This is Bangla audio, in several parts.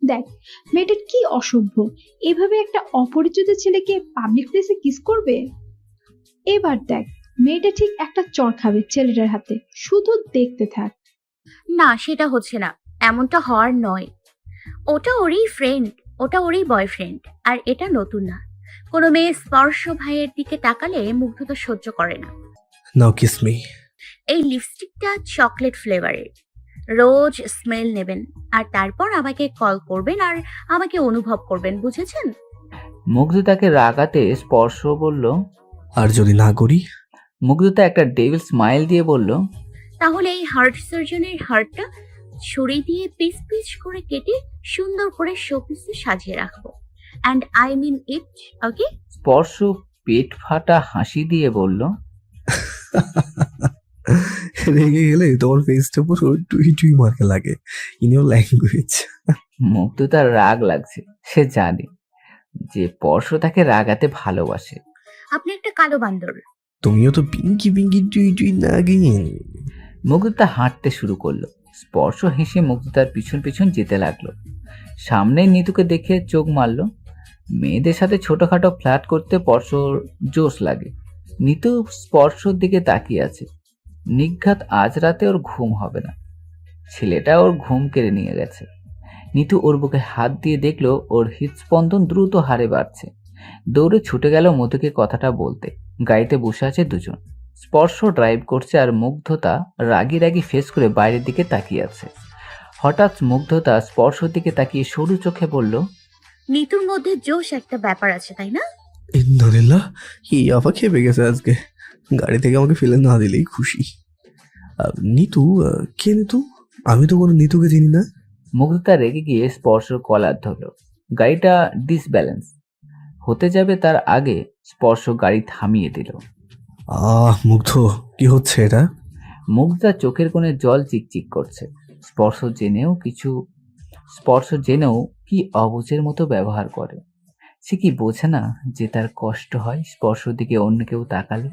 দেখ, মেয়েটা কি অসভ্য, এভাবে একটা অপরিচিত ছেলেকে পাবলিক প্লেসে কিস করবে। এবার দেখ, মেয়েটা ঠিক একটা চড় খাবে ছেলেটার হাতে, শুধু দেখতে থাক। না, সেটা হচ্ছে না। এমনটা হওয়ার নয়। ওটা ওরই ফ্রেন্ড, ওটা ওরই বয়ফ্রেন্ড। আর এটা নতুন না। কোনো মেয়ে স্পর্শ ভাইয়ের দিকে তাকালে মুগ্ধতা সহ্য করে না। নাও কিস মি। এই লিপস্টিকটা চকলেট ফ্লেভারের। রোজ স্মেল নেবেন, আর তারপর আমাকে কল করবেন আর আমাকে অনুভব করবেন, বুঝেছেন? মুগ্ধতাকে রাগাতে স্পর্শ বলল। আর যদি না করি? মুগ্ধতা একটা ডেভিল স্মাইল দিয়ে বলল, তাহলে এই হার্ট সার্জনের হার্টটা ছুরি দিয়ে পিস পিস করে কেটে সুন্দর করে শোপিসে সাজিয়ে রাখবো। অ্যান্ড আই মিন ইট, ওকে? স্পর্শ পেট ফাটা হাসি দিয়ে বলল, রেগে গেলে তোমার ফেসটা পুরো টুই টুই মার্কে লাগে, ইন ইউর ল্যাঙ্গুয়েজ। মুগ্ধতার রাগ লাগছে। সে জানে যে স্পর্শ তাকে রাগাতে ভালোবাসে। আপনি একটা কালো বান্দর। তুমিও তো পিঙ্কি পিঙ্কি টুই টুই নাগিন। মুগ্ধতা হাঁটতে শুরু করলো। স্পর্শ হেসে মুগ্ধতার পিছন পিছন যেতে লাগলো। সামনে নিতুকে দেখে চোখ মারলো। মেয়েদের সাথে ছোটখাটো ফ্ল্যাট করতে স্পর্শর জোশ লাগে। নিতু স্পর্শর দিকে তাকিয়ে আছে। নিঘাত আজ রাতে ওর ঘুম হবে না। ছেলেটা ওর ঘুম কেড়ে নিয়ে গেছে। নিতু ওর বুকে হাত দিয়ে দেখলো ওর হৃদস্পন্দন দ্রুত হারে বাড়ছে। দৌড়ে ছুটে গেল মধুকে কথাটা বলতে। গাড়িতে বসে আছে দুজন। স্পর্শ ড্রাইভ করছে আর মুগ্ধতা রাগি রাগি ফেস করে বাইরের দিকে তাকিয়ে আছে। হঠাৎ মুগ্ধতা স্পর্শর দিকে তাকিয়ে সরু চোখে বলল, নিতুর মধ্যে জোশ একটা ব্যাপার আছে, তাই না? ইন্দোরিল্লা, কি আফা খেপে গেছে আজকে। গাড়ি থেকে আমাকে ফেলে না দিলেই খুশি। নিতু? কে নিতু? আমি তো কোনো নিতুকে চিনি না। মুগ্ধতা রেগে গিয়ে স্পর্শর কলার ধরল। গাড়িটা ডিসব্যালেন্স হতে যাবে তার আগে স্পর্শ গাড়ি থামিয়ে দিল। মুগ্ধ, কি হচ্ছে এটা? মুগ্ধা চোখের কোণে জল চিকচিক করছে। স্পর্শ জেনেও কি অবুঝের মতো ব্যবহার করে। সে কি বোঝে না যে তার কষ্ট হয় স্পর্শ দিকে অন্য কেউ তাকালে?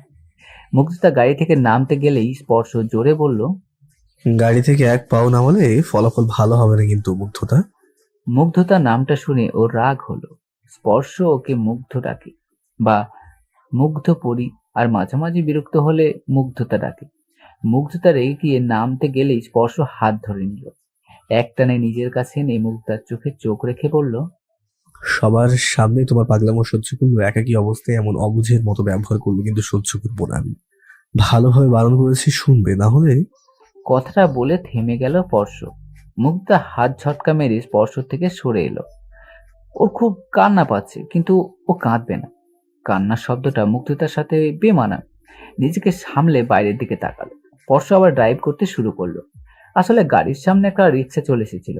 মুগ্ধতা গাড়ি থেকে নামতে গেলেই স্পর্শ জোরে বলল, গাড়ি থেকে এক পাও নামালে ফলাফল ভালো হবে না কিন্তু মুগ্ধতা। মুগ্ধতা নামটা শুনে ওর রাগ হলো। স্পর্শ ওকে মুগ্ধ ডাকে বা মুগ্ধ পরি, আর মাঝামাঝি বিরক্ত হলে মুগ্ধতা ডাকে। মুগ্ধতা রেগে গিয়ে নামতে গেলেই স্পর্শ হাত ধরে নিল। একটানে নিজের কাছে এনে মুগ্ধতার চোখে চোখ রেখে বলল, সবার সামনে তোমার পাগলামো সহ্য করবো, একাকী অবস্থায় এমন অবুঝের মতো ব্যবহার করলে কিন্তু সহ্য করবো না আমি। ভালোভাবে বারণ করেছি, শুনবে না হলে। কথাটা বলে থেমে গেল স্পর্শ। মুগ্ধা হাত ঝটকা মেরে স্পর্শ থেকে সরে এলো। ওর খুব কান্না পাচ্ছে, কিন্তু ও কাঁদবে না। কান্নার শব্দটা মুগ্ধতার সাথে বেমানান। নিজেকে সামলে বাইরের দিকে তাকালো। স্পর্শ আবার ড্রাইভ করতে শুরু করলো। আসলে গাড়ির সামনে একটা রিক্সা চলে এসেছিল,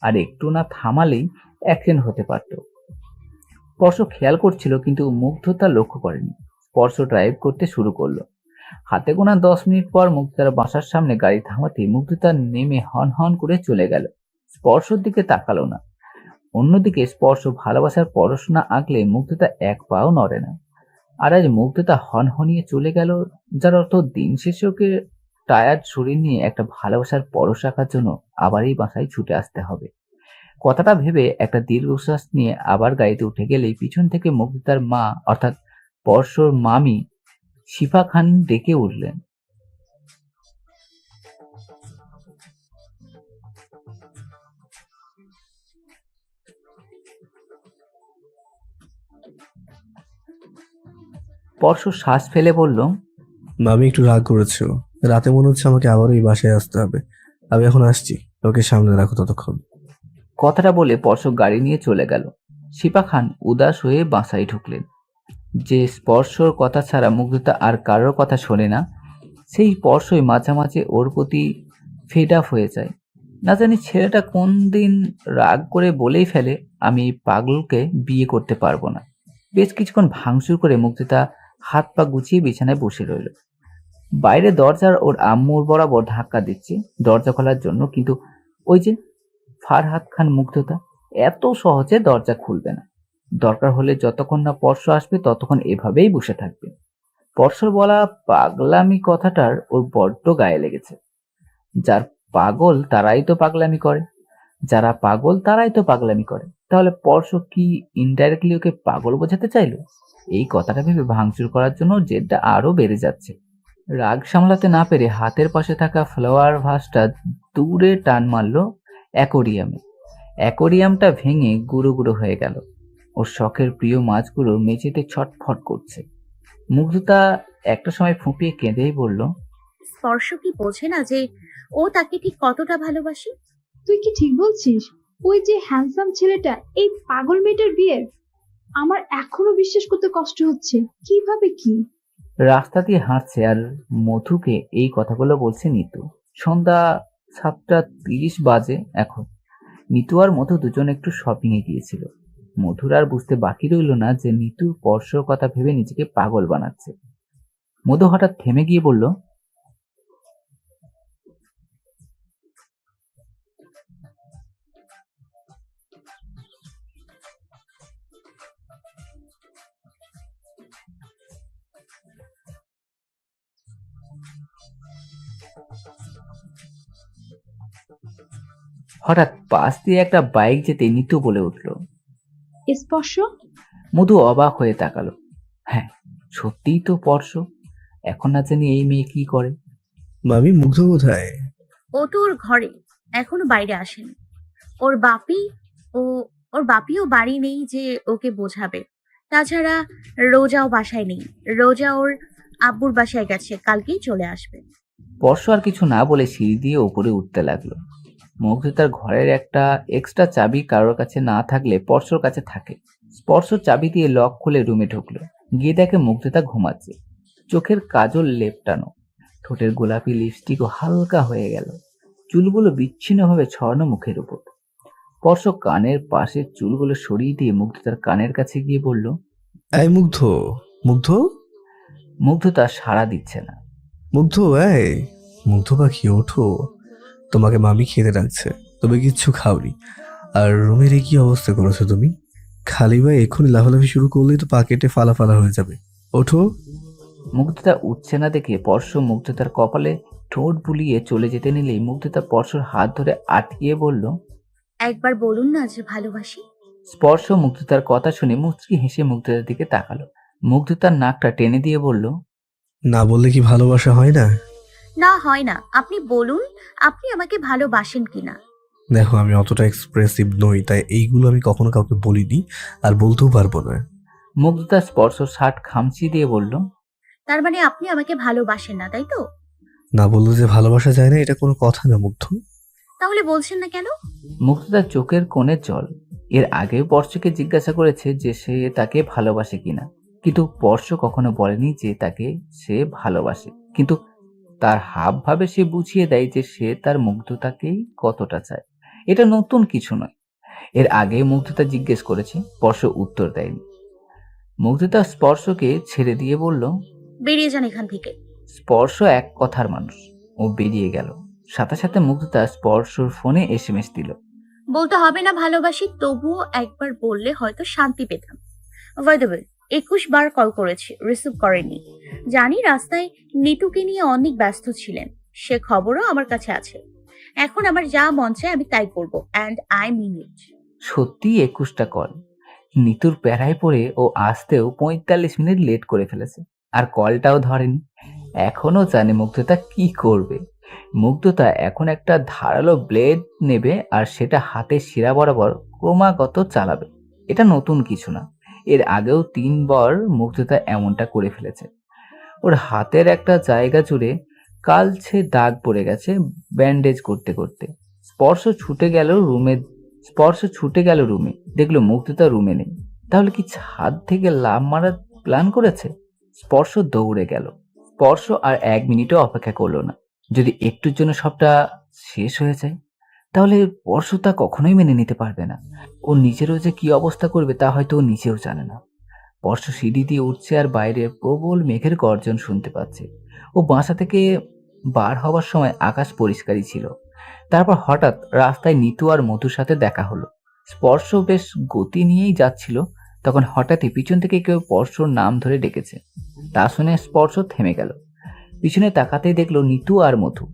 আর একটু না থামালেই অ্যাক্সিডেন্ট হতে পারত। স্পর্শ খেয়াল করছিল, কিন্তু মুগ্ধতা লক্ষ্য করেনি। স্পর্শ ড্রাইভ করতে শুরু করলো। হাতে গোনা 10 মিনিট পর মুগ্ধতার বাসার সামনে গাড়ি থামাতে মুগ্ধতা নেমে হন হন করে চলে গেল। স্পর্শর দিকে তাকালো না। অন্যদিকে স্পর্শ ভালোবাসার পড়াশোনা আঁকলে মুগ্ধতা এক পাও নড়ে না। আর আজ মুগ্ধতা হনহনিয়ে চলে গেল, যার অর্থ দিন শেষে ওকে টায়ার্ড শরীর নিয়ে একটা ভালোবাসার পরশ রাখার জন্য আবার এই বাসায় ছুটে আসতে হবে। কথাটা ভেবে একটা দীর্ঘশ্বাস নিয়ে আবার গাড়িতে উঠে গেলেই পিছন থেকে মুগ্ধতার মা অর্থাৎ স্পর্শর মামি শিফা খান ডেকে উঠলেন। স্পর্শ শ্বাস ফেলে বলল, আমি একটু রাগ করেছো। রাতে মনে হচ্ছে আমাকে আবারও এই বাসায় আসতে হবে। আমি এখন আসছি, ওকে সামনে রাখো ততক্ষণ। কথাটা বলে স্পর্শ গাড়ি নিয়ে চলে গেল। শিফা খান উদাস হয়ে বাসায় ঢুকলেন। যে স্পর্শর কথা ছাড়া মুগ্ধতা আর কারোর কথা শোনে না, সেই স্পর্শই মাঝে মাঝে ওর প্রতি ফেড আপ হয়ে যায়। না জানি ছেলেটা কোন দিন রাগ করে বলেই ফেলে, আমি এই পাগলকে বিয়ে করতে পারবো না। বেশ কিছুক্ষণ ভাঙচুর করে মুগ্ধতা হাত পা গুছিয়ে বিছানায় বসে রইল। বাইরে দরজার ওর আম্মুর বরাবর ধাক্কা দিচ্ছে দরজা খোলার জন্য, কিন্তু ওই যে ফারহাদ খান মুগ্ধতা এত সহজে দরজা খুলবে না। দরকার হলে যতক্ষণ না স্পর্শ আসবে ততক্ষণ এভাবেই বসে থাকবে। স্পর্শর বলা পাগলামি কথাটার ওর বড্ড গায়ে লেগেছে। যার পাগল তারাই তো পাগলামি করে। যারা পাগল তারাই তো পাগলামি করে। তাহলে স্পর্শ কি ইনডাইরেক্টলি ওকে পাগল বোঝাতে চাইলো? এই কথাটা ভেবে ভাঙচুর করার জন্য জেদটা আরো বেড়ে যাচ্ছে। রাগ সামলাতে না পেরে হাতের পাশে থাকা ফ্লাওয়ার ভাসটা দূরে টান মারলো অ্যাকোরিয়ামে। অ্যাকোরিয়ামটা ভেঙে গুঁড়ো গুঁড়ো হয়ে গেল। ওর শখের প্রিয় মাছগুলো মেঝেতে ছটফট করছে। মুগ্ধতা একটা সময় ফুঁপিয়ে কেঁদেই বলল, স্পর্শ কি বোঝে না যে ও তাকে ঠিক কতটা ভালোবাসে? তুই কি ঠিক বলছিস? ওই যে হ্যান্ডসাম ছেলেটা এই পাগল মেয়েটার বিয়ে, আমার এখনো বিশ্বাস করতে কষ্ট হচ্ছে। কিভাবে কি? রাস্তা দিয়ে হাঁটছে আর মধুকে এই কথাগুলো বলছে নিতু। সন্ধ্যা 7:30 বাজে এখন। নিতু আর মধু দুজন একটু শপিং এ গিয়েছিল। মধুর আর বুঝতে বাকি রইল না যে নিতু স্পর্শর কথা ভেবে নিজেকে পাগল বানাচ্ছে। মধু হঠাৎ থেমে গিয়ে বলল, হঠাৎ পাশ দিয়ে একটা বাইক যেতে নিতু বলে উঠল। স্পর্শ? মধু অবাক হয়ে তাকালো। হ্যাঁ, সত্যিই তো স্পর্শ। এখন না জানি এই মেয়ে কি করে। মামি, মুগ্ধ কোথায়? ও তো ওর ঘরে, এখনো বাইরে আসেনি। ওর বাপি ও ওর বাপিও বাড়ি নেই যে ওকে বোঝাবে। তাছাড়া রোজাও বাসায় নেই। রোজা ওর আব্বুর বাসায় গেছে, কালকেই চলে আসবে। স্পর্শ আর কিছু না বলে সিঁড়ি দিয়ে উপরে উঠতে লাগলো। মুগ্ধ তার ঘরের একটা এক্সট্রা চাবি কারোর কাছে না থাকলে স্পর্শর কাছে থাকে। স্পর্শ চাবি দিয়ে লক খুলে রুমে ঢুকলো। গিয়ে দেখে মুগ্ধতা ঘুমাচ্ছে। চোখের কাজল লেপটানো, ঠোঁটের গোলাপি লিপস্টিকও হালকা হয়ে গেল। চুলগুলো বিচ্ছিন্নভাবে ছড়ানো মুখের উপর। স্পর্শ কানের পাশের চুলগুলো সরিয়ে দিয়ে মুগ্ধতার কানের কাছে গিয়ে বলল, এই মুগ্ধ, মুগ্ধ, মুগ্ধতা সাড়া দিচ্ছে না। মুগ্ধ, এই মুগ্ধ পাখি, ওঠো। তোমাকে মামি খেতে ডাকছে, তবে কিচ্ছু খাওনি। আর রুমের এই কি অবস্থা করেছো তুমি? খালি ভাই এক্ষুনি লাফালাফি শুরু করলেই তো পাকেটে ফালা ফালা হয়ে যাবে। ওঠো। মুগ্ধতা উঠছে না দেখে স্পর্শ মুগ্ধতার কপালে ঠোঁট বুলিয়ে চলে যেতে নিলেই মুগ্ধতা স্পর্শর হাত ধরে আটকিয়ে বলল, একবার বলুন না যে ভালোবাসি। স্পর্শ মুগ্ধতার কথা শুনে মুচকি হেসে মুগ্ধতার দিকে তাকালো। মুগ্ধতার নাকটা টেনে দিয়ে বলল, না বললে কি ভালোবাসা হয় না? না, হয় না। আপনি বলুন, আপনি আমাকে ভালোবাসেন কিনা। দেখো, আমি অতটা এক্সপ্রেসিভ নই, তাই এইগুলো আমি কখনো কাউকে বলিনি আর বলতেও পারবো না। মুগ্ধতা স্পর্শ শার্ট খামচি দিয়ে বলল, তার মানে আপনি আমাকে ভালোবাসেন না, তাই তো? না বললে যে ভালোবাসা যায় না, এটা কোনো কথা না মুগ্ধ। তাহলে বলছেন না কেন? মুগ্ধতার চোখের কোণে জল। এর আগেও স্পর্শকে জিজ্ঞাসা করেছে যে সে তাকে ভালোবাসে কিনা, কিন্তু স্পর্শ কখনো বলেনি যে তাকে সে ভালোবাসে। কিন্তু তার হাব ভাবে সে বুঝিয়ে দেয় যে সে তার মুগ্ধতাকেই কতটা চায়। এটা নতুন কিছু নয়। এর আগে মুগ্ধতা জিজ্ঞেস করেছে, স্পর্শ উত্তর দেয়নি। মুগ্ধতা স্পর্শকে ছেড়ে দিয়ে বলল, বেরিয়ে যান এখান থেকে। স্পর্শ এক কথার মানুষ। ও বেরিয়ে গেল। সাথে সাথে মুগ্ধতা স্পর্শর ফোনে এসএমএস দিল। বলতে হবে না ভালোবাসি, তবুও একবার বললে হয়তো শান্তি পেতাম। বাই দ্য ওয়ে, 21 বার কল করেছি, রিসিভ করেনি। জানি রাস্তায় নিতুকে নিয়ে অনেক ব্যস্ত ছিলেন, সে খবরও আমার কাছে আছে। এখন আমার যা মন চায় আমি তাই করবো, অ্যান্ড আই মিন ইট। সত্যি 21টা কল। নিতুর প্যারায় পড়ে ও আসতেও 45 মিনিট লেট করে ফেলেছে, আর কলটাও ধরেনি। এখনো জানে মুগ্ধতা কি করবে। মুগ্ধতা এখন একটা ধারালো ব্লেড নেবে আর সেটা হাতে শিরা বরাবর ক্রমাগত চালাবে। এটা নতুন কিছু না। এর আগেও 3 বার মুগ্ধতা এমনটা করে ফেলেছে। ওর হাতের একটা জায়গা জুড়ে কালছে দাগ পড়ে গেছে ব্যান্ডেজ করতে করতে। স্পর্শ ছুটে গেল রুমে, দেখলো মুগ্ধতা রুমে নেই। তাহলে কি ছাদ থেকে লাফ মারার প্ল্যান করেছে? স্পর্শ দৌড়ে গেল। স্পর্শ আর 1 মিনিটও অপেক্ষা করলো না। যদি একটুর জন্য সবটা শেষ হয়ে যায়, তাহলে স্পর্শ তা কখনোই মেনে নিতে পারবে না। ও নিজেরও যে কি অবস্থা করবে তা হয়তো ও নিজেও জানে না। স্পর্শ সিঁড়ি দিয়ে উঠছে আর বাইরে প্রবল মেঘের গর্জন শুনতে পাচ্ছে। ও বাসা থেকে বার হওয়ার সময় আকাশ পরিষ্কারই ছিল। তারপর হঠাৎ রাস্তায় নিতু আর মধুর সাথে দেখা হলো। স্পর্শ বেশ গতি নিয়েই যাচ্ছিল, তখন হঠাৎই পিছন থেকে কেউ স্পর্শর নাম ধরে ডেকেছে। তা শুনে স্পর্শ থেমে গেল। পিছনে তাকাতেই দেখলো নিতু আর মধু।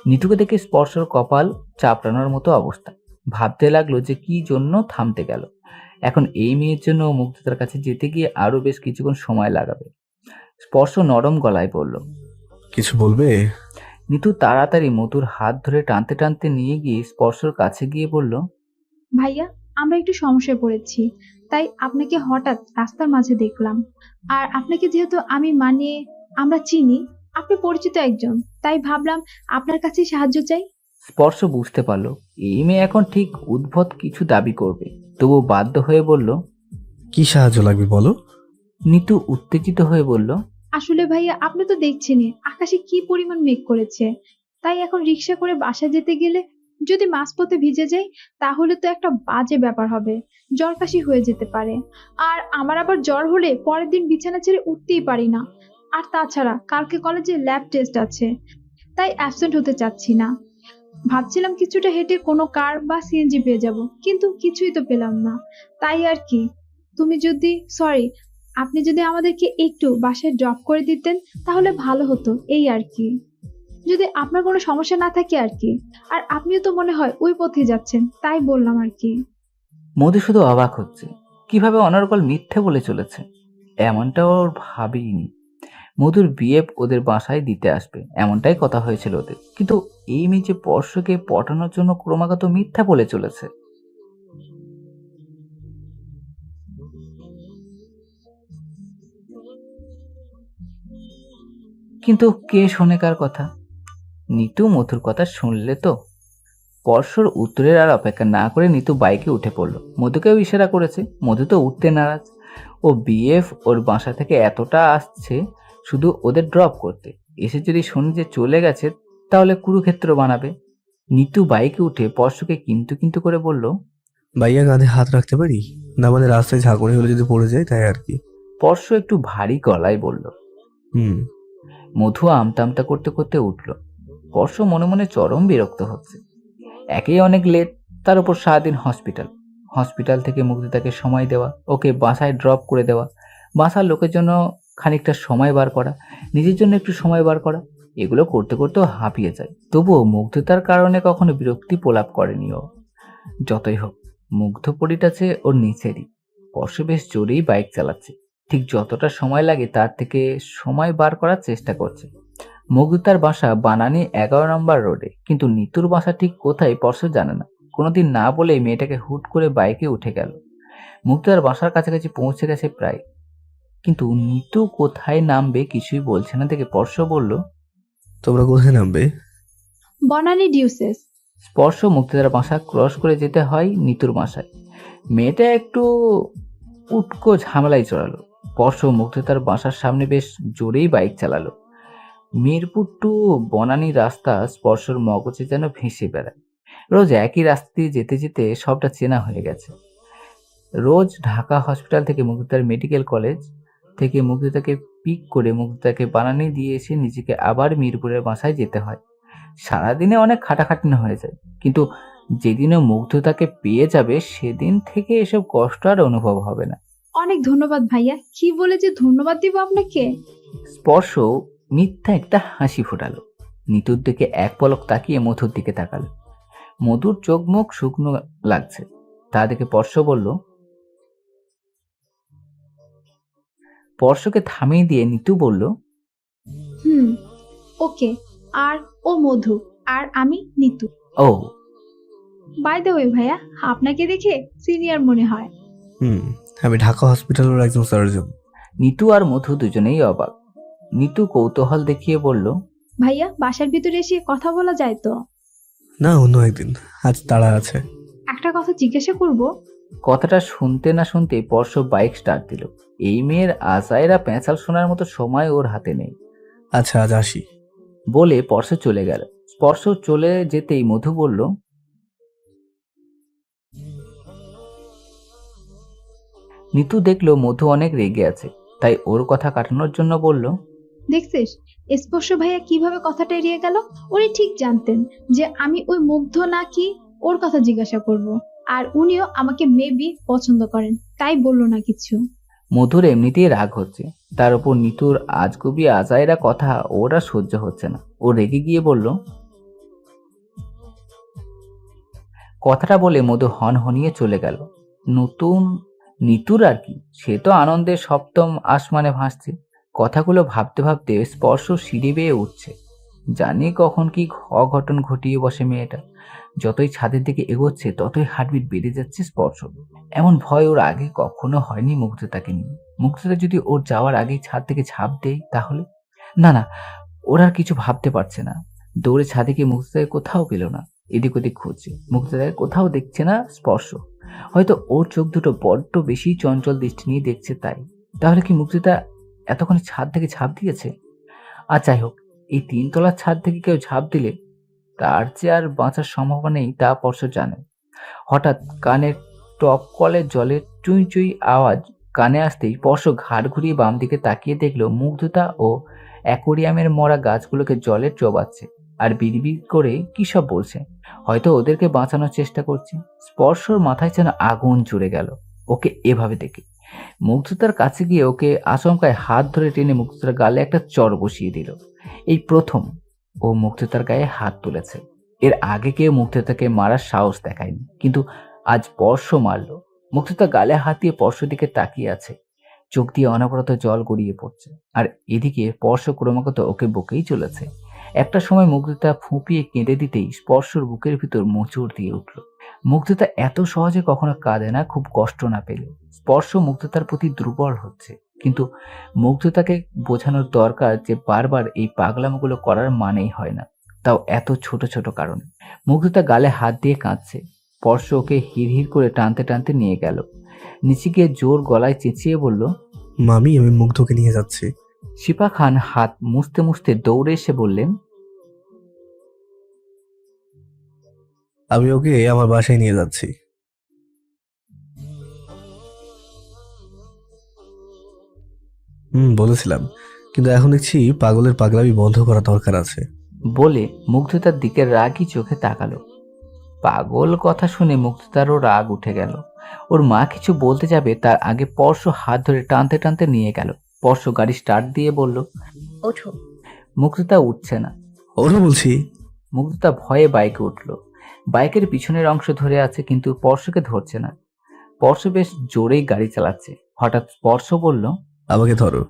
নিতুকে দেখে স্পর্শর কপাল চাপড়ানোর মতো অবস্থা। ভাবতে লাগলো যে কি জন্য থামতে গেল। এখন এই মেয়ের জন্য ও মুগ্ধতার কাছে যেতে গিয়ে আরো বেশ কিছুক্ষণ সময় লাগাবে। স্পর্শ নরম গলায় বলল। কিছু বলবে? নিতু তাড়াতাড়ি মধুর হাত ধরে টানতে টানতে নিয়ে গিয়ে স্পর্শর কাছে গিয়ে বলল, ভাইয়া, আমরা একটু সমস্যায় পড়েছি, তাই আপনাকে হঠাৎ রাস্তার মাঝে দেখলাম। আর আপনাকে যেহেতু আমরা চিনি, আপনি পরিচিত একজন, তাই ভাবলাম আপনার কাছে সাহায্য চাই। স্পর্শ বুঝতে পারলো এই মেয়ে এখন ঠিক উদ্ভট কিছু দাবি করবে, তবু বাধ্য হয়ে বলল। কি সাহায্য লাগবে বলো। নিতু উত্তেজিত হয়ে বলল, আসলে ভাইয়া, আপনি তো দেখছেনই আকাশে কি পরিমাণ মেঘ করেছে, তাই এখন রিক্সা করে বাসা যেতে গেলে যদি মাঝপথে ভিজে যাই, তাহলে তো একটা বাজে ব্যাপার হবে, জ্বর কাশি হয়ে যেতে পারে। আর আমার আবার জ্বর হলে পরের দিন বিছানা ছেড়ে উঠতেই পারি না। আর তাছাড়া কালকে কলেজে ল্যাব টেস্ট আছে, তাই অ্যাবসেন্ট হতে চাচ্ছি না। ভাবছিলাম কিছুটা হেঁটে কোনো কার বা সিএনজি পেয়ে যাব, কিন্তু কিছুই তো পেলাম না। তাই আর কি, আপনি যদি আমাদেরকে একটু বাসায় ড্রপ করে দিতেন তাহলে ভালো হতো, এই আর কি। যদি আপনার কোনো সমস্যা না থাকে আর কি। আর আপনিও তো মনে হয় ওই পথে যাচ্ছেন, তাই বললাম আর কি। মধু শুধু অবাক হচ্ছে কিভাবে অনর্গল মিথ্যে বলে চলেছে। এমনটা ওর ভাবিনি। মধুর বিয়ে ওদের বাসায় দিতে আসবে এমনটাই কথা হয়েছিল ওদের, কিন্তু এই মেয়ে যে পরশুকে পটানোর জন্য ক্রমাগত মিথ্যা বলে চলেছে। কিন্তু কে শোনে কার কথা? নিতু মধুর কথা শুনলে তো। পরশুর উত্তরের আর অপেক্ষা না করে নিতু বাইকে উঠে পড়লো। মধুকেও ইশারা করেছে, মধু তো উঠতে নারাজ। ও বিএফ ওর বাসা থেকে এতটা আসছে শুধু ওদের ড্রপ করতে, এসে যদি শুনে যে চলে গেছে তাহলে কুরুক্ষেত্র বানাবে। নিতু বাইকে উঠে পরশুকে কিন্তু কিন্তু করে বলল। ভাইয়া, কাঁধে হাত রাখতে পারি? না মানে রাস্তায় ঝাঁকুনি হলে যদি পড়ে যায়, তাই আর কি। পরশু একটু ভারী গলায় বলল। হুম। মধু আমতা আমতা করতে করতে উঠল। পরশু মনে মনে চরম বিরক্ত হচ্ছে। একেই অনেক লেট, তার উপর সারাদিন হসপিটাল থেকে মুগ্ধতাকে সময় দেওয়া, ওকে বাসায় ড্রপ করে দেওয়া, বাসার লোকের জন্য খানিকটা সময় বার করা, নিজের জন্য একটু সময় বার করা, এগুলো করতে করতেও হাঁপিয়ে যায়। তবুও মুগ্ধতার কারণে কখনো বিরক্তি প্রলাপ করেনি ও। যতই হোক, মুগ্ধ পরিটাছে ওর নিচেরই। পরশু বেশ জোরেই বাইক চালাচ্ছে, ঠিক যতটা সময় লাগে তার থেকে সময় বার করার চেষ্টা করছে। মুগ্ধতার বাসা বানানি 11 নম্বর রোডে, কিন্তু নিতুর বাসা ঠিক কোথায় পরশু জানে না। কোনোদিন না বলেই মেয়েটাকে হুট করে বাইকে উঠে গেল। মুগ্ধতার বাসার কাছাকাছি পৌঁছে গেছে প্রায়, কিন্তু নিতু কোথায় নামবে কিছুই বলছে না দেখে পরশু বলল। তোমরা কোথায় নামবে? বনানী ডিউসেস। স্পর্শ মুগ্ধতার বাসা ক্রস করে যেতে হয় নিতুর বাসায়। মেয়েটা একটু উটকো ঝামেলায় জড়ালো। স্পর্শ মুগ্ধতার বাসার সামনে বেশ জোরেই বাইক চালালো। মিরপুর টু বনানী রাস্তা স্পর্শর মগজে যেন ভেসে বেড়ায়। রোজ একই রাস্তা দিয়ে যেতে যেতে সবটা চেনা হয়ে গেছে। রোজ ঢাকা হসপিটাল থেকে মুগ্ধতার মেডিকেল কলেজ থেকে মুগ্ধতাকে পিক করে মুগ্ধতাকে বানানি দিয়ে এসে নিজেকে আবার মিরপুরের বাসায় যেতে হয়। সারাদিনে অনেক খাটাখাটনি হয়ে যায়, কিন্তু যেদিনও মুগ্ধতাকে পেয়ে যাবে সেদিন থেকে এসব কষ্ট আর অনুভব হবে না। অনেক ধন্যবাদ ভাইয়া, কি বলে যে ধন্যবাদ দিব আপনাকে। স্পর্শ মিথ্যা একটা হাসি ফোটালো। নিতুর দিকে এক পলক তাকিয়ে মধুর দিকে তাকালো। মধুর চোখ মুখ শুকনো লাগছে, তা দেখে পরশ বলল। পরশকে থামিয়ে দিয়ে নিতু বলল। ওকে। আর ও মধু, আর আমি নিতু। ও, বাই দ্য ওয়ে ভাইয়া, আপনাকে দেখে সিনিয়র মনে হয়। আমি ঢাকা হসপিটালের একজন সার্জন। নিতু আর মধু দুজনেই অবাক। নিতু কৌতূহল দেখিয়ে বলল। ভাইয়া, বাসার ভিতরে এসে কথা বলা যায় তো? না, অন্য একদিন, আজ তাড়া আছে। একটা কথা জিজ্ঞাসা করব? কথাটা শুনতে না শুনতে পরশ বাইক স্টার্ট দিল। এই মেয়ের আজাইরা পেঁচাল শোনার মতো সময় ওর হাতে নেই। আচ্ছা, আজ আসি বলে পরশ চলে গেল। স্পর্শ চলে যেতেই মধু বলল। নিতু দেখলো মধু অনেক রেগে আছে, তাই ওর কথা কাটানোর জন্য বলল। দেখছিস স্পর্শ ভাইয়া কিভাবে কথাটা এড়িয়ে গেল? উনি ঠিক জানতেন যে আমি ওই মুগ্ধ নাকি ওর কথা জিজ্ঞাসা করব, আর উনিও আমাকে মেবি পছন্দ করেন, তাই বললো না কিছু। মধুর এমনিতেই রাগ হচ্ছে, তার উপর নিতুর আজগুবি আজাইরা কথা ওরা সহ্য হচ্ছে না। ও রেগে গিয়ে বলল। কথাটা বলে মধু হনহনিয়ে চলে গেল। নতুন নিতুর আর কি, সে তো আনন্দের সপ্তম আসমানে ভাসছে। কথাগুলো ভাবতে ভাবতে স্পর্শ সিঁড়ি বেয়ে উঠছে। জানি কখন কি অঘটন ঘটিয়ে বসে মেয়েটা। যতই ছাদের দিকে এগোচ্ছে ততই হার্টবিট বেড়ে যাচ্ছে স্পর্শ। এমন ভয় ওর আগে কখনো হয়নি মুগ্ধতাকে নিয়ে। মুগ্ধতা যদি ওর যাওয়ার আগেই ছাদ থেকে ঝাঁপ দেয় তাহলে? না না, ওর আর কিছু ভাবতে পারছে না। দৌড়ে ছাদে গিয়ে মুগ্ধতাকে কোথাও পেল না। এদিক ওদিক খুঁজছে, মুগ্ধতাকে কোথাও দেখছে না স্পর্শ। হয়তো ওর চোখ দুটো বড্ড বেশি চঞ্চল দৃষ্টি নিয়ে দেখছে তাই। তাহলে কি মুগ্ধতা এতক্ষণ ছাদ থেকে ঝাঁপ দিয়েছে? আর যাই হোক, এই 3 তলার ছাদ থেকে কেউ ঝাঁপ দিলে তার যে আর বাঁচার সম্ভাবনা নেই তা পরশ জানে। হঠাৎ কানের টপ কলের জলের চুই চুই আওয়াজ কানে আসতেই পরশ ঘাড় ঘুরিয়ে বাম দিকে তাকিয়ে দেখলো মুগ্ধতা ও অ্যাকোরিয়ামের মরা গাছগুলোকে জলে চোবাচ্ছে আর বিড়বিড় করে কি সব বলছে। হয়তো ওদেরকে বাঁচানোর চেষ্টা করছে। স্পর্শর মাথায় যেন আগুন জুড়ে গেল ওকে এভাবে দেখে। মুগ্ধতার কাছে গিয়ে ওকে আচমকায় হাত ধরে টেনে মুগ্ধতার গালে একটা চর বসিয়ে দিল। এই প্রথম ও মুগ্ধতার গায়ে হাত তুলেছে। এর আগে কেউ মুগ্ধতাকে মারার সাহস দেখায়নি, কিন্তু আজ স্পর্শ মারল। মুগ্ধতা গালে হাত দিয়ে স্পর্শের দিকে তাকিয়ে আছে, চোখ দিয়ে অনবরত জল গড়িয়ে পড়ছে। আর এদিকে স্পর্শ ক্রমাগত ওকে বুকেই চলেছে। একটা সময় মুগ্ধতা ফুঁপিয়ে কেঁদে দিতেই স্পর্শর বুকের ভিতর মোচড় দিয়ে উঠল। মুগ্ধতা এত সহজে কখনো কাঁদে না খুব কষ্ট না পেলে। স্পর্শ মুগ্ধতার প্রতি দুর্বল হচ্ছে, কিন্তু মুগ্ধতাকে বোঝানোর দরকার যে বারবার এই পাগলামোগুলো করার মানেই হয় না, তাও এত ছোট ছোট কারণে। মুগ্ধতা গালে হাত দিয়ে কাঁদছে। স্পর্শ ওকে হিড়হিড় করে টানতে টানতে নিয়ে গেল। নিচে গিয়ে জোর গলায় চেঁচিয়ে বলল, মামি আমি মুগ্ধকে নিয়ে যাচ্ছি। শিপা খান হাত মুছতে মুছতে দৌড়ে এসে বললেন, আমি ওকে আমার বাসায় নিয়ে যাচ্ছি। বলেছিলাম, কিন্তু এখন দেখছি পাগলের পাগলামি বন্ধ করা দরকার আছে। বলে মুগ্ধতার দিকে রাগী চোখে তাকালো। পাগল কথা শুনে মুগ্ধতারও রাগ উঠে গেল। ওর মা কিছু বলতে যাবে তার আগে স্পর্শ হাত ধরে টানতে টানতে নিয়ে গেল। স্পর্শ গাড়ি স্টার্ট দিয়ে বলল, ওঠো। মুগ্ধতা উঠছে না। ওরা বলছি। মুগ্ধতা ভয়ে বাইকে উঠল। বাইকের পিছনের অংশ ধরে আছে, কিন্তু স্পর্শকে ধরছে না। স্পর্শ বেশ জোরেই গাড়ি চালাচ্ছে। হঠাৎ স্পর্শ বলল, আমাকে ধরো।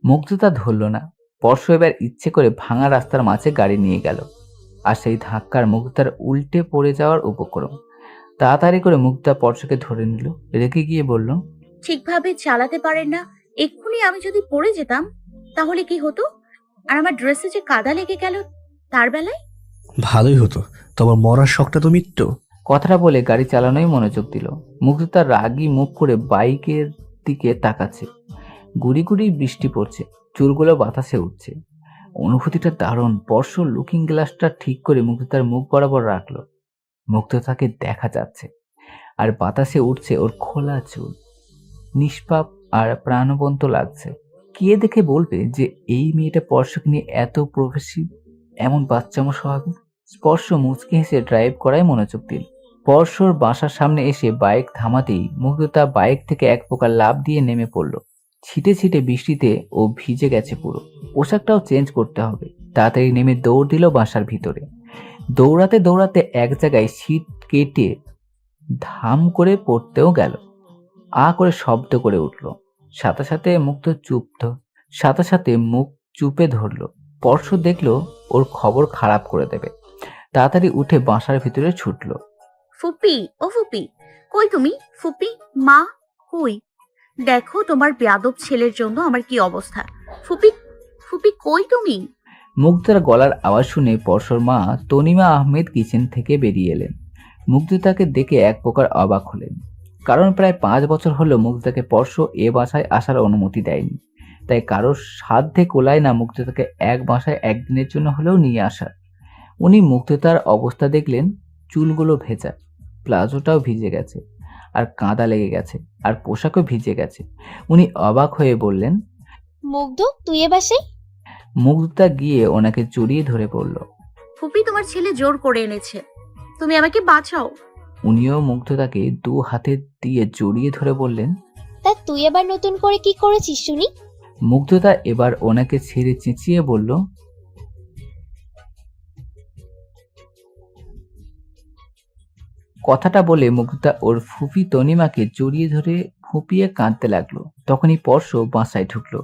মুগ্ধতা ধরল না। স্পর্শ এবার ইচ্ছে করে ভাঙা রাস্তার মাঝে গাড়ি নিয়ে গেল। আর সেই ধাক্কার মুগ্ধতার উল্টে পড়ে যাওয়ার উপক্রম। তাড়াতাড়ি করে মুগ্ধতা স্পর্শকে ধরে নিল। রেগে গিয়ে বলল, ঠিকভাবে চালাতে পারেন না। এক্ষুনি আমি যদি পড়ে যেতাম তাহলে কি হতো? আর আমার ড্রেসে যে কাদা লেগে গেল তার বেলায়। ভালোই হতো, তোমার মরার শখটা তো মিটতো। কথাটা বলে গাড়ি চালানোই মনোযোগ দিল। মুগ্ধতা রাগী মুখ করে বাইকের দিকে তাকাচ্ছে। গুড়ি গুড়ি বৃষ্টি পড়ছে, চুলগুলো বাতাসে উঠছে। অনুভূতিটা দারুণ। স্পর্শ লুকিং গ্লাসটা ঠিক করে মুগ্ধতার মুখ বরাবর রাখলো। মুগ্ধতাকে দেখা যাচ্ছে, আর বাতাসে উঠছে ওর খোলা চুল। নিষ্পাপ আর প্রাণবন্ত লাগছে। কে দেখে বলবে যে এই মেয়েটা স্পর্শকে নিয়ে এত প্রবেশী, এমন বাচ্চামো স্বভাবের? স্পর্শ মুচকি হেসে ড্রাইভ করায় মনোযোগ দিল। স্পর্শর বাসার সামনে এসে বাইক থামাতেই মুগ্ধতা বাইক থেকে এক প্রকার লাফ দিয়ে নেমে পড়ল। ছিটে ছিটে বৃষ্টিতে ও ভিজে গেছে পুরো। পোশাকটাও চেঞ্জ করতে হবে। তাড়াতাড়ি নেমে দৌড় দিল বাসার ভিতরে। দৌড়াতে দৌড়াতে এক জায়গায় সিট কেটে ধাম করে পড়তেও গেল। আ করে শব্দ করে উঠল। সাথে সাথে মুখ চুপে ধরল। স্পর্শ দেখলো ওর খবর খারাপ করে দেবে। তাড়াতাড়ি উঠে বাসার ভিতরে ছুটল। ফুপি, ও ফুপি, কই তুমি? ফুপি, মা কই? দেখো তোমার বেয়াদব ছেলের জন্য আমার কি অবস্থা। ফুপি, ফুপি কই তুমি? মুগ্ধতার গলার আওয়াজ শুনে স্পর্শর মা তনিমা আহমেদ কিচেন থেকে বেরিয়ে এলেন। মুগ্ধতাকে দেখে এক প্রকার অবাক হলেন, কারণ প্রায় 5 বছর হলো মুগ্ধতাকে স্পর্শ এ বাসায় আসার অনুমতি দেয়নি। তাই কারোর সাধ্যে কোলায় না মুগ্ধতাকে এক বাসায় একদিনের জন্য হলেও নিয়ে আসার। উনি মুগ্ধতার অবস্থা দেখলেন। চুলগুলো ভেজা, প্লাজোটাও ভিজে গেছে, আর কাঁদা লেগে গেছে, আর পোশাকও ভিজে গেছে। উনি অবাক হয়ে বললেন, মুগ্ধ, তুই এ বাসায়? মুগ্ধতা গিয়ে ওনাকে জড়িয়ে ধরে বলল, ফুপি, তোমার ছেলে জোর করে এনেছে, তুমি আমাকে বাঁচাও। উনিও মুগ্ধতাকে 2 হাতে দিয়ে জড়িয়ে ধরে বললেন, তা তুই আবার নতুন করে কি করেছিস শুনি? মুগ্ধতা এবার ওনাকে ছেড়ে চেঁচিয়ে বলল, কথাটা বলে মুগ্ধতা ওর ফুফি তনিমাকে জড়িয়ে ধরে ফুপিয়ে কাঁদতে লাগলো। তখনই পরশ বাসায় ঢুকলো।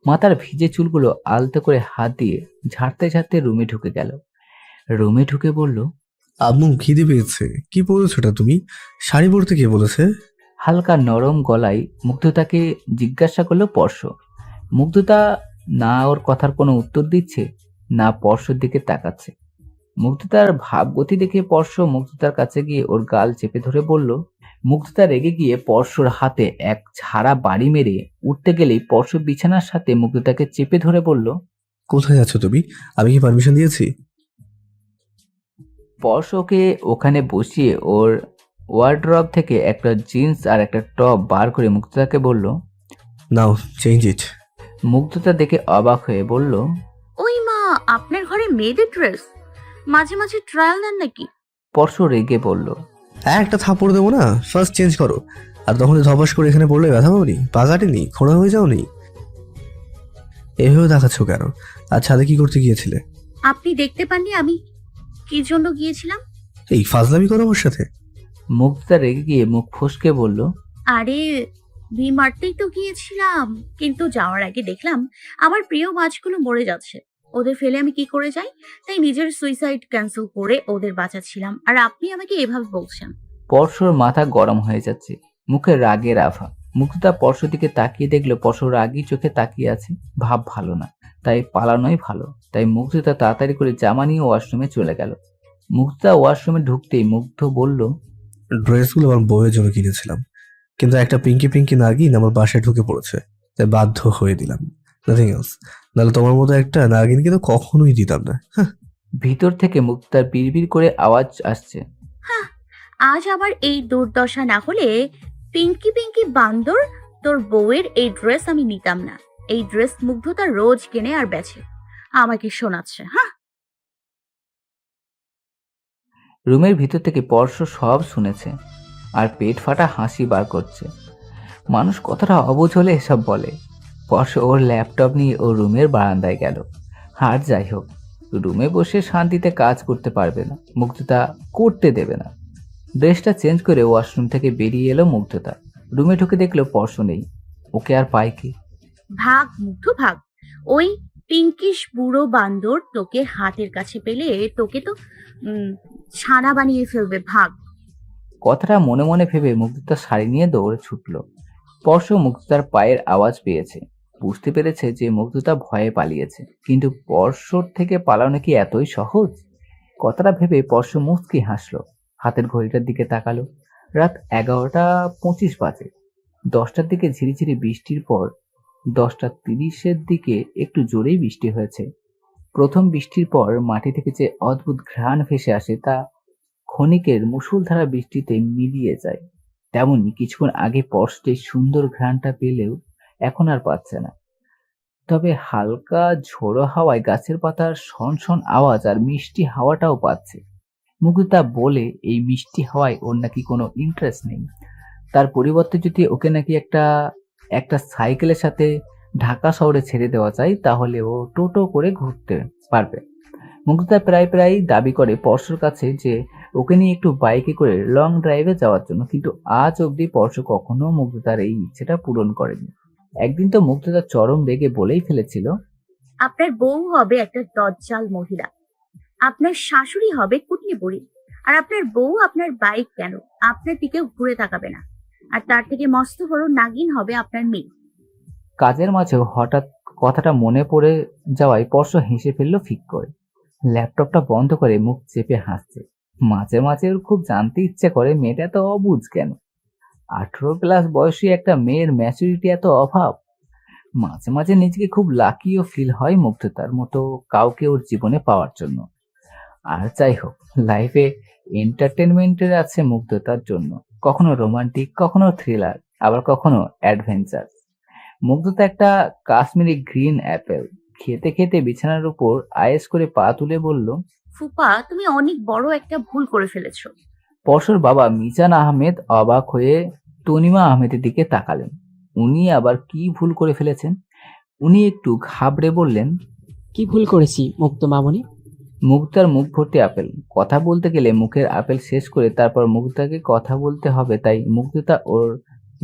মাথার ভিজে চুলগুলো আলতো করে হাত দিয়ে ঝাড়তে ঝাড়তে রুমে ঢুকে গেল। রুমে ঢুকে বলল, আম্মু খিদে পেয়েছে। কি পরেছো এটা তুমি? শাড়ি পরতে কে বলেছে? হালকা নরম গলায় মুগ্ধতাকে জিজ্ঞাসা করলো পরশ। মুগ্ধতা না ওর কথার কোনো উত্তর দিচ্ছে, না পরশর দিকে তাকাচ্ছে। মুগ্ধতার ভাবগতি দেখে পরশ মুগ্ধতার কাছে গিয়ে ওর গাল চেপে ধরে বলল। মুগ্ধতা রেগে গিয়ে পরশর হাতে এক ঝাড়া বাড়ি মেরে উঠতে গেলেই পরশ বিছানার সাথে মুগ্ধতাকে চেপে ধরে বলল। কোথায় আছো তুমি? আমি কি পারমিশন দিয়েছি? পরশকে ওখানে বসিয়ে ওর ওয়ার্ড্রব থেকে একটা জিন্স আর একটা টপ বার করে মুগ্ধতাকে বলল। নাও চেঞ্জ ইট। মুগ্ধতা দেখে অবাক হয়ে বলল, ওই মা, আপনার ঘরে মেয়েদের ড্রেস? মাঝে মাঝে ট্রায়াল নেন নাকি? পরশ রেগে বলল। একটা থাপ্পড় দেবো না? ফার্স্ট চেঞ্জ করো। আর তখন ধপাস করে এখানে পড়লে ব্যথা পাবনি? পা কাটেনি? খোঁড়া হয়ে যাওনি? এভাবে দেখাচ্ছ কেন? আর ছাদে কি করতে গিয়েছিলে? আপনি দেখতে পাননি আমি কি জন্য গিয়েছিলাম? এই ফাজলামি করো আমার সাথে? মুগ্ধতা রেগে গিয়ে মুখ ফসকে বলল। আরে ভি মারতেই তো গিয়েছিলাম, কিন্তু যাওয়ার আগে দেখলাম আমার প্রিয় মাছগুলো মরে যাচ্ছে। ওদের ফেলে আমি কি করে যাই? তাই নিজের সুইসাইড ক্যান্সেল করে ওদের বাঁচাচ্ছিলাম, আর আপনি আমাকে এভাবে বলছেন। পরশর মাথা গরম হয়ে যাচ্ছে, মুখে রাগের আভা। মুগ্ধতা পরশ দিকে তাকিয়ে দেখলো পরশ রাগী চোখে তাকিয়ে আছে। ভাব ভালো না, তাই পালানোই ভালো। তাই মুগ্ধতা তাড়াতাড়ি করে জামা নিয়ে ওয়াশরুমে চলে গেল। মুগ্ধতা ওয়াশরুমে ঢুকতেই মুগ্ধ বলল। ড্রেসগুলো আমার বউয়ের জন্য কিনেছিলাম, কিন্তু একটা পিঙ্কি পিঙ্কি নাগিন আমার বাসায় ঢুকে পড়েছে, তাই বাধ্য হয়ে দিলাম। Nothing else. নাহলে তোমার মতো একটা নাগিনকে তো কখনোই দিতাম না। হ্যাঁ। ভিতর থেকে মুগ্ধতার বিড়বিড় করে আওয়াজ আসছে। হ্যাঁ, আজ আবার এই দুর্দশা না হলে পিঙ্কি পিঙ্কি বান্দর, তোর বউয়ের এই ড্রেস আমি নিতাম না। এই ড্রেস মুগ্ধতা রোজ কেনে আর বেচে, আমাকে শোনাচ্ছে। হ্যাঁ, রুমের ভিতর থেকে পরশ সব শুনেছে আর পেট ফাটা হাসি বার করছে। মানুষ কতটা অবুঝ হলে এসব বলে। পরশ ওর ল্যাপটপ নিয়ে ও রুমের বারান্দায় গেল। আর যাই হোক, রুমে বসে শান্তিতে কাজ করতে পারবে না, মুগ্ধতা করতে দেবে না। ড্রেসটা চেঞ্জ করে ওয়াশরুম থেকে বেরিয়ে এলো মুগ্ধতা। রুমে ঢুকে দেখলো পরশ নেই। ওকে আর পায় কি? ভাগ মুগ্ধ ভাগ। ওই পিঙ্কিশ বুড়ো বান্দর তোকে হাতের কাছে পেলে তোকে তো ছানা বানিয়ে ফেলবে। ভাগ। কথাটা মনে মনে ভেবে মুগ্ধতা শাড়ি নিয়ে দৌড়ে ছুটল। পরশ মুগ্ধতার পায়ের আওয়াজ পেয়েছে, বুঝতে পেরেছে যে মুগ্ধতা ভয়ে পালিয়েছে। কিন্তু পরশর থেকে পালানো কি এতই সহজ? কথাটা ভেবে পরশ মুচকি হাসলো। হাতের ঘড়িটার দিকে তাকালো। রাত 11:25 বাজে। 10টার দিকে ঝিরিঝিরি বৃষ্টির পর 10:30-এর দিকে একটু জোরেই বৃষ্টি হয়েছে। প্রথম বৃষ্টির পর মাটি থেকে যে অদ্ভুত ঘ্রাণ ভেসে আসে তা ক্ষণিকের মুষলধারা বৃষ্টিতে মিলিয়ে যায়। তেমনি কিছুক্ষণ আগে পরশ যে সুন্দর ঘ্রাণটা পেলেও এখন আর পাচ্ছে না। তবে হালকা ঝোড়ো হাওয়ায় গাছের পাতার শনশন আওয়াজ আর মিষ্টি হাওয়াটাও পাচ্ছে। মুগ্ধতা বলে এই মিষ্টি হাওয়ায় ওর নাকি কোনো ইন্টারেস্ট নেই। তার পরিবর্তে যদি ওকে নাকি একটা সাইকেলের সাথে ঢাকা শহরে ছেড়ে দেওয়া যায়, তাহলে ও টোটো করে ঘুরতে পারবে। মুগ্ধতা প্রায় প্রায় দাবি করে পরশর কাছে যে ওকে নিয়ে একটু বাইকে করে লং ড্রাইভে যাওয়ার জন্য, কিন্তু আজ অবধি পরশ কখনো মুগ্ধতার এই ইচ্ছেটা পূরণ করেনি। একদিন তো মুগ্ধতা চরম রেগে বলেই ফেলেছিল, আপনার বউ হবে একটা দজ্জাল মহিলা, আপনার শাশুড়ি হবে কুটনি বুড়ি, আর আপনার বউ আপনার বাইক কেন আপনার দিকেও ঘুরে তাকাবে না। আর তার থেকে মস্ত বড় নাগিন হবে আপনার মেয়ে। কাজের মাঝেও হঠাৎ কথাটা মনে পড়ে যাওয়ায় পরশ হেসে ফেললো ফিক করে। ল্যাপটপটা বন্ধ করে মুখ চেপে হাসছে। মাঝে মাঝে ওর খুব জানতে ইচ্ছে করে মেয়েটা এত অবুঝ কেন। 18 প্লাস বয়সী একটা মেয়ের ম্যাচুরিটি এত অভাব। মাঝে মাঝে নিজেকে খুব লাকিও ফিল হয় মুগ্ধতার মতো কাউকে ওর জীবনে পাওয়ার জন্য। আর যাই হোক, লাইফে এন্টারটেনমেন্টের আছে মুগ্ধতার জন্য, কখনো রোমান্টিক, কখনো থ্রিলার, আবার কখনো অ্যাডভেঞ্চার। মুগ্ধতা একটা কাশ্মীরি গ্রিন অ্যাপেল খেতে খেতে বিছানার উপর আয়েস করে পা তুলে বলল, ফুপা, তুমি অনেক বড় একটা ভুল করে ফেলেছো। পরশর বাবা মিজান আহমেদ অবাক হয়ে তনিমা আহমেদের দিকে তাকালেন। উনি আবার কি ভুল করে ফেলেছেন? উনি একটু ঘাবড়ে বললেন, কি ভুল করেছি মুক্ত মামনি? মুগ্ধার মুখ ভর্তি আপেল। কথা বলতে গেলে মুখের আপেল শেষ করে তারপর মুগ্ধাকে কথা বলতে হবে, তাই মুগ্ধতা ওর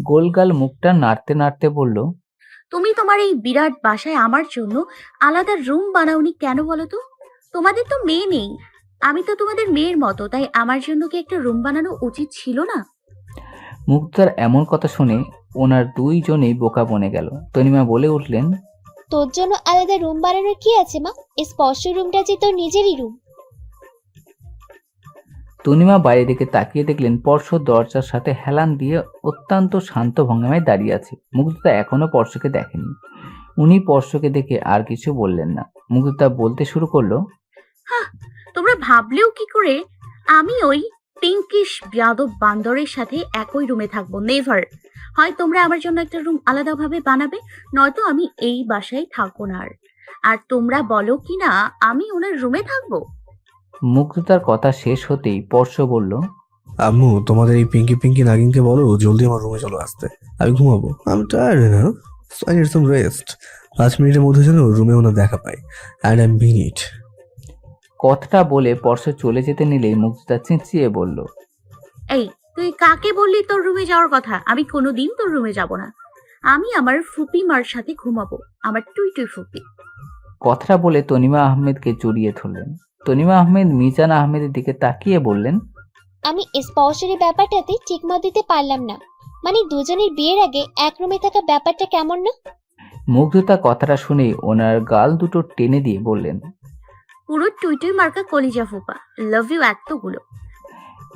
গোলগাল মুখটা নাড়তে নাড়তে বলল, তুমি তোমার এই বিরাট বাসায় আমার জন্য আলাদা রুম বানাওনি কেন বলো তো? তোমাদের তো মেয়ে নেই, আমি তো তোমাদের মেয়ের মতো, তাই আমার জন্য কি একটা রুম বানানো উচিত ছিল না? মুগ্ধার এমন কথা শুনে ওনার দুইজনেই বোকা বনে গেল। তনিমা বলে উঠলেন, তোর জন্য আলাদা রুম বানানোর কি আছে মা? এই স্পর্শ রুমটা যে তোর নিজেরই রুম। তনিমা বাইরের দিকে তাকিয়ে দেখলেন পর্শ দরজার সাথে হেলান দিয়ে অত্যন্ত শান্ত ভঙ্গিমায় দাঁড়িয়ে আছে। মুগ্ধতা এখনো পর্শকে দেখেনি। উনি পর্শকে দেখে আর কিছু বললেন না। মুগ্ধতা বলতে শুরু করলো, হ্যাঁ, তোমরা ভাবলেও কি করে আমি ওই পিঙ্কিশ যাদব বান্দরের সাথে একই রুমে থাকবো? নেভার। হয় তোমরা আমার জন্য একটা রুম আলাদাভাবে বানাবে, নয়তো আমি এই বাসায় থাকবো না। আর তোমরা বলো কি না আমি ওনার রুমে থাকবো? মুগ্ধতার কথা শেষ হতেই পর্শ বলল, আম্মু, তোমাদের এই পিঙ্কি পিঙ্কি নাগিনকে বলো জলদি আমার রুমে চলো আসতে। আমি ঘুমাবো, আমি টায়ার্ড না, আই নিড সাম রেস্ট। 5 মিনিটের মধ্যে যেন রুমে ওনার দেখা পাই, অ্যান্ড আই মিন ইট। কথাটা বলে পর্শ চলে যেতে নিলেই মুগ্ধতা চেঁচিয়ে বলল, এই, তুই কাকে বললি তোর রুমে যাওয়ার কথা? আমি কোনোদিন তোর রুমে যাব না। আমি আমার ফুপি মার সাথে ঘুমাবো, আমার টুই টুই ফুপি। কথাটা বলে তনিমা আহমেদকে জড়িয়ে ধরলেন। তনিমা আহমেদ মিজান আহমেদের দিকে তাকিয়ে বললেন, আমি স্পর্শের ব্যাপারটাতে ঠিক মত দিতে পারলাম না। মানে দুজনের বিয়ের আগে এক রুমে থাকা ব্যাপারটা কেমন না? মুগ্ধতা কথাটা শুনেই ওনার গাল দুটো টেনে দিয়ে বললেন, পুরো টুই টুই মার্কা কলিজা ফুপা, লাভ ইউ এতগুলো।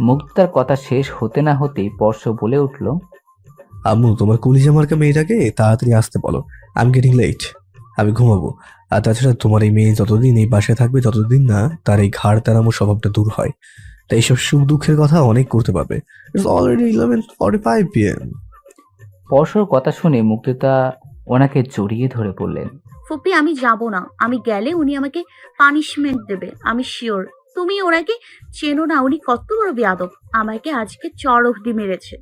মুগ্ধতার কথা শেষ হতে না হতেই পর্শ বলে উঠল, আম্মু, তোমার কলিজা মার্কা মেয়েটাকে তাড়াতাড়ি আসতে বলো, আই এম গেটিং লেট। আমি ঘুমাবো। আর তাছাড়া তোমার এই মেয়ে যতদিন এই বাসায় থাকবে ততদিন না তার এই ঘাড় তেরামো স্বভাবটা দূর হয়। তাই এইসব সুখ দুঃখের কথা অনেক করতে পারবে। It's already 11:45 PM। পর্শর কথা শুনে মুগ্ধতা ওনাকে জড়িয়ে ধরে বললেন, ফুপি আমি যাব না, আমি গেলে উনি আমাকে পানিশমেন্ট দেবে, আমি শিওর। তুমি ওনাকে চেনো না, উনি কত বড় বেয়াদব, আমাকে আজকে চড় অব্দি মেরেছে।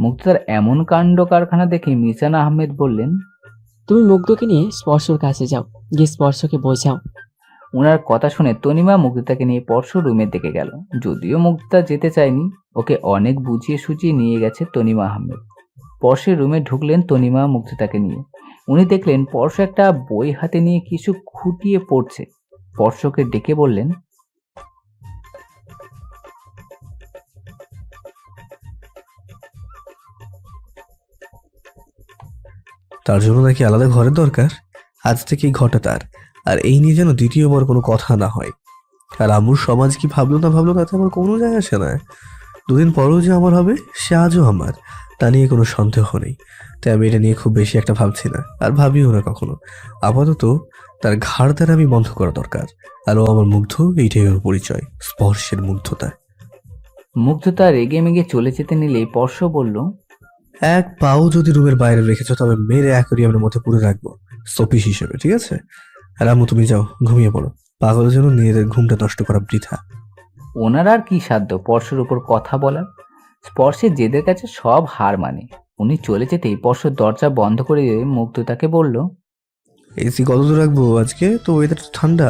মুগ্ধতার এমন কাণ্ড কারখানা দেখে মিজান আহমেদ বললেন, তুমি মুগ্ধকে নিয়ে স্পর্শর কাছে যাও, গিয়ে স্পর্শকে বোঝাও। ওনার কথা শুনে তনিমা মুগ্ধতাকে নিয়ে পর্শ রুমের দিকে গেল। যদিও মুগ্ধতা যেতে চায়নি, ওকে অনেক বুঝিয়ে সুঝিয়ে নিয়ে গেছে তনিমা আহমেদ। পর্শের রুমে ঢুকলেন তনিমা মুগ্ধতাকে নিয়ে। উনি দেখলেন পর্শ একটা বই হাতে নিয়ে কিছু খুঁটিয়ে পড়ছে। পর্শকে ডেকে বললেন, তার জন্য নাকি আলাদা ঘরের দরকার? আজ থেকে এই ঘরটা তার, আর এই নিয়ে যেন দ্বিতীয়বার কোনো কথা না হয়। আর আম্মুর সমাজ কি ভাবলো না ভাবলো তাতে আমার কোনো যায় আসে না। 2 দিন পরেও যে আমার হবে সে আজও আমার, তা নিয়ে কোনো সন্দেহ নেই। তাই আমি এটা নিয়ে খুব বেশি একটা ভাবছি না, আর ভাবিও না কখনো। আপাতত তার ঘাড় দ্বারা আমি বন্ধ করা দরকার। আর ও আমার মুগ্ধ, এইটাই ওর পরিচয়, স্পর্শের মুগ্ধতা। মুগ্ধতা রেগে মেগে চলে যেতে নিলেই পর্শ বলল, এক পাও যদি রুমের বাইরে রেখেছো তবে মেরে অ্যাকোরিয়ামের মধ্যে পুরে রাখবো, সপিস হিসেবে, ঠিক আছে? আর আম্মু, তুমি যাও, ঘুমিয়ে পড়ো। পাগলের জন্য নিজেদের ঘুমটা নষ্ট করা বৃথা। ওনার আর কি সাধ্য পর্শের উপর কথা বলার? স্পর্শের জেদের কাছে সব হার মানে। উনি চলে যেতেই পর্শ দরজা বন্ধ করে দিয়ে মুগ্ধতাকে বলল, এসি কত দূর রাখবো? আজকে তো ওয়েদার ঠান্ডা।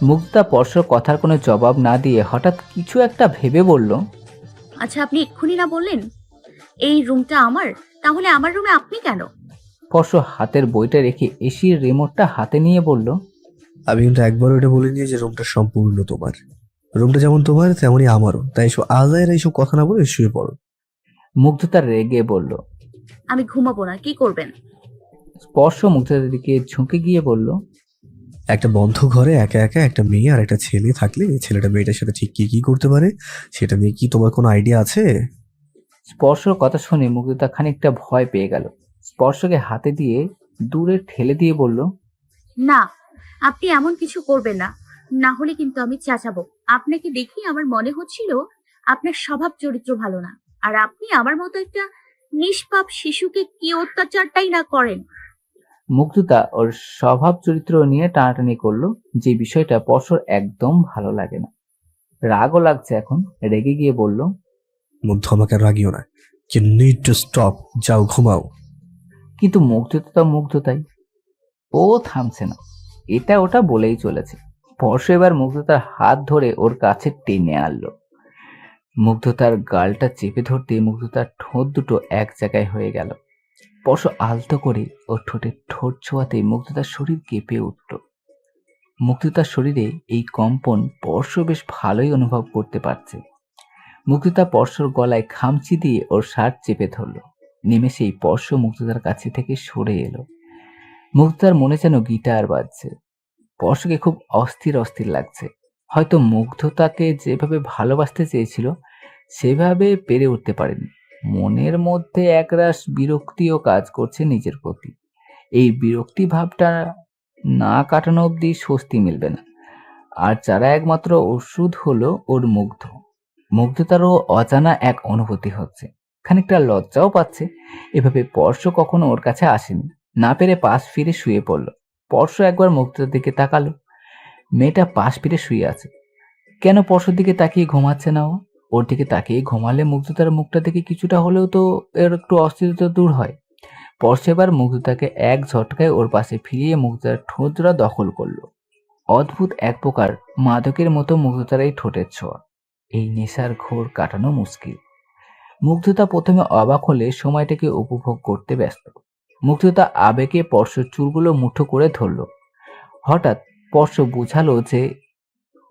মুগ্ধতা পর্শর কথার কোনো জবাব না দিয়ে হঠাৎ কিছু একটা ভেবে বলল, আচ্ছা, আপনি এক্ষুনি না বললেন এই রুমটা আমার, তাহলে আমার রুমে আপনি কেন? পর্শ হাতের বইটা রেখে এসির রিমোটটা হাতে নিয়ে বলল, আমি কিন্তু একবারও এটা বলিনি যে রুমটা সম্পূর্ণ তোমার। রুমটা যেমন তোমার তেমনই আমারও। তাই এসব আজায়ের এইসব কথা না বলে শুয়ে পড়ো। মুগ্ধতা রেগে বলল। আমি ঘুমাবো না, কি করবেন? স্পর্শ মুগ্ধতার দিকে ঝুঁকে গিয়ে বলল, একটা বন্ধ ঘরে একা একা একটা মেয়ে আর একটা ছেলে থাকলে ছেলেটা মেয়েটার সাথে ঠিক কি কি করতে পারে সেটা নিয়ে কি তোমার কোনো আইডিয়া আছে? স্পর্শর কথা শুনে মুগ্ধতা খানিকটা ভয় পেয়ে গেল। স্পর্শকে হাতে দিয়ে দূরে ঠেলে দিয়ে বলল, না, আপনি এমন কিছু করবেন না, না হলে কিন্তু আমি চেঁচাবো। আপনাকে দেখি আমার মনে হচ্ছিল আপনার স্বভাব চরিত্র ভালো না, আর আপনি আমার মতো একটা নিষ্পাপ শিশুকে কি অত্যাচারটাই না করেন। মুগ্ধতা ওর স্বভাব চরিত্র নিয়ে টানাটানি করলো, যে বিষয়টা পর্শর একদম ভালো লাগে না। রাগও লাগছে এখন। রেগে গিয়ে বলল, মুগ্ধ, আমাকে রাগিও না। You need to stop. যাও, ঘুমাও। কিন্তু মুগ্ধতা তো মুগ্ধতাই। ও থামছে না, এটা ওটা বলেই চলেছে। পরশু এবার মুগ্ধতার হাত ধরে ওর কাছে টেনে আনলো। মুগ্ধতার গালটা চেপে ধরতে মুগ্ধতার ঠোঁট দুটো এক জায়গায় হয়ে গেল। পরশু আলতো করে ওর ঠোঁটে ঠোঁট ছোঁয়াতে মুগ্ধতার শরীর কেঁপে উঠল। মুগ্ধতার শরীরে এই কম্পন পরশু বেশ ভালোই অনুভব করতে পারছে। মুগ্ধতা পরশুর গলায় খামচি দিয়ে ওর শার্ট চেপে ধরল। নিমেষেই পরশু মুগ্ধতার কাছে থেকে সরে এলো। মুগ্ধতার মনে যেন গিটার বাজছে। পরশুকে খুব অস্থির অস্থির লাগছে। হয়তো মুগ্ধতাকে যেভাবে ভালোবাসতে চেয়েছিল সেভাবে পেরে উঠতে পারেনি। মনের মধ্যে একরাশ বিরক্তিও কাজ করছে নিজের প্রতি। এই বিরক্তি ভাবটা না কাটানো অবধি স্বস্তি মিলবে না। আর যারা একমাত্র ওষুধ হলো ওর মুগ্ধতারও অজানা এক অনুভূতি হচ্ছে। খানিকটা লজ্জাও পাচ্ছে। এভাবে পরশু কখনো ওর কাছে আসেনি। না পেরে পাশ ফিরে শুয়ে পড়ল। পরশু একবার মুগ্ধতার দিকে তাকালো। মেয়েটা পাশ ফিরে শুয়ে আছে। কেন পরশুর দিকে তাকিয়ে ঘুমাচ্ছে না ও? ওর দিকে তাকিয়ে ঘুমালে মুগ্ধতার মুখটা দেখে কিছুটা হলেও তো এর একটু অস্থিরতা দূর হয়। পরশু এবার মুগ্ধতাকে এক ঝটকায় ওর পাশে ফিরিয়ে মুগ্ধতার ঠোঁট জোড়া দখল করলো। অদ্ভুত এক প্রকার মাদকের মতো মুগ্ধতার এই ঠোঁটের ছোঁয়া। এই নেশার ঘোর কাটানো মুশকিল। মুগ্ধতা প্রথমে অবাক হলে সময়টাকে উপভোগ করতে ব্যস্ত। মুগ্ধতা আবেগে পরশুর চুলগুলো মুঠো করে ধরল। হঠাৎ পরশু বুঝালো যে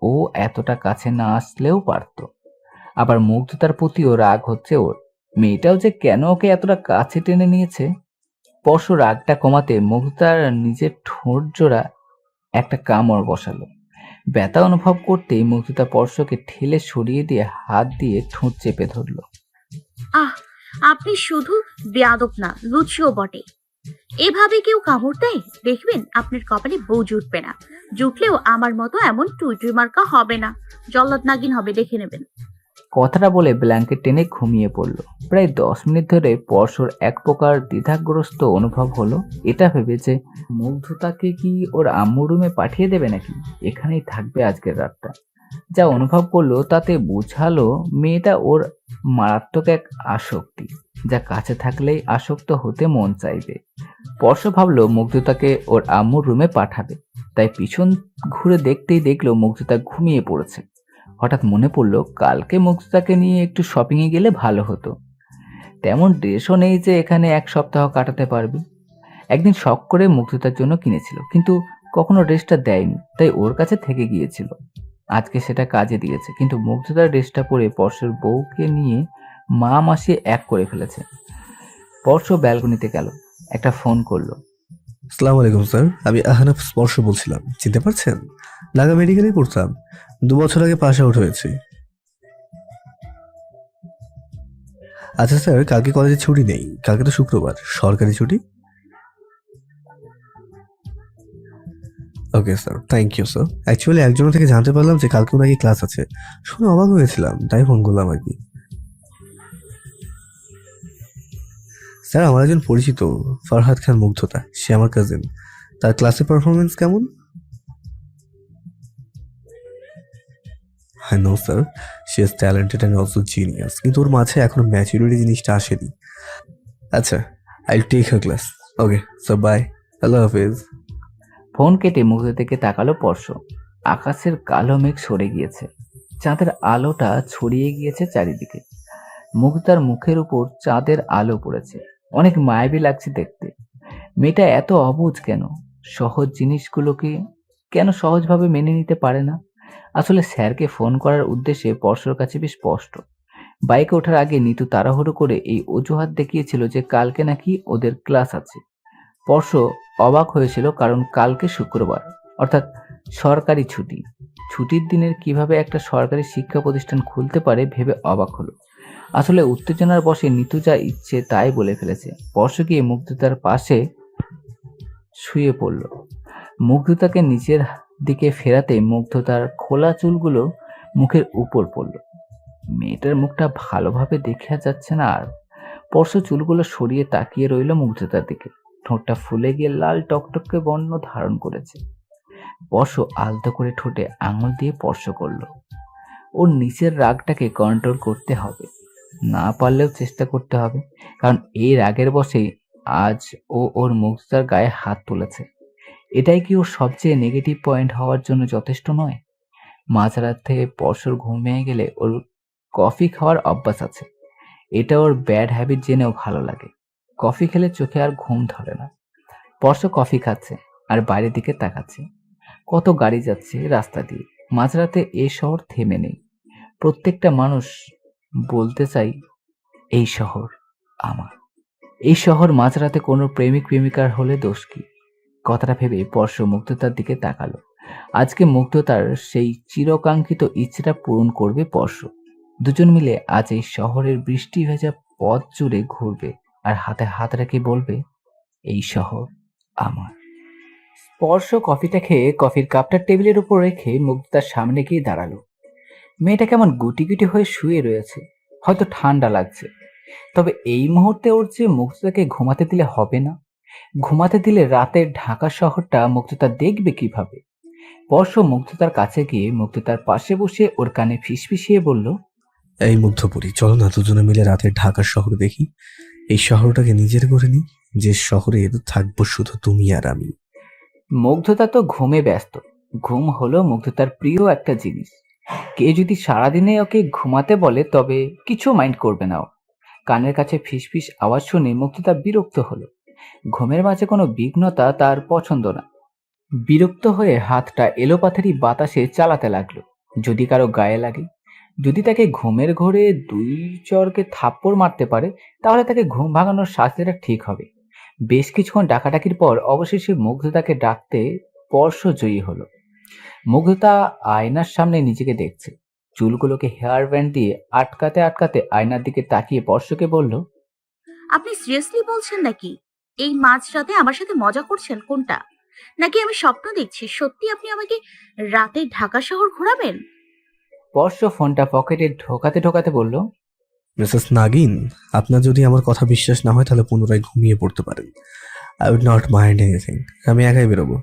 ও এতটা কাছে না আসলেও পারত। আবার মুগ্ধতার প্রতিও রাগ হচ্ছে ওর। মেয়েটাও যে কেন ওকে এতটা কাছে টেনে নিয়েছে। পরশু রাগটা কমাতে মুগ্ধতার নিজের ঠোঁট জোড়া একটা কামড় বসালো। ব্যথা অনুভব করতেই মুগ্ধতা পরশুকে ঠেলে সরিয়ে দিয়ে হাত দিয়ে ঠোঁট চেপে ধরল। আহ, আপনি শুধু বেয়াদব না, লুচিও বটে। এভাবে কেউ কামড় দেয়? দেখবেন আপনার কপালে বউ জুটবে না। জুটলেও আমার মতো এমন টুইটুই মার্কা হবে না, জল্লাদ নাগিন হবে, দেখে নেবেন। কথাটা বলে ব্ল্যাঙ্কেট টেনে ঘুমিয়ে পড়ল। প্রায় 10 মিনিট ধরে পরশুর এক প্রকার দ্বিধাগ্রস্ত অনুভব হলো। এটা ভেবে যে মুগ্ধতাকে কি ওর আম্মু রুমে পাঠিয়ে দেবে নাকি এখানেই থাকবে আজকের রাতটা। যা অনুভব করলো তাতে বুঝালো মেয়েটা ওর মারাত্মক এক আসক্তি, যা কাছে থাকলেই আসক্ত হতে মন চাইবে। পরশু ভাবলো মুগ্ধতাকে ওর আম্মুর রুমে পাঠাবে, তাই পিছন ঘুরে দেখতেই দেখলো মুগ্ধতা ঘুমিয়ে পড়েছে। হঠাৎ মনে পড়লো কালকে মুগ্ধতাকে নিয়ে একটু শপিংয়ে গেলে ভালো হতো। তেমন ড্রেসও নেই যে এখানে 1 সপ্তাহ কাটাতে পারবে। একদিন শখ করে মুগ্ধতার জন্য কিনেছিল, কিন্তু কখনো ড্রেসটা দেয়নি, তাই ওর কাছে থেকে গিয়েছিল। আজকে সেটা কাজে দিয়েছে, কিন্তু মুগ্ধতার ড্রেসটা পরে পরশুর বউকে নিয়ে মা মাসি এক করে ফেলেছে। পরশু ব্যালকনিতে গেল, একটা ফোন করলো। আসসালামু আলাইকুম স্যার, আমি আহনাফ স্পর্শ বলছিলাম। চিনতে পারছেন? ঢাকা মেডিকেলেই পড়তাম। 2 বছর আগে পাস আউট হয়েছি। আচ্ছা স্যার, কালকে কলেজে ছুটি নেই। কালকে তো শুক্রবার, সরকারি ছুটি। Okay sir, thank you sir. Actually একজনের থেকে জানতে পারলাম যে কালকেও নাকি ক্লাস আছে। শুনে অবাক হয়েছিলাম, তাই ফোন করলাম আর কি। স্যার, আমার একজন পরিচিত ফারহাদ খান মুগ্ধতা, সে আমার কাজিন। তার ক্লাসে পারফরমেন্স কেমন? হ্যাঁ, no sir, she is talented and also genius, কিন্তু ওর মাঝে এখনো ম্যাচুরিটি জিনিসটা আসেনি। আচ্ছা, I will take her class. Okay sir, bye, আল্লাহ হাফেজ। ফোন কেটে মুগ্ধতার দিকে তাকালো পরশু। আকাশের কালো মেঘ সরে গিয়েছে, চাঁদের আলোটা ছড়িয়ে গিয়েছে চারিদিকে। মুগ্ধতার মুখের উপর চাঁদের আলো পড়েছে, অনেক মায়াবী লাগছে দেখতে। মেয়েটা এত অবুঝ কেন? সহজ জিনিসগুলোকে কেন সহজভাবে মেনে নিতে পারে না? আসলে স্যারকে ফোন করার উদ্দেশ্যে পরশুর কাছে বেশ স্পষ্ট। বাইকে ওঠার আগে নিতু তাড়াহুড়ো করে এই অজুহাত দেখিয়েছিল যে কালকে নাকি ওদের ক্লাস আছে। পরশু অবাক হয়েছিল, কারণ কালকে শুক্রবার, অর্থাৎ সরকারি ছুটি। ছুটির দিনের কিভাবে একটা সরকারি শিক্ষা প্রতিষ্ঠান খুলতে পারে ভেবে অবাক হলো। আসলে উত্তেজনার বশে নিতু যা ইচ্ছে তাই বলে ফেলেছে। পরশু গিয়ে মুগ্ধতার পাশে শুয়ে পড়ল। মুগ্ধতাকে নিচের দিকে ফেরাতে মুগ্ধতার খোলা চুলগুলো মুখের উপর পড়ল। মেয়েটার মুখটা ভালোভাবে দেখা যাচ্ছে না আর। পরশু চুলগুলো সরিয়ে তাকিয়ে রইল মুগ্ধতার দিকে। ঠোঁটটা ফুলে গিয়ে লাল টকটকে বর্ণ ধারণ করেছে। পরশু আলতো করে ঠোঁটে আঙুল দিয়ে স্পর্শ করলো। ওর নিচের রাগটাকে কন্ট্রোল করতে হবে, না পারলেও চেষ্টা করতে হবে, কারণ এই রাগের বশেই আজ ও ওর মুগ্ধতার গায়ে হাত তুলেছে। এটাই কি ওর সবচেয়ে নেগেটিভ পয়েন্ট হওয়ার জন্য যথেষ্ট নয়? মাঝরাত থেকে পরশুর ঘুম ভেঙে গেলে ওর কফি খাওয়ার অভ্যাস আছে। এটা ওর ব্যাড হ্যাবিট জেনেও ভালো লাগে। কফি খেলে চোখে আর ঘুম ধরে না। পরশু কফি খাচ্ছে আর বাইরের দিকে তাকাচ্ছে। কত গাড়ি যাচ্ছে রাস্তা দিয়ে। মাঝরাতে এ শহর থেমে নেই। প্রত্যেকটা মানুষ বলতে চাই, এই শহর আমার। এই শহর মাঝরাতে কোনো প্রেমিক প্রেমিকার হলে দোষ কি? কথাটা ভেবে পরশু মুগ্ধতার দিকে তাকালো। আজকে মুগ্ধতার সেই চিরকাঙ্ক্ষিত ইচ্ছেটা পূরণ করবে পরশু। দুজন মিলে আজ এই শহরের বৃষ্টি ভেজা পথ জুড়ে ঘুরবে আর হাতে হাত রেখে বলবে, এই শহর আমার। স্পর্শ কফিটা খেয়ে কফির কাপটা টেবিলের উপর রেখে মুগ্ধতার সামনে গিয়ে দাঁড়ালো। মেয়েটা কেমন গুটি গুটি হয়ে শুয়ে রয়েছে, হয়তো ঠান্ডা লাগছে। তবে এই মুহূর্তে ওর যে মুগ্ধতাকে ঘুমাতে দিলে হবে না। ঘুমাতে দিলে রাতের ঢাকা শহরটা মুগ্ধতা দেখবে কিভাবে? পরশু মুগ্ধতার কাছে গিয়ে মুগ্ধতার পাশে বসে ওর কানে ফিসফিসিয়ে বলল, এই মুগ্ধপুরী, চলো না দুজনে মিলে রাতে ঢাকার শহর দেখি। এই শহরটাকে নিজের করে নি, যে শহরে থাকবো শুধু তুমি আর আমি। মুগ্ধতা তো ঘুমে ব্যস্ত। ঘুম হলো মুগ্ধতার প্রিয় একটা জিনিস। কে যদি সারাদিনে ওকে ঘুমাতে বলে তবে কিছু মাইন্ড করবে না ও। কানের কাছে ফিসফিস আওয়াজ শুনে মুগ্ধতা বিরক্ত হলো। ঘুমের মাঝে কোনো বিঘ্নতা তার পছন্দ না। বিরক্ত হয়ে হাতটা এলোপাথারি বাতাসে চালাতে লাগলো। যদি কারো গায়ে লাগে, যদি তাকে ঘুমের ঘোরে দুই চরকে থাপ্পড় মারতে পারে, তাহলে তাকে ঘুম ভাঙানোর শাস্তিটা ঠিক হবে। বেশ কিছুক্ষণ ডাকাডাকির পর অবশেষে মুগ্ধতাকে ডাকতে স্পর্শ জয়ী হলো। মুগ্ধতা আয়নার সামনে নিজেকে দেখছে। চুলগুলোকে হেয়ার ব্যান্ড দিয়ে আটকাতে আটকাতে আয়নার দিকে তাকিয়ে স্পর্শকে বলল, আপনি সিরিয়াসলি বলছেন নাকি? এই মাঝরাতে আমার সাথে মজা করছেন কোনটা? নাকি আমি স্বপ্ন দেখছি? সত্যি আপনি আমাকে রাতে ঢাকা শহর ঘোরাবেন? স্পর্শ ফোনটা পকেটে ঢোকাতে ঢোকাতে বলল, মিসেস নাগিন, আপনার যদি আমার কথা বিশ্বাস না হয় তাহলে পুনরায় ঘুমিয়ে পড়তে পারেন। I would not mind anything. আমি একাই বেরোবো।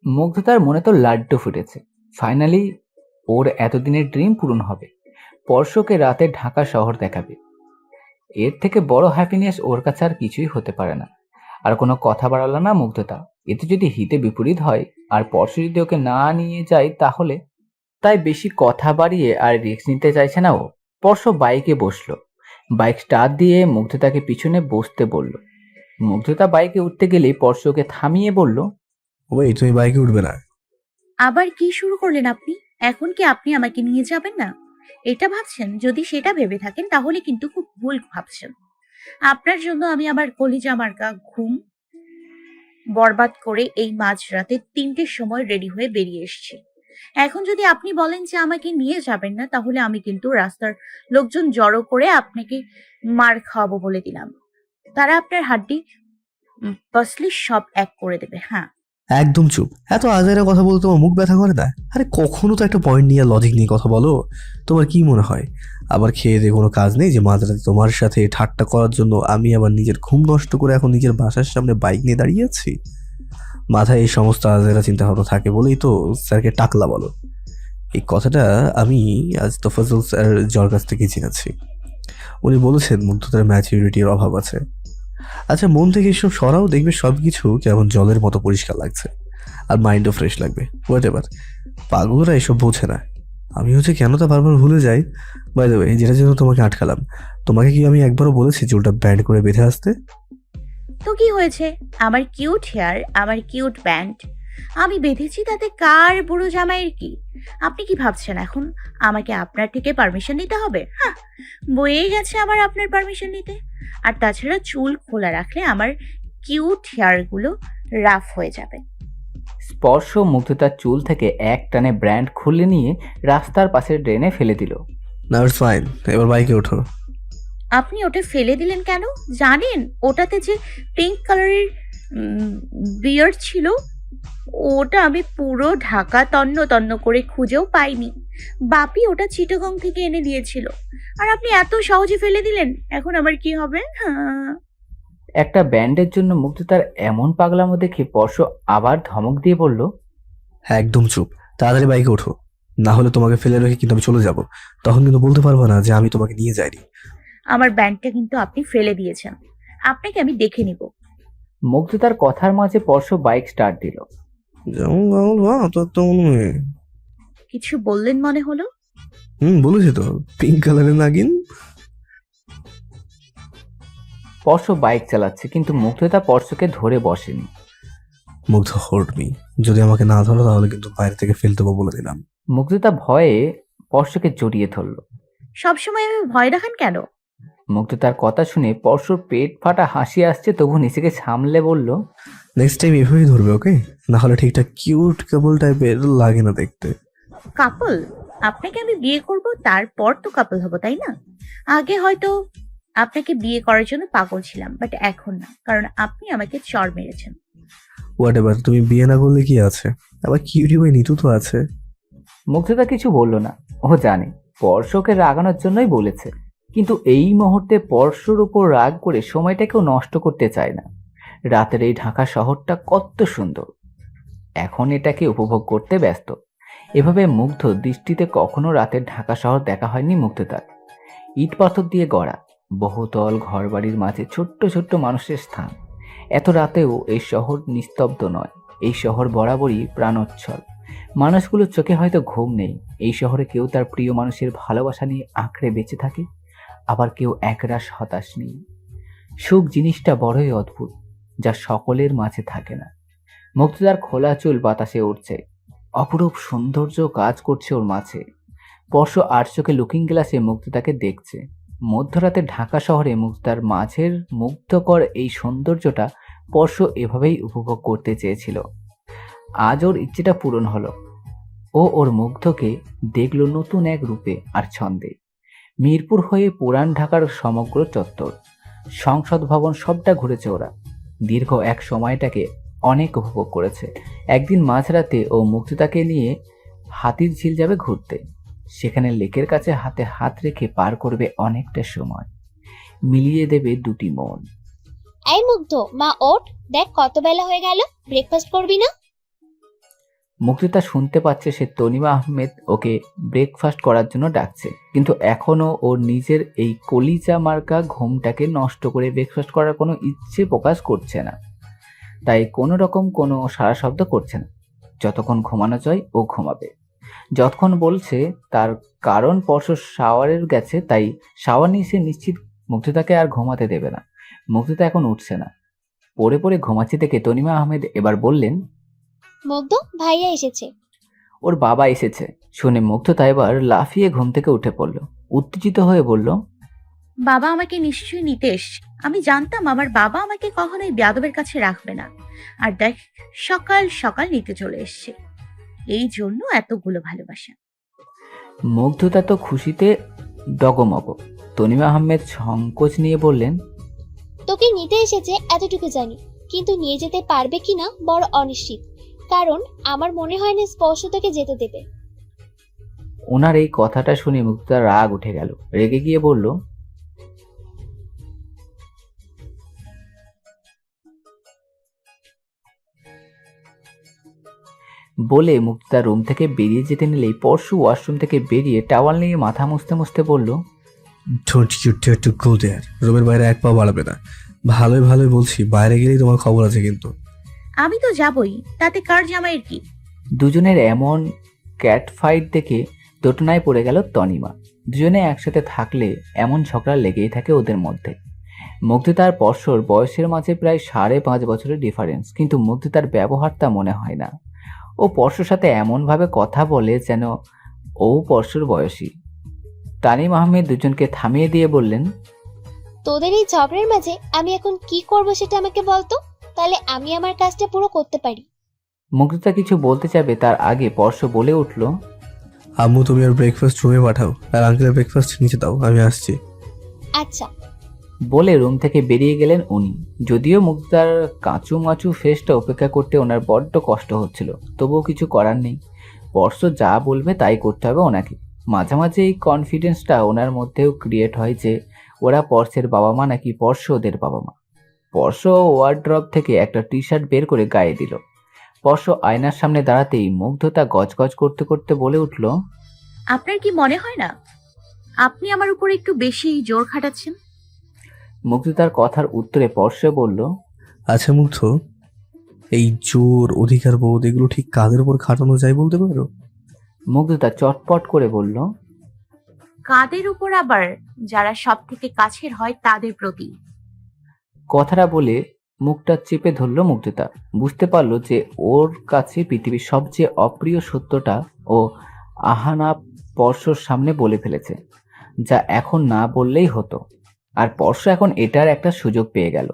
মুগ্ধতার মনে তো লাড্ডু ফুটেছে। ফাইনালি ওর এতদিনের ড্রিম পূরণ হবে। স্পর্শকে রাতে ঢাকা শহর দেখাবে। এর থেকে বড় হ্যাপিনেস ওর কাছে আর কিছুই হতে পারে না। আর কোনো কথা বাড়ালো না মুগ্ধতা। এতে যদি হিতে বিপরীত হয় আর স্পর্শ যদি ওকে না নিয়ে যায় তাহলে, তাই বেশি কথা বাড়িয়ে আর রিস্ক নিতে চাইছে না ও। স্পর্শ বাইকে বসলো। বাইক স্টার্ট দিয়ে মুগ্ধতাকে পিছনে বসতে বলল। মুগ্ধতা বাইকে উঠতে গেলেই স্পর্শকে থামিয়ে বলল, ওই, তুমি বাইকে উঠবে না? আবার কি শুরু করলেন আপনি? এখন কি আপনি আমাকে নিয়ে যাবেন না? এটা ভাবছেন? যদি সেটা ভেবে থাকেন তাহলে কিন্তু খুব ভুল ভাবছেন। আপনার জন্য আমি আমার কলিজা মার্কা ঘুম বরবাদ করে এই মাঝরাতে ৩টের সময় রেডি হয়ে বেরিয়ে এসেছি। এখন যদি আপনি বলেন যে আমাকে নিয়ে যাবেন না, তাহলে আমি কিন্তু রাস্তার লোকজন জড়ো করে আপনাকে মার খাওয়াবো বলে দিলাম। তারা আপনার হাড্ডি পাসলি সব এক করে দেবে। হ্যাঁ, একদম চুপ। এত আজাইরা কথা বলতে তোমার মুখ ব্যথা করে না? আরে কখনো তো একটা পয়েন্ট নিয়ে, লজিক নিয়ে কথা বলো। তোমার কি মনে হয় আবার খেয়ে দিয়ে কোনো কাজ নেই যে মাঝরাতে তোমার সাথে ঠাট্টা করার জন্য আমি আবার নিজের ঘুম নষ্ট করে এখন নিজের বাসার সামনে বাইক নিয়ে দাঁড়িয়ে আছি? মাথায় এই সমস্ত আজাইরা চিন্তা ভাবনা থাকে বলেই তো স্যারকে টাকলা বলো। এই কথাটা আমি আজ তোফাজ্জল স্যার যার কাছ থেকে জেনেছি। উনি বলেছেন মুগ্ধতার ম্যাচুরিটির অভাব আছে। আচ্ছা, মন থেকে এসব সরাও, দেখবে সবকিছু কেমন জলের মতো পরিষ্কার লাগছে আর মাইন্ডও ফ্রেশ লাগবে। হোয়াট এভার, পাগলরা এসব বোঝে না। আমি হচ্ছে কেন তা বারবার ভুলে যাই। বাই দ্য ওয়ে, যেটার জন্য তোমাকে আটকালাম, তোমাকে কি আমি একবারও বলেছি চুলটা ব্যান্ড করে বেঁধে আসতে? তো কি হয়েছে? আমার কিউট হেয়ার, আমার কিউট ব্যান্ড আমি বেঁধেছি, তাতে কার বুড়ো জামাইয়ের কি? আপনি কি ভাবছেন এখন আমাকে আপনার থেকে পারমিশন নিতে হবে? হ্যাঁ, বয়ে গেছে আমার আপনার পারমিশন নিতে। আর তাছাড়া চুল খোলা রাখলে আমার কিউট হেয়ারগুলো রাফ হয়ে যাবে। স্পর্শ মুগ্ধতার চুল থেকে এক টানে ব্র্যান্ড খুলে নিয়ে রাস্তার পাশের ড্রেনে ফেলে দিল। না, ইটস ফাইন, এবার বাইকে ওঠো। আপনি ওটা ফেলে দিলেন কেন? জানেন ওটাতে যে পিঙ্ক কালারের বিয়ার ছিল, ওটা আমি পুরো ঢাকা তন্ন তন্ন করে খুঁজেও পাইনি। বাপি ওটা চিটাগং থেকে এনে দিয়েছিল, আর আপনি এত সহজে ফেলে দিলেন। এখন আমার কি হবে? হ্যাঁ, একটা ব্যান্ডের জন্য মুগ্ধতার এমন পাগলামো দেখে স্পর্শ আবার ধমক দিয়ে বলল, হ্যাঁ, একদম চুপ। তাড়াতাড়ি বাইকে ওঠো, না হলে তোমাকে ফেলে রেখে কিন্তু আমি চলে যাব। তখন কিন্তু বলতে পারবো না যে আমি তোমাকে নিয়ে যাইনি। আমার ব্যান্ডটা কিন্তু আপনি ফেলে দিয়েছেন, আপনাকে আমি দেখে নিব। মুগ্ধতার কথার মাঝে স্পর্শ বাইক স্টার্ট দিল। যেমন পাগল বা তোর তেমন মেয়ে। কিছু বললেন মনে হলো। বলেছি তো, পিঙ্ক কালারের নাগিন। স্পর্শ বাইক চালাচ্ছে কিন্তু মুগ্ধতা স্পর্শকে ধরে বসেনি। মুগ্ধ হর্ট মি, যদি আমাকে না ধরো তাহলে কিন্তু বাইরে থেকে ফেলতে দেবো বলে দিলাম। মুগ্ধতা ভয়ে স্পর্শকে জড়িয়ে ধরল। সবসময় আমি ভয় দেখান কেন? মুগ্ধতার কথা শুনে স্পর্শর পেট ফাটা হাসি আসছে, তবু নিজেকে সামলে বলল, নেক্সট টাইম এভাবেই ধরবে, ওকে? না হলে ঠিকঠাক কিউট কাপল টাইপের লাগে না দেখতে। কাপল? আপনাকে আমি বিয়ে করব, তারপর তো কাপল হব, তাই না? আগে হয়তো আপনাকে বিয়ে করার জন্য পাগল ছিলাম, বাট এখন না, কারণ আপনি আমাকে চড় মেরেছেন। হোয়াট এভার, তুমি বিয়ে না করলে কি আছে, আবার কিউটি বই নিতু তো আছে। মুগ্ধতা কিছু বলল না। ও জানে স্পর্শকে রাগানোর জন্যই বলেছে, কিন্তু এই মুহূর্তে স্পর্শর উপর রাগ করে সময়টাকেও নষ্ট করতে চায় না। রাতের এই ঢাকা শহরটা কত সুন্দর, এখন এটাকে উপভোগ করতে ব্যস্ত। এভাবে মুগ্ধ দৃষ্টিতে কখনো রাতের ঢাকা শহর দেখা হয়নি মুগ্ধতার। ইট পাথর দিয়ে গড়া, বহুতল ঘরবাড়ির মাঝে ছোট্ট ছোট্ট মানুষের স্থান। এত রাতেও এই শহর নিস্তব্ধ নয়, এই শহর বরাবরই প্রাণোচ্ছল। মানুষগুলোর চোখে হয়তো ঘুম নেই। এই শহরে কেউ তার প্রিয় মানুষের ভালোবাসা নিয়ে আঁকড়ে বেঁচে থাকে, আবার কেউ একরাশ হতাশ নেই। সুখ জিনিসটা বড়ই অদ্ভুত, যা সকলের মাঝে থাকে না। মুগ্ধতার খোলা চুল বাতাসে উঠছে, অপরূপ সৌন্দর্য কাজ করছে ওর মাঝে। স্পর্শ আর চোখে লুকিং গ্লাসে মুগ্ধতাকে দেখছে। মধ্যরাতে ঢাকা শহরে মুগ্ধতার মাঝের মুগ্ধকর এই সৌন্দর্যটা স্পর্শ এভাবেই উপভোগ করতে চেয়েছিল। আজ ওর ইচ্ছেটা পূরণ হলো। ও ওর মুগ্ধকে দেখল নতুন এক রূপে আর ছন্দে। মিরপুর হয়ে পুরান ঢাকার সমগ্র চত্বর, সংসদ ভবন সবটা ঘুরেছে ওরা। দীর্ঘ এক সময়টাকে অনেক উপভোগ করেছে। একদিন মাঝরাতে ও মুগ্ধতাকে নিয়ে হাতির ঝিল যাবে ঘুরতে। সেখানে লেকের কাছে হাতে হাত রেখে পার করবে অনেকটা সময়, মিলিয়ে দেবে দুটি মন। এই মুগ্ধ, মা ওঠ, দেখ কত বেলা হয়ে গেল, ব্রেকফাস্ট করবি না? মুগ্ধতা শুনতে পাচ্ছে সে তনিমা আহমেদ ওকে ব্রেকফাস্ট করার জন্য ডাকছে, কিন্তু এখনো ওর নিজের এই কলিজা মার্কা ঘুমটাকে নষ্ট করে ব্রেকফাস্ট করার কোনো ইচ্ছে প্রকাশ করছে না। তাই কোনো রকম কোনো সারা শব্দ করছে না। যতক্ষণ ঘুমানো যায় ও ঘুমাবে। যতক্ষণ বলছে তার কারণ পরশু শাওয়ারের গেছে, তাই শাওয়ার নিয়ে সে নিশ্চিত মুগ্ধতাকে আর ঘুমাতে দেবে না। মুগ্ধতা এখন উঠছে না, পড়ে পড়ে ঘুমাচ্ছে দেখে তনিমা আহমেদ এবার বললেন, মুগ্ধ, ভাইয়া এসেছে। ওর বাবা এসেছে শুনে মুগ্ধতা এবার লাফিয়ে ঘুম থেকে উঠে পড়ল। উত্তেজিত হয়ে বলল, বাবা আমাকে নিশ্চয়ই নিতে এসছে। আমি জানতাম আমার বাবা আমাকে কখনোই বেয়াদবের কাছে রাখবে না। আর দেখ, সকাল সকাল নিতে চলে এসছে। এই জন্য এতগুলো ভালোবাসা। মুগ্ধতা তো খুশিতে ডগমগ। তনিমা আহমেদ সংকোচ নিয়ে বললেন, তোকে নিতে এসেছে এতটুকু জানি, কিন্তু নিয়ে যেতে পারবে কিনা বড় অনিশ্চিত, কারণ আমার মনে হয় না স্পর্শ তোকে যেতে দেবে। ওনার এই কথাটা শুনে মুগ্ধতার রাগ উঠে গেল। রেগে গিয়ে বলল, বলে মুগ্ধতা রুম থেকে বেরিয়ে যেতে নিলেই পরশু ওয়াশরুম থেকে বেরিয়ে টাওয়াল নিয়ে মাথা মুছতে মুছতে বলল, don't you dare to go there. রুমের বাইরে এক পা বাড়াবে না। ভালোই ভালোই বলছি, বাইরে গেলেই তোমার খবর আছে কিন্তু। আমি তো যাবই, তাতে কার জামাইয়ের কি? দুজনের এমন ক্যাট ফাইট দেখে দোটনায় পড়ে গেল তনিমা। দুজনে একসাথে থাকলে এমন ঝগড়া লেগেই থাকে ওদের মধ্যে। মুগ্ধতার পরশর বয়সের মাঝে প্রায় 5.5 বছরের ডিফারেন্স, কিন্তু মুগ্ধতার ব্যবহারটা মনে হয় না। ও পরশুর সাথে এমনভাবে কথা বলে যেন ও পরশুর বয়সী। তানিম আহমেদ দুজনকে থামিয়ে দিয়ে বললেন, তোদের এই ঝগড়ার মাঝে আমি এখন কি করব সেটা আমাকে বলতো, তাহলে আমি আমার কাজটা পুরো করতে পারি। মুগ্ধতা কিছু বলতে যাবে তার আগে পরশু বলে উঠল, আম্মু তুমি আর ব্রেকফাস্ট রুমে পাঠাও, আর আঙ্কেলের ব্রেকফাস্ট নিচে দাও, আমি আসছি। আচ্ছা। বলে রুম থেকে বেরিয়ে গেলেন উনি। যদিও মুগ্ধতার কাঁচু মাচু ফেসটা উপেক্ষা করতে ওনার বড্ড কষ্ট হচ্ছিল, তবুও কিছু করার নেই। পরশ যা বলবে তাই করতে হবে ওনাকে। মাঝে মাঝে এই কনফিডেন্সটা ওনার মধ্যেও ক্রিয়েট হয় যে ওরা পর্শের বাবা মা নাকি পর্শ ওদের বাবা মা। পর্শ ওয়ার্ড্রপ থেকে একটা টি শার্ট বের করে গায়ে দিল। পর্শ আয়নার সামনে দাঁড়াতেই মুগ্ধতা গজগজ করতে করতে বলে উঠল, আপনার কি মনে হয় না আপনি আমার উপর একটু বেশি জোর খাটাচ্ছেন? মুগ্ধতার কথার উত্তরে পর্শ বলল, আচ্ছা মুগ্ধ, এই জোর, অধিকার বোধ এগুলো ঠিক কাদের উপর খাটানো যায় বলতে পারো? মুগ্ধতা চটপট করে বলল, কাদের উপর আবার? যারা সব থেকে কাছের হয় তাদের প্রতি। কথাটা বলে মুখটা চেপে ধরল মুগ্ধতা। বুঝতে পারলো যে ওর কাছে পৃথিবীর সবচেয়ে অপ্রিয় সত্যটা ও আহানা পরশর সামনে বলে ফেলেছে, যা এখন না বললেই হতো। আর পরশ এখন এটার একটা সুযোগ পেয়ে গেল।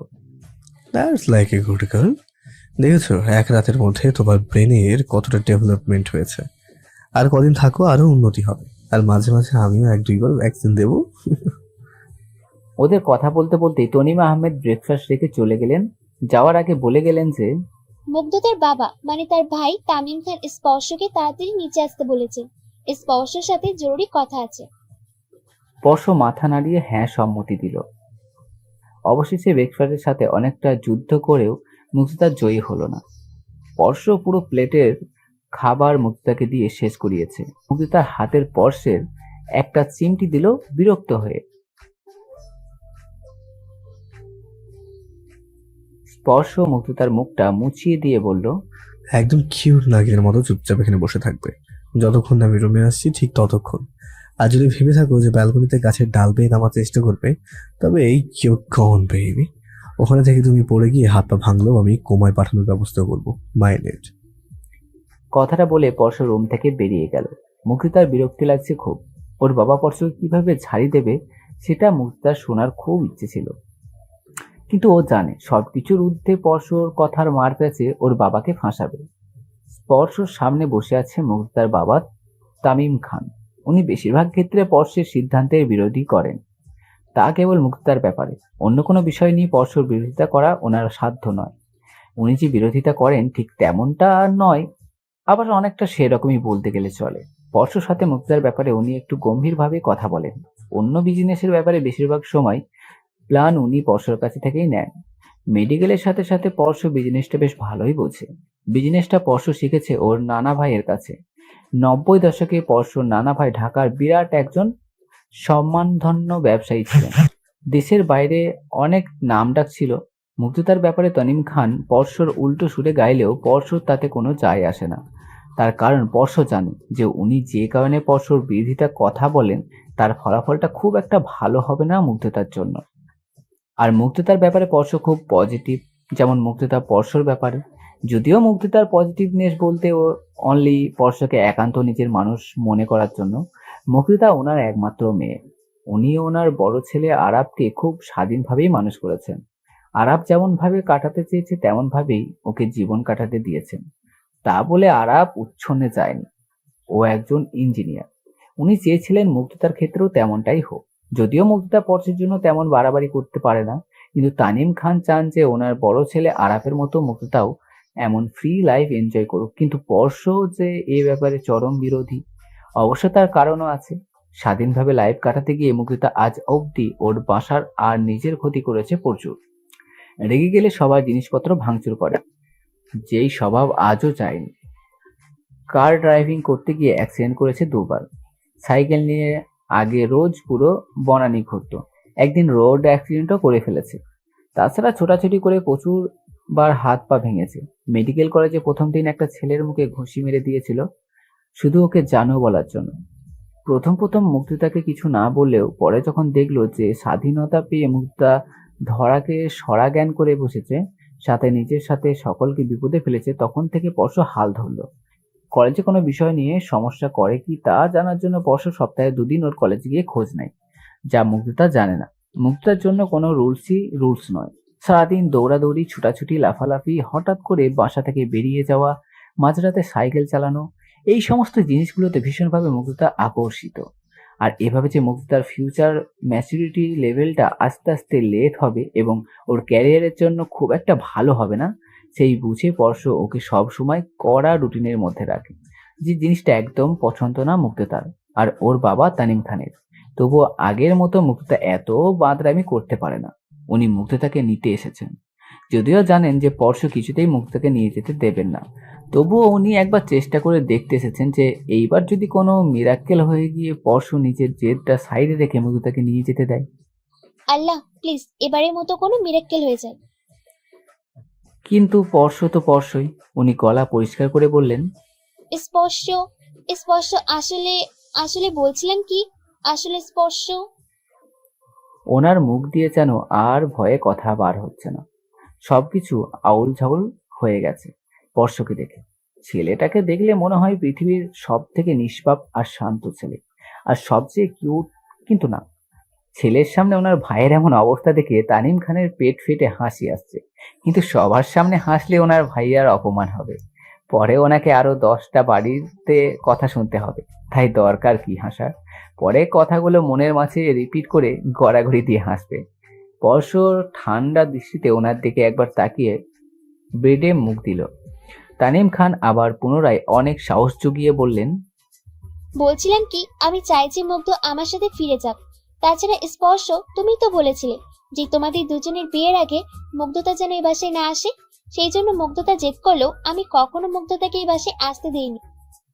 That's like a good girl. দেখেছো এক রাতের মধ্যে তোমার ব্রেনের কতটা ডেভেলপমেন্ট হয়েছে। আর কদিন থাকো, আরো উন্নতি হবে। আর মাঝে মাঝে আমিও 1-2 বার ভ্যাকসিন দেবো। ওদের কথা বলতে বলতেই তনিমা আহমেদ ব্রেকফাস্ট রেখে চলে গেলেন। যাওয়ার আগে বলে গেলেন যে মুগ্ধতার বাবা মানে তার ভাই তামিম খান স্পর্শকে তাড়াতাড়ি নিচে আসতে বলেছেন। স্পর্শের সাথে জরুরি কথা আছে। স্পর্শ মাথা নাড়িয়ে হ্যাঁ সম্মতি দিল। অবশেষে ব্রেকফাস্টের সাথে অনেকটা যুদ্ধ করেও মুগ্ধতা জয়ী হলো না। স্পর্শ পুরো প্লেটের খাবার মুগ্ধতাকে দিয়ে শেষ করিয়েছে। মুগ্ধতার হাতের পর্শের একটা চিমটি দিল বিরক্ত হয়ে। স্পর্শ মুগ্ধতার মুখটা মুছিয়ে দিয়ে বলল, একদম কিউট নাগিনের মতো চুপচাপ এখানে বসে থাকবে যতক্ষণ না আমি রুমে আসছি, ঠিক ততক্ষণ। আর যদি ভেবে থাকো যে ব্যালকনিতে গাছের ডাল বেয়ে নামার চেষ্টা করবে, তবে এই কেউ কন বেবি, ওখানে থেকে তুমি পড়ে গিয়ে হাত পা ভাঙলেও আমি কোমায় পাঠানোর ব্যবস্থা করবো। মাইন্ড। কথাটা বলে পরশ রুম থেকে বেরিয়ে গেল। মুগ্ধতার বিরক্তি লাগছে খুব। ওর বাবা পরশকে কিভাবে ঝাড়ি দেবে সেটা মুগ্ধতার শোনার খুব ইচ্ছে ছিল, কিন্তু ও জানে সবকিছুর ঊর্ধ্বে পরশর কথার মার প্যাচে ওর বাবাকে ফাঁসাবে। স্পর্শর সামনে বসে আছে মুগ্ধতার বাবা তামিম খান। উনি বেশিরভাগ ক্ষেত্রে পরশের সিদ্ধান্তের বিরোধী করেন, তা কেবল মুগ্ধতার ব্যাপারে। অন্য কোনো বিষয় নিয়ে পরশর বিরোধিতা করা ওনার সাধ্য নয়। উনি যে বিরোধিতা করেন ঠিক তেমনটা আর নয়, আবার অনেকটা সেরকমই বলতে গেলে চলে। পরশুর সাথে মুক্তার ব্যাপারে উনি একটু গম্ভীরভাবে কথা বলেন। অন্য বিজনেসের ব্যাপারে বেশিরভাগ সময় প্ল্যান উনি পরশুর কাছে থেকেই নেন। মেডিকেলের সাথে সাথে পরশু বিজনেসটা বেশ ভালোই বোঝে। বিজনেসটা পরশু শিখেছে ওর নানা ভাইয়ের কাছে। 90 দশকে পরশুর নানা ভাই ঢাকার বিরাট একজন সম্মানধন্য ব্যবসায়ী ছিলেন। দেশের বাইরে অনেক নামডাক ছিল। মুগ্ধতার ব্যাপারে তনিম খান পরশুর উল্টো সুরে গাইলেও পরশুর তাতে কোনো যায় আসে না। তার কারণ পরশু জানে যে উনি যে কারণে পরশুর বিরোধিতা কথা বলেন তার ফলাফলটা খুব একটা ভালো হবে না মুগ্ধতার জন্য। আর মুগ্ধতার ব্যাপারে পরশু খুব পজিটিভ, যেমন মুগ্ধতা পরশুর ব্যাপারে। যদিও মুগ্ধতার পজিটিভনেস বলতে ও অনলি পরশুকে একান্ত নিজের মানুষ মনে করার জন্য। মুগ্ধতা ওনার একমাত্র মেয়ে। উনি ওনার বড় ছেলে আরাবকে খুব স্বাধীনভাবেই মানুষ করেছেন। আরাব যেমন ভাবে কাটাতে চেয়েছে তেমন ভাবেই ওকে জীবন কাটাতে দিয়েছেন। তা বলে আরাব উচ্ছন্নে যায়নি। ও একজন ইঞ্জিনিয়ার। উনি চেয়েছিলেন মুগ্ধতার ক্ষেত্রেও তেমনটাই হোক। যদিও মুগ্ধতা পরশের জন্য তেমন বাড়াবাড়ি করতে পারে না, কিন্তু তানিম খান চান যে ওনার বড় ছেলে আরাফের মতো মুগ্ধতাও এমন ফ্রি লাইফ এনজয় করুক। কিন্তু পরশ যে এ ব্যাপারে চরম বিরোধী। অবশ্য তার কারণও আছে। স্বাধীনভাবে লাইফ কাটাতে গিয়ে মুগ্ধতা আজ অবধি ওর বাসার আর নিজের ক্ষতি করেছে প্রচুর। রেগে গেলে সবার জিনিসপত্র ভাঙচুর করে, যেই স্বভাব আজও যায়নি। কার ড্রাইভিং করতে গিয়ে অ্যাক্সিডেন্ট করেছে 2 বার। সাইকেল নিয়ে আগে রোজ পুরো বনানী ঘুরতো, একদিন রোড অ্যাক্সিডেন্টও করে ফেলেছে। তাছাড়া ছোটাছুটি করে প্রচুর বার হাত পা ভেঙেছে। মেডিকেল কলেজে প্রথম দিন একটা ছেলের মুখে ঘুষি মেরে দিয়েছিল, শুধু ওকে জানো বলার জন্য। প্রথম প্রথম মুগ্ধতাকে কিছু না বললেও পরে যখন দেখলো যে স্বাধীনতা পেয়ে মুগ্ধতা ধরাকে সরা জ্ঞান করে বসেছে, সাথে নিজের সাথে সকলকে বিপদে ফেলেছে, তখন থেকে পরশ হাল ধরলো। কলেজে কোনো বিষয় নিয়ে সমস্যা করে কি তা জানার জন্য পরশ সপ্তাহে 2 দিন ওর কলেজে গিয়ে খোঁজ নেয়, যা মুগ্ধতা জানে না। মুগ্ধতার জন্য কোনো রুলস নয়। সারাদিন দৌড়াদৌড়ি, ছুটাছুটি, লাফালাফি, হঠাৎ করে বাসা থেকে বেরিয়ে যাওয়া, মাঝরাতে সাইকেল চালানো, এই সমস্ত জিনিসগুলোতে ভীষণভাবে মুগ্ধতা আকর্ষিত। আর এভাবে যে মুগ্ধতার ফিউচার ম্যাচুরিটি লেভেলটা আস্তে আস্তে লেট হবে এবং ওর ক্যারিয়ারের জন্য খুব একটা ভালো হবে না, সেই বুঝে পরশ ওকে সব সময় কড়া রুটিনের মধ্যে রাখে, যে জিনিসটা একদম পছন্দ না মুগ্ধতার আর ওর বাবা তানিম খানের। তবুও আগের মতো মুগ্ধতা এত বাঁদরামি করতে পারে না। উনি মুগ্ধতাকে নিতে এসেছেন, যদিও জানেন যে পরশ কিছুতেই মুগ্ধতাকে নিয়ে যেতে দেবেন না। তবুও উনি একবার চেষ্টা করে দেখতে এসেছেন যে এইবার যদি কোনো মিরাক্কেল হয়ে গিয়ে পরশ নিজের জেদটা সাইডে রেখে মুগ্ধতাকে নিয়ে যেতে দেয়। আল্লাহ প্লিজ এবারের মতো কোনো মিরাক্কেল হয়ে যায়। কিন্তু স্পর্শ তো স্পর্শই। উনি গলা পরিষ্কার করে বললেন, স্পর্শ স্পর্শ আসলে আসলে বলছিলেন কি? আসলে স্পর্শ। ওনার মুখ দিয়ে যেন আর ভয়ে কথা বার হচ্ছে না। সবকিছু আউল ঝাউল হয়ে গেছে স্পর্শকে দেখে। ছেলেটাকে দেখলে মনে হয় পৃথিবীর সব থেকে নিষ্পাপ আর শান্ত ছেলে, আর সবচেয়ে কিউট। কিন্তু না, ছেলের সামনে ওনার ভাইয়ের এমন অবস্থা দেখে তানিম খানের পেট ফেটে হাসি আসছে। কিন্তু সবার সামনে হাসলে ওনার ভাইয়ার অপমান হবে, পরে ওনাকে আরো 10টা বাড়িতে কথা শুনতে হবে। তাই দরকার কি হাসার? পরে কথাগুলো মনের মাঝে রিপিট করে গড়াগড়ি দিয়ে হাসবে। পরশর ঠান্ডা দৃষ্টিতে ওনার দিকে একবার তাকিয়ে বেডে মুখ দিল। তানিম খান আবার পুনরায় অনেক সাহস জুগিয়ে বললেন, বলছিলাম কি, আমি চাইছি মুগ্ধ আমার সাথে ফিরে যাক। তাছাড়া স্পর্শ, তুমি তো বলেছিলে যে তোমাদের দুজনের বিয়ের আগে মুগ্ধতা যেন এই বাসায় না আসে। সেই জন্য মুগ্ধতা জেদ করলেও আমি কখনো মুগ্ধতাকে এই বাসায় আসতে দেইনি।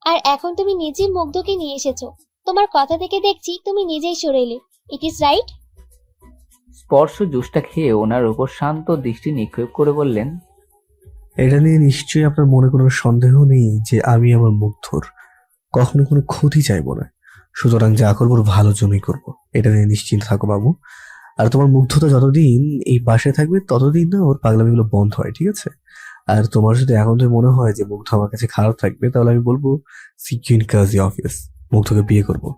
আর এখন তুমি নিজেই মুগ্ধকে নিয়ে এসেছো। তোমার কথা থেকে দেখছি তুমি নিজেই সরে এলে। It is right. স্পর্শ জুসটা খেয়ে ওনার উপর শান্ত দৃষ্টি নিক্ষেপ করে বললেন, এটা নিয়ে নিশ্চয়ই আপনার মনে কোনো সন্দেহ নেই যে আমি আমার মুগ্ধর কখনো কোনো ক্ষতি চাইবো না। সুতরাং যা করবো ওর ভালোর জন্যই করবো, এটা নিয়ে নিশ্চিন্ত থাকো বাবু। আর তোমার মুগ্ধতা যতদিন এই বাসায় থাকবে ততদিন না ওর পাগলামিগুলো বন্ধ হয়, ঠিক আছে? আর তোমার যদি এখন তো মনে হয় যে মুগ্ধ আমার কাছে খারাপ থাকবে, তাহলে আমি বলবো সিকিউরিটি কাজী অফিস, মুগ্ধকে বিয়ে করবো।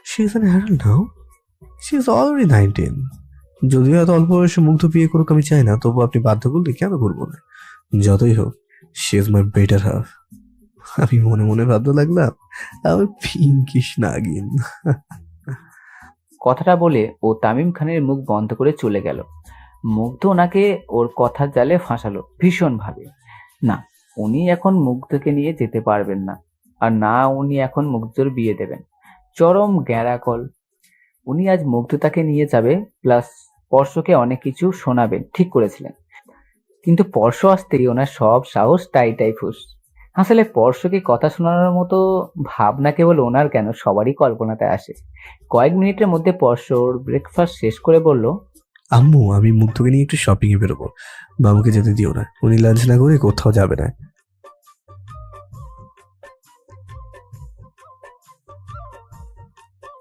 She is an adult now, she is already 19। যদিও এত অল্প বয়সে মুগ্ধ বিয়ে করুক আমি চাই না, তবু আপনি বাধ্য করলে কেন করবো না? যতই হোক, she is my better half. আমি মনে মনে ভাবতে লাগলাম আমি পিঙ্কিশ নাগিন। কথাটা বলে ও তামিম খানের মুখ বন্ধ করে চলে গেল। মুগ্ধ ওনাকে ওর কথার জালে ফাঁসালো ভীষণভাবে। না, উনি এখন মুগ্ধকে নিয়ে যেতে পারবেন না, আর না উনি এখন মুগ্ধর বিয়ে দেবেন। চরম গ্যারাকল। উনি আজ মুগ্ধতাকে নিয়ে যাবে, প্লাস স্পর্শকে অনেক কিছু শোনাবেন, ঠিক করেছিলেন। কিন্তু স্পর্শ আসতেই ওনার সব সাহস টাই ফুস। আসলে স্পর্শকে কথা শোনানোর মতো ভাবনা কেবল ওনার কেন, সবারই কল্পনাতে আসে। কয়েক মিনিটের মধ্যে স্পর্শ ওর ব্রেকফাস্ট শেষ করে বলল, আম্মু, আমি মুগ্ধকে নিয়ে একটু শপিং এ বেরোবো, বাবুকে যেতে দিও না, উনি লাঞ্চ না করে কোথাও যাবে না।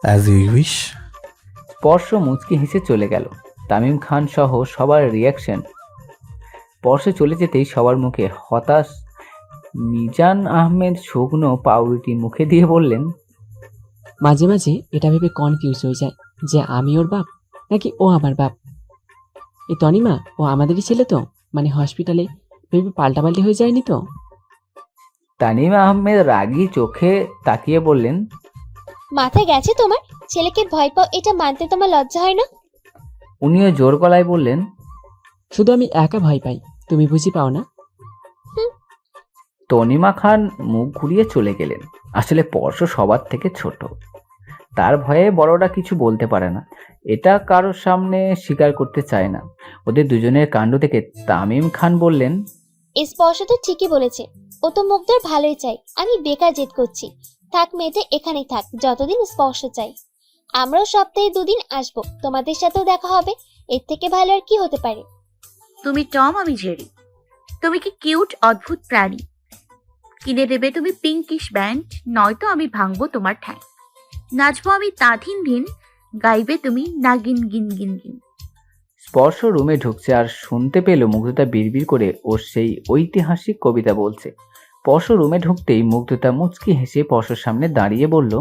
As you wish. স্পর্শ মুচকি হেসে চলে গেল। তামিম খান সহ সবার রিয়াকশন। স্পর্শ চলে যেতেই সবার মুখে হতাশ। মিজান আহমেদ শুকনো পাউরুটি মুখে দিয়ে বললেন, মাঝে মাঝে এটা ভেবে কনফিউজ হয়ে যায় যে আমি ওর বাপ নাকি ও আমার বাপ। এই তনিমা, ও আমাদেরই ছেলে তো? মানে হসপিটালে ভেবে পাল্টাপাল্টি হয়ে যায়নি তো? তানিম আহমেদ রাগী চোখে তাকিয়ে বললেন, মাথায় গেছে তোমার? ছেলেকে ভয় পাও এটা মানতে তোমার লজ্জা হয় না? উনিও জোর গলায় বললেন, শুধু আমি একা ভয় পাই, তুমি বুঝি পাও না? তনিমা খান মুখ ঘুরিয়ে চলে গেলেন। আসলে স্পর্শ সবার থেকে ছোট, তার ভয়ে বড়রা কিছু বলতে পারে না, এটা কারোর সামনে স্বীকার করতে চায় না। ওদের দুজনের কাণ্ড থেকে তামিম খান বললেন, স্পর্শ তো ঠিকই বলেছে, ও তো মুগ্ধর ভালোই চাই। আমি বেকার জেদ করছি। থাক মেয়েটা এখানেই থাক, যতদিন স্পর্শ চাই। আমরাও সপ্তাহে 2 দিন আসবো, তোমাদের সাথেও দেখা হবে। এর থেকে ভালো আর কি হতে পারে? তুমি টম, আমি জেরি। তুমি কি কিউট অদ্ভুত প্রাণী। কিনে দেবে তুমি পিঙ্কিশ ব্যান্ড, নয়তো আমি ভাঙবো তোমার ঠ্যাং। নাচবো আমি তাধিন ধিন, গাইবে তুমি নাগিন গিন গিন গিন। স্পর্শ রুমে ঢুকছে আর শুনতে পেল মুগ্ধতা বিড়বিড় করে ওর সেই ঐতিহাসিক কবিতা বলছে। স্পর্শ রুমে ঢুকতেই মুগ্ধতা মুচকি হেসে স্পর্শর সামনে দাঁড়িয়ে বলল,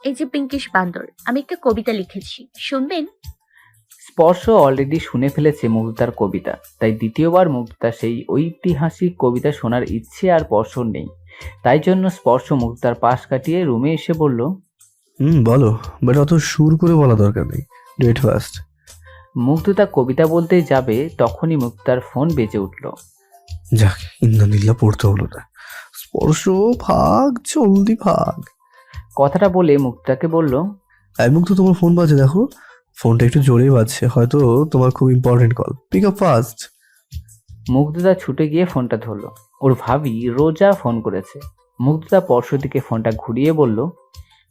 এই যে পিঙ্কিশ বান্দর, আমি একটা কবিতা লিখেছি, শুনবেন? স্পর্শ অলরেডি শুনে ফেলেছে মুগ্ধতার কবিতা, তাই দ্বিতীয়বার মুগ্ধতা সেই ঐতিহাসিক কবিতা শোনার ইচ্ছে আর স্পর্শর নেই। তাই জন্য স্পর্শ মুগ্ধতার পাশ কাটিয়ে রুমে এসে বলল, বলো, বাট অত সুর করে বলা দরকার নেই, ডু ইট ফাস্ট। মুগ্ধতা কবিতা বলতে যাবে তখনই মুগ্ধতার ফোন বেজে উঠল। যাক, ইন্দ্রনীলা পড়তে হলো না। স্পর্শ, ভাগ, জলদি ভাগ। কথাটা বলে মুগ্ধতাকে বলল, এই মুগ্ধ, তোমার ফোন বাজে, দেখো ফোনটা একটু জোরেই বাজছে, হয়তো তোমার খুব important call, pick up fast. Mugdhota ছুটে গিয়ে ফোনটা ধরল। ওর ভাবি রোজা ফোন করেছে। মুগ্ধতা স্পর্শ দিকে ফোনটা ঘুরিয়ে বলল,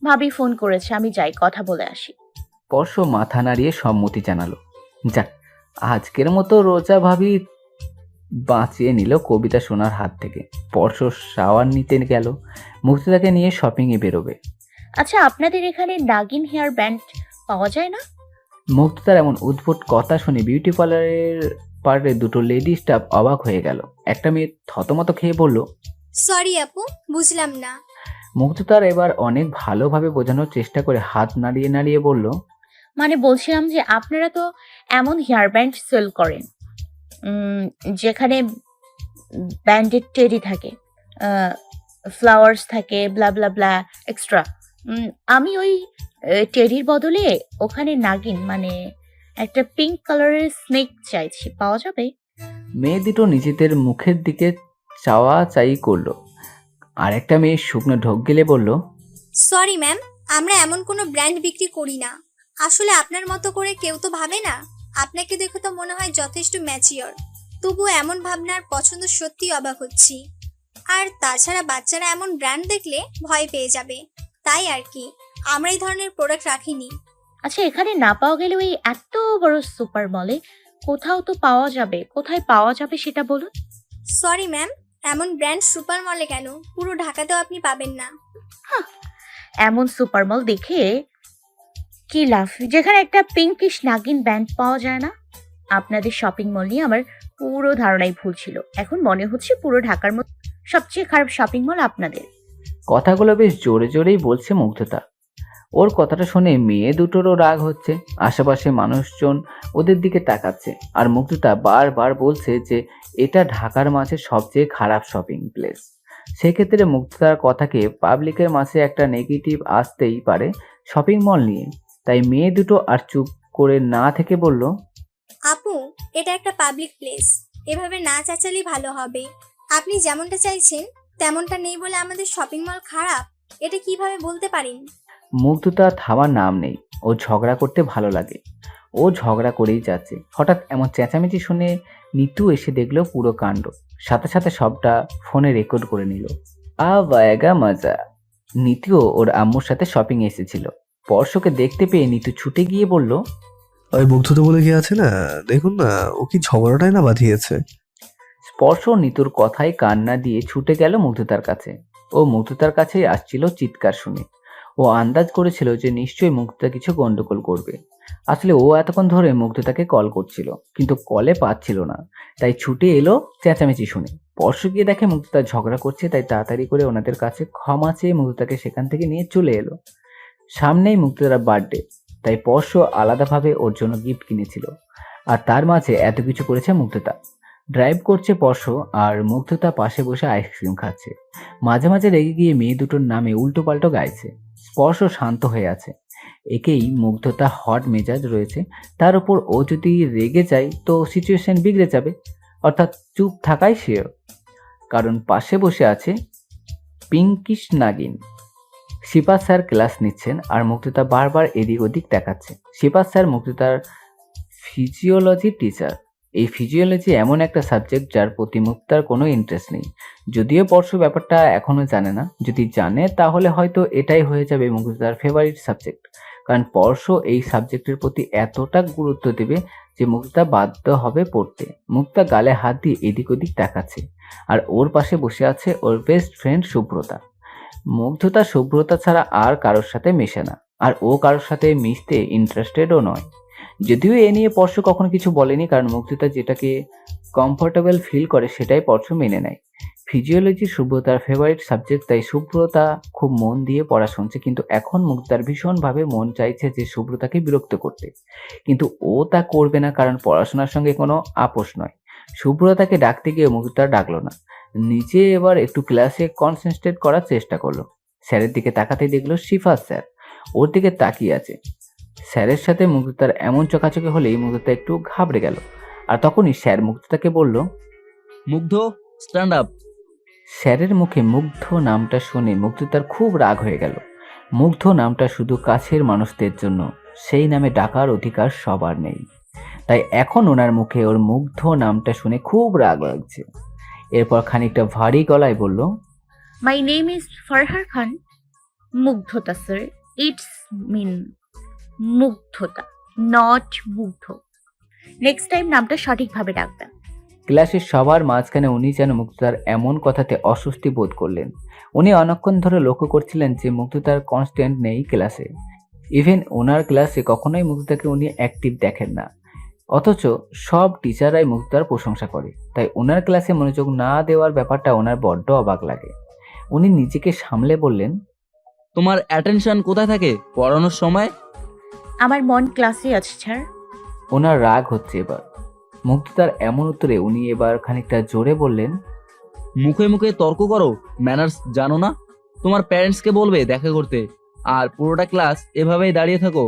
ভাবি ফোন করেছে, আমি যাই কথা বলে আসি। স্পর্শ মাথা নাড়িয়ে সম্মতি জানালো। যাক, আজকের মতো রোজা ভাবি বাঁচিয়ে নিল কবিতা শোনার হাত থেকে। স্পর্শ শাওয়ার নিতে গেল, মুগ্ধতাকে নিয়ে শপিংয়ে বেরোবে। আচ্ছা, আপনাদের এখানে নাগিন হেয়ার ব্যান্ড পাওয়া যায় না? মুগ্ধতার এমন উদ্ভট কথা শুনে বিউটি পার্লারে দুটো লেডি স্টাফ অবাক হয়ে গেল। একটা মেয়ে থতমত খেয়ে বলল, সরি আপু, বুঝলাম না। মুগ্ধতার এবার অনেক ভালোভাবে বোঝানোর চেষ্টা করে হাত নাড়িয়ে নাড়িয়ে বলল, মানে বলছিলাম যে আপনারা তো এমন হেয়ার ব্যান্ড সেল করেন যেখানে ব্যান্ডেড টেডি থাকে, ফ্লাওয়ার্স থাকে, ব্লা ব্লা ব্লা এক্সট্রা। আমি ওই টেডির বদলে ওখানে নাগিন মানে একটা পিঙ্ক কালারের স্নেক চাইছি, পাওয়া যাবে? মেয়ে দুটো নিজেদের মুখের দিকে চাওয়া চাই করলো। আর একটা মেয়ে শুকনো ঢোক গেলে বলল, সরি ম্যাম, আমরা এমন কোনো ব্র্যান্ড বিক্রি করি না। আসলে আপনার মতো করে কেউ তো ভাবে না। আপনাকে দেখে তো মনে হয় যথেষ্ট ম্যাচিওর, তবুও এমন ভাবনার পছন্দ সত্যি অবাক হচ্ছি। আর তাছাড়া বাচ্চারা এমন ব্র্যান্ড দেখলে ভয় পেয়ে যাবে, তাই আর কি আমরা এই ধরনের প্রোডাক্ট রাখিনি। আচ্ছা, এখানে না পাওয়া গেলে ওই এত বড় সুপার মলে কোথাও তো পাওয়া যাবে। কোথায় পাওয়া যাবে সেটা বলুন। সরি ম্যাম, এমন ব্র্যান্ড সুপার মলে কেন, পুরো ঢাকাতেও আপনি পাবেন না। এমন সুপার মল দেখে কি লাভ যেখানে একটা পিঙ্কিশ নাগিন ব্যান্ড পাওয়া যায় না? আপনাদের শপিং মল নিয়ে আমার পুরো ধারণাই ভুল ছিল। এখন মনে হচ্ছে পুরো ঢাকার মধ্যে সবচেয়ে খারাপ শপিং মল আপনাদের। কথাগুলো বেশ জোরে জোরেই বলছে মুগ্ধতা। ওর কথাটা শুনে মেয়ে দুটোরও রাগ হচ্ছে। আশেপাশে মানুষজন ওদের দিকে তাকাচ্ছে, আর মুগ্ধতা বারবার বলছে যে এটা ঢাকার মাঝে সবচেয়ে খারাপ শপিং প্লেস। সেক্ষেত্রে মুগ্ধতার কথাকে পাবলিকের মাঝে একটা নেগেটিভ আসতেই পারে শপিং মল নিয়ে। তাই মেয়ে দুটো আর চুপ করে না থেকে বলল, আপু, এটা একটা পাবলিক প্লেস, এভাবে না চাচালেই ভালো হবে। আপনি যেমনটা চাইছেন তেমনটা নেই বলে আমাদের শপিং মল খারাপ, এটা কিভাবে বলতে পারেন? মুগ্ধতা থামার নাম নেই। ও ঝগড়া করতে ভালো লাগে, ও ঝগড়া করেই যাচ্ছে। হঠাৎ এমন চেঁচামেচি শুনে নিতু এসে দেখলো পুরো কাণ্ড। সাথে সাথে সবটা ফোনে রেকর্ড করে নিল। বায়গা মজা। নিতুও ওর আম্মুর সাথে শপিং এসেছিল। স্পর্শকে দেখতে পেয়ে নিতু ছুটে গিয়ে বলল, ওই মুগ্ধতা বলে কি আছে না, দেখুন না ও কি ঝগড়াটাই না বাঁধিয়েছে। স্পর্শ নিতুর কথায় কান্না দিয়ে ছুটে গেল মুগ্ধতার কাছে। ও মুগ্ধতার কাছেই আসছিল চিৎকার শুনে। ও আন্দাজ করেছিল যে নিশ্চয়ই মুগ্ধতা কিছু গন্ডগোল করবে। আসলে ও এতক্ষণ ধরে মুগ্ধতাকে কল করছিল, কিন্তু কলে পাচ্ছিল না। তাই ছুটে এলো চেঁচামেচি শুনে। স্পর্শ গিয়ে দেখে মুগ্ধতা ঝগড়া করছে, তাই তাড়াতাড়ি করে ওনাদের কাছে ক্ষমা চেয়ে মুগ্ধতাকে সেখান থেকে নিয়ে চলে এলো। সামনেই মুগ্ধতার বার্থডে, তাই স্পর্শ আলাদাভাবে ওর জন্য গিফট কিনেছিল। আর তার মাঝে এত কিছু করেছে মুগ্ধতা। ড্রাইভ করছে স্পর্শ, আর মুগ্ধতা পাশে বসে আইসক্রিম খাচ্ছে। মাঝে মাঝে রেগে গিয়ে মেয়ে দুটোর নামে উল্টো পাল্টো গাইছে। স্পর্শ শান্ত হয়ে আছে। একেই মুগ্ধতা হট মেজাজ রয়েছে, তার উপর ও যদি রেগে যায় তো সিচুয়েশন বিগড়ে যাবে। অর্থাৎ চুপ থাকাই শ্রেয়, কারণ পাশে বসে আছে পিঙ্কিশ নাগিন। শিপাস স্যার ক্লাস নিচ্ছেন, আর মুগ্ধতা বারবার এদিক ওদিক দেখাচ্ছে। শিপাস স্যার মুগ্ধতার ফিজিওলজি টিচার। এই ফিজিওলজি এমন একটা সাবজেক্ট যার প্রতি মুগ্ধতার কোনো ইন্টারেস্ট নেই। যদিও স্পর্শ ব্যাপারটা এখনো জানে না। যদি জানে তাহলে হয়তো এটাই হয়ে যাবে মুগ্ধতার ফেভারিট সাবজেক্ট, কারণ স্পর্শ এই সাবজেক্টের প্রতি এতটা গুরুত্ব দেবে যে মুগ্ধতা বাধ্য হবে পড়তে। মুগ্ধতা গালে হাত দিয়ে এদিক ওদিক দেখাচ্ছে, আর ওর পাশে বসে আছে ওর বেস্ট ফ্রেন্ড শুভ্রতা। মুগ্ধতা শুভ্রতা ছাড়া আর কারোর সাথে মেশে না, আর ও কারোর সাথে মিশতে ইন্টারেস্টেডও নয়। যদিও এ নিয়ে স্পর্শ কখনো কিছু বলেনি, কারণ মুগ্ধতা যেটাকে কমফোর্টেবল ফিল করে সেটাই স্পর্শ মেনে নেয়। ফিজিওলজি শুভ্রতার ফেভারিট সাবজেক্ট, তাই শুভ্রতা খুব মন দিয়ে পড়া শুনছে। কিন্তু এখন মুগ্ধতার ভীষণভাবে মন চাইছে যে শুভ্রতাকে বিরক্ত করতে, কিন্তু ও তা করবে না, কারণ পড়াশোনার সঙ্গে কোনো আপোষ নয়। শুভ্রতাকে ডাকতে গিয়ে মুগ্ধতা ডাকলো না, নিজে এবার একটু ক্লাসে কনসেন্ট্রেট করার চেষ্টা করলো। স্যারের দিকে তাকাতেই দেখলো শিফাস স্যার ওর দিকে তাকিয়ে আছে। স্যারের সাথে মুগ্ধতার এমন চোখাচোখি হলেই মুগ্ধতা একটু ঘাবড়ে গেল। আর তখনই স্যার মুগ্ধতাকে বলল, মুগ্ধ, স্ট্যান্ড আপ। স্যারের মুখে মুগ্ধ নামটা শুনে মুগ্ধতার খুব রাগ হয়ে গেল। মুগ্ধ নামটা শুধু কাছের মানুষদের জন্য, সেই নামে ডাকার অধিকার সবার নেই। তাই এখন ওনার মুখে ওর মুগ্ধ নামটা শুনে খুব রাগ লাগছে। এরপর খানিকটা ভারী গলায় বলল, মাই নেম ইজ ফারহার খান। মুগ্ধতা স্যার, ইটস মিন মুগ্ধতা, নট মুগ্ধ। নেক্সট টাইম নামটা সঠিকভাবে ডাকবেন। ক্লাসের সবার মাঝখানে উনি যেন মুগ্ধতার এমন কথাতে অস্বস্তি বোধ করলেন। উনি অনেকক্ষণ ধরে লক্ষ্য করছিলেন যে মুগ্ধতার কনস্ট্যান্ট নেই ক্লাসে। ইভেন ওনার ক্লাসে কখনোই মুগ্ধতাকে উনি অ্যাক্টিভ দেখেন না, অথচ সব টিচাররাই মুগ্ধতার প্রশংসা করে। তাই ওনার ক্লাসে মনোযোগ না দেওয়ার ব্যাপারটা ওনার বড্ড অবাক লাগে। উনি নিজেকে সামলে বললেন, তোমার অ্যাটেনশন কোথায় থাকে পড়ানোর সময়? আমার মন ক্লাসে আছে স্যার। ওনার রাগ হচ্ছে এবার। মুগ্ধতার এমন উত্তরে উনি এবার খানিকটা জোরে বললেন, মুখে মুখে তর্ক করো, ম্যানার্স জানো না? তোমার প্যারেন্টসকে বলবে দেখা করতে, আর পুরোটা ক্লাস এভাবেই দাঁড়িয়ে থাকো।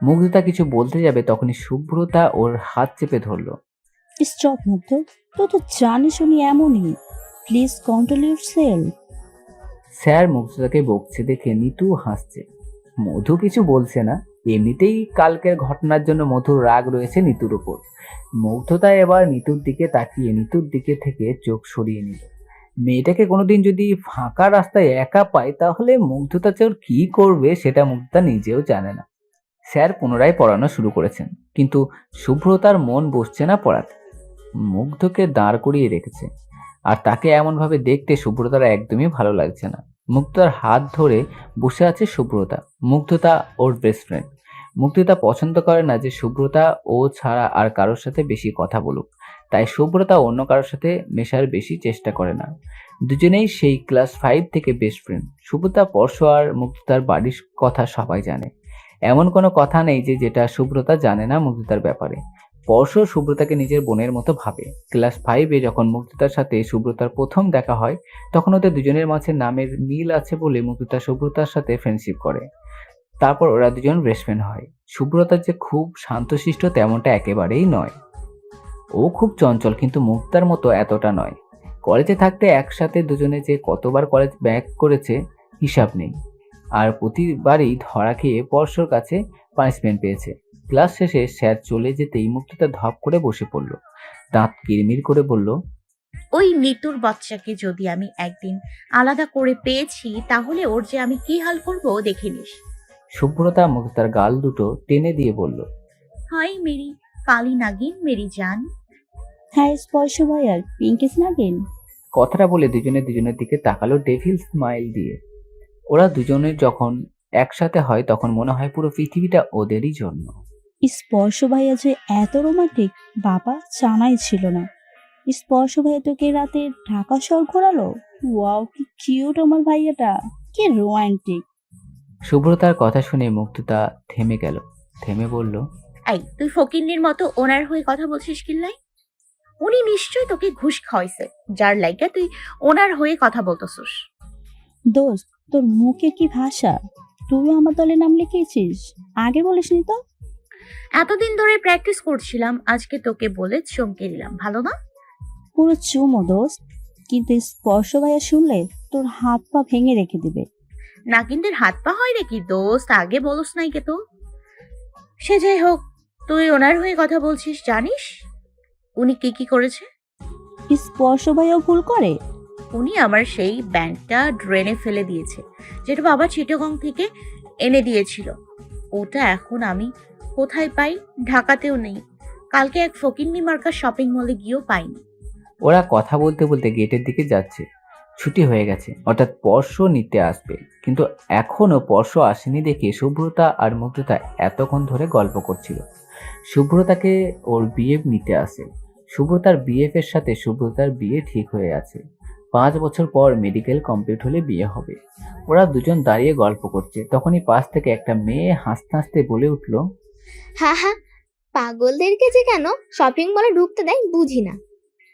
মুগ্ধতা কিছু বলতে যাবে তখনই শুভ্রতা ওর হাত চেপে ধরল। স্টপ মুগ্ধ, তুই তো জানিস উনি এমনই, please control yourself. Sir মুগ্ধতাকে বকছে দেখে নিতু হাসছে। মধু কিছু বলছে না, এমনিতেই কালকের ঘটনার জন্য মধুর রাগ রয়েছে নিতুর উপর। মুগ্ধতা এবার নিতুর দিকে তাকিয়ে নিতুর দিকে থেকে চোখ সরিয়ে নিল। মেয়েটাকে কোনোদিন যদি ফাঁকা রাস্তায় একা পায় তাহলে মুগ্ধতা যে ওর কি করবে সেটা মুগ্ধতা নিজেও জানে না। স্যার পুনরায় পড়ানো শুরু করেছেন, কিন্তু শুভ্রতার মন বসছে না পড়াতে। মুগ্ধকে দাঁড় করিয়ে রেখেছে, আর তাকে এমনভাবে দেখতে শুভ্রতার একদমই ভালো লাগছে না। মুগ্ধতার হাত ধরে বসে আছে শুভ্রতা। মুগ্ধতা ওর বেস্ট ফ্রেন্ড। মুগ্ধতা পছন্দ করে না যে শুভ্রতা ও ছাড়া আর কারোর সাথে বেশি কথা বলুক, তাই শুভ্রতা অন্য কারোর সাথে মেশার বেশি চেষ্টা করে না। দুজনেই সেই ক্লাস 5 থেকে বেস্ট ফ্রেন্ড। শুভ্রতা, পরশ আর মুগ্ধতার বাড়ির কথা সবাই জানে। এমন কোনো কথা নেই যে যেটা শুভ্রতা জানে না মুগ্ধতার ব্যাপারে। পরশ শুভ্রতাকে নিজের বোনের মতো ভাবে। ক্লাস 5-এ যখন মুগ্ধতার সাথে শুভ্রতার প্রথম দেখা হয় তখন ওদের দুজনের মাঝে নামের মিল আছে বলে মুগ্ধতা শুভ্রতার সাথে ফ্রেন্ডশিপ করে। তারপর ওরা দুজন বেস্ট ফ্রেন্ড হয়। শুভ্রতা যে খুব শান্তশিষ্ট তেমনটা একেবারেই নয়। ও খুব চঞ্চল, কিন্তু মুগ্ধতার মতো এতটা নয়। কলেজে থাকতে একসাথে দুজনে যে কতবার কলেজ ব্যাক করেছে হিসাব নেই, আর প্রতিবারই ধরা খেয়ে পরশর কাছে পানিশমেন্ট পেয়েছে। ক্লাস শেষে স্যার চলে যেতেই মুগ্ধতা ধপ করে বসে পড়ল, দাঁত কিরমির করে বলল, ওই নিতুর বাচ্চাকে যদি আমি একদিন আলাদা করে পেয়েছি তাহলে ওর যে আমি কি হাল করবো দেখে নিস। শুভ্রতা মুগ্ধতার গাল দুটো টেনে দিয়ে বলল, হাই মেরি কালী নাগিন, মেরি জান। হ্যাঁ স্পর্শ ভাইয়ার পিঙ্কিস নাগিন। কথাটা বলে দুজনে দুজনের দিকে তাকালো ডেভিল স্মাইল দিয়ে। ওরা দুজনের যখন একসাথে হয় তখন মনে হয় পুরো পৃথিবীটা ওদেরই জন্য। স্পর্শ ভাইয়া যে এত রোমান্টিক বাবা জানাই ছিল না। স্পর্শ ভাইয়া তোকে রাতে ঢাকা শহর ঘোরালো। ওয়াও, কি কিউট আমার ভাইয়াটা, কি রোমান্টিক। শুভ্রতার কথা শুনে মুগ্ধতা থেমে গেল, থেমে বলল, এই তুই ফকিন্নির মতো ওনার হয়ে কথা বলছিস কিল্লাই? উনি নিশ্চয় তোকে ঘুষ খাওয়াইছে, যার লাইগা তুই ওনার হয়ে কথা বলতেছিস। দোস্ত, তোর মুখে কি ভাষা, তুইও আমার দলে নাম লিখিয়েছিস, আগে বলিসনি তো। এতদিন ধরে প্র্যাকটিস করছিলাম, আজকে তোকে বলে চমকে দিলাম, ভালো না? পুরো চুমো দোস্ত, কিন্তু স্পর্শ ভাইয়া শুনলে তোর হাত পা ভেঙে রেখে দিবে। নাগিনদের হাত পা হয় নাকি দোস্ত? আগে বলস নাই কে তো। সে যাই হোক, তুই ওনার হয়ে কথা বলছিস, জানিস উনি কি কি করেছে? স্পর্শ ভাইয়াও ভুল করে? উনি আমার সেই ব্যান্ডটা ড্রেনে ফেলে দিয়েছে, যেটা বাবা চিটাগং থেকে এনে দিয়েছিল। ওটা এখন আমি কোথায় পাই? ঢাকাতেও নেই। কালকে এক ফকিন্নি মার্কা শপিং মলে গিয়েও পাইনি। ওরা কথা বলতে বলতে গেটের দিকে যাচ্ছে। ছুটি হয়ে গেছে, অর্থাৎ পরশ নিতে আসবে, কিন্তু এখনো পরশ আসেনি দেখে শুভ্রতা আর মুগ্ধতা এতক্ষণ ধরে গল্প করছিল। শুভ্রতাকে ওর বিএফ নিতে আসে। শুভ্রতার বিএফ এর সাথে শুভ্রতার বিয়ে ঠিক হয়ে আছে। 5 বছর পর মেডিকেল কমপ্লিট হলে বিয়ে হবে। ওরা দুজন দাঁড়িয়ে গল্প করছে, তখনই পাশ থেকে একটা মেয়ে হাসতে হাসতে বলে উঠল, হ্যাঁ হ্যাঁ, পাগলদেরকে যে কেন শপিং মলে ঢুকতে দেয় বুঝি না।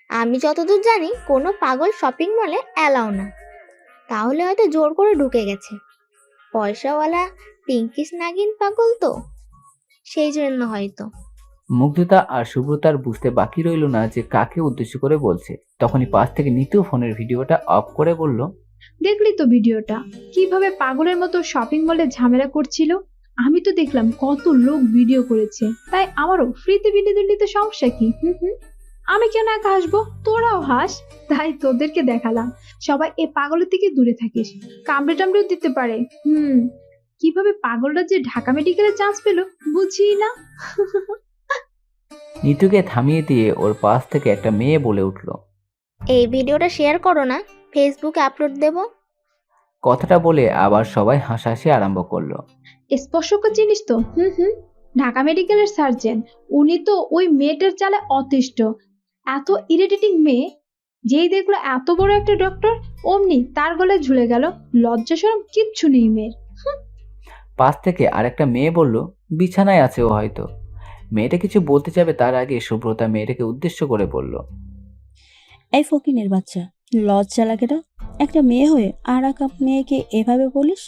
আমি যতদূর জানি কোনো পাগল শপিং মলে অ্যালাউ না। তাহলে হয়তো জোর করে ঢুকে গেছে। পয়সাওয়ালা পিঙ্কিস নাগিন পাগল তো, সেই জন্য হয়তো। মুগ্ধতা আর শুভ্রতার বুঝতে বাকি রইল না যে কাকে উদ্দেশ্য করে বলছে। তখনই পাশ থেকে নিতু ফোনের ভিডিওটা অফ করে বলল, দেখলি তো ভিডিওটা, কিভাবে পাগলের মতো শপিং মলে ঝামেলা করছিল। আমি তো দেখলাম কত লোক ভিডিও করেছে, তাই আমারও ফ্রিতে বিনোদন নিতে সমস্যা কি? আমি কেন একা হাসবো, তোরাও হাস। তাই তোদেরকে দেখালাম, সবাই এ পাগলের থেকে দূরে থাকিস, কামড়ে টামড়েও দিতে পারে। কিভাবে পাগলরা যে ঢাকা মেডিকেলে চান্স পেলো বুঝি না। নিতুকে থামিয়ে দিয়ে ওর পাশ থেকে একটা মেয়ে বলে উঠল। এই ভিডিওটা শেয়ার করো না, ফেসবুকে আপলোড দেব। কথাটা বলে আবার সবাই হাসাহাসি আরম্ভ করলো। স্পর্শকর জিনিস তো। হুম, ঢাকা মেডিকেলের সার্জন। উনি তো ওই মেয়েটার চালে অতিষ্ঠ। এত ইরিটেটিং মেয়ে, যেই দেখলো এত বড় একটা ডক্টর, অমনি তার গলায় ঝুলে গেল। লজ্জা শরম কিচ্ছু নেই মেয়ের। পাশ থেকে আরেকটা মেয়ে বলল, বিছানায় আছে ও হয়তো। মেয়েটা কিছু বলতে যাবে তার আগে সুব্রতা মেয়েটাকে উদ্দেশ্য করে বলল, এই ফকিনের বাচ্চা, লজ্জা লাগে না? একটা মেয়ে হয়ে আর এক মেয়েকে এভাবে বলিস?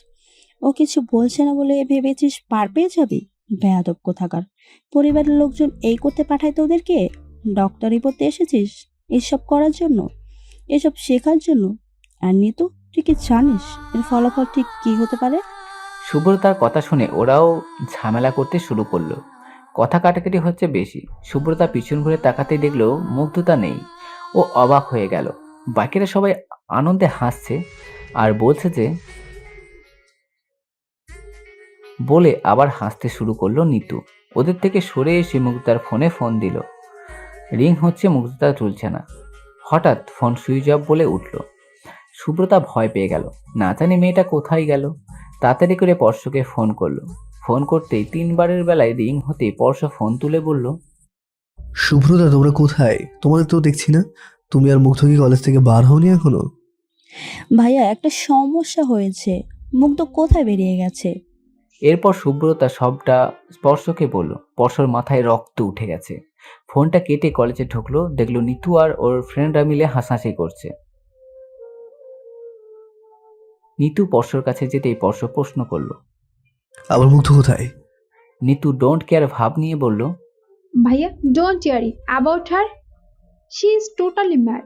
ও কিছু বলছে না বলে ভেবেছিস পার পেয়ে যাবি? বেয়াদব কোথাকার। পরিবারের লোকজন এই করতে পাঠায় তোদেরকে? ডক্টরি পড়তে এসেছিস এসব করার জন্য, এসব শেখার জন্য? আর নিতু, তুই কি জানিস এর ফলাফল ঠিক কি হতে পারে? সুব্রতার কথা শুনে ওরাও ঝামেলা করতে শুরু করলো। কথা কাটাকাটি হচ্ছে বেশি। সুব্রতা পিছন ঘুরে তাকাতেই দেখলো মুগ্ধতা নেই। ও অবাক হয়ে গেল। বাকিরা সবাই আনন্দে হাসছে আর বলছে যে, বলে আবার হাসতে শুরু করলো নিতু। ওদের থেকে সরে এসে মুগ্ধতার ফোনে ফোন দিল। রিং হচ্ছে, মুগ্ধতা তুলছে না। হঠাৎ ফোন সুইচ অফ বলে উঠল। সুব্রতা ভয় পেয়ে গেল। না জানি মেয়েটা কোথায় গেল। তাড়াতাড়ি করে পর্শকে ফোন করলো। ফোন করতেই 3বারের বেলায় রিং হতেই পর্শ ফোন তুলে বলল, শুভ্রতা, তোমরা কোথায়? তোমাদের তো দেখছি না। তুমি আর মুগ্ধ কি কলেজ থেকে বার হওনি এখনো? ভাইয়া, একটা সমস্যা হয়েছে। মুগ্ধ কোথায় বেরিয়ে গেছে? এরপর সুব্রতা সবটা স্পর্শকে বলল। পর্শর মাথায় রক্ত উঠে গেছে। ফোনটা কেটে কলেজে ঢুকলো। দেখলো নিতু আর ওর ফ্রেন্ডরা মিলে হাসাহাসি করছে। নিতু পর্শর কাছে যেতেই পর্শ প্রশ্ন করলো। আবার মুগ্ধ কোথায়? নিতু ডোন্ট কেয়ার ভাব নিয়ে বলল, ভাইয়া, don't worry about her. She is totally mad.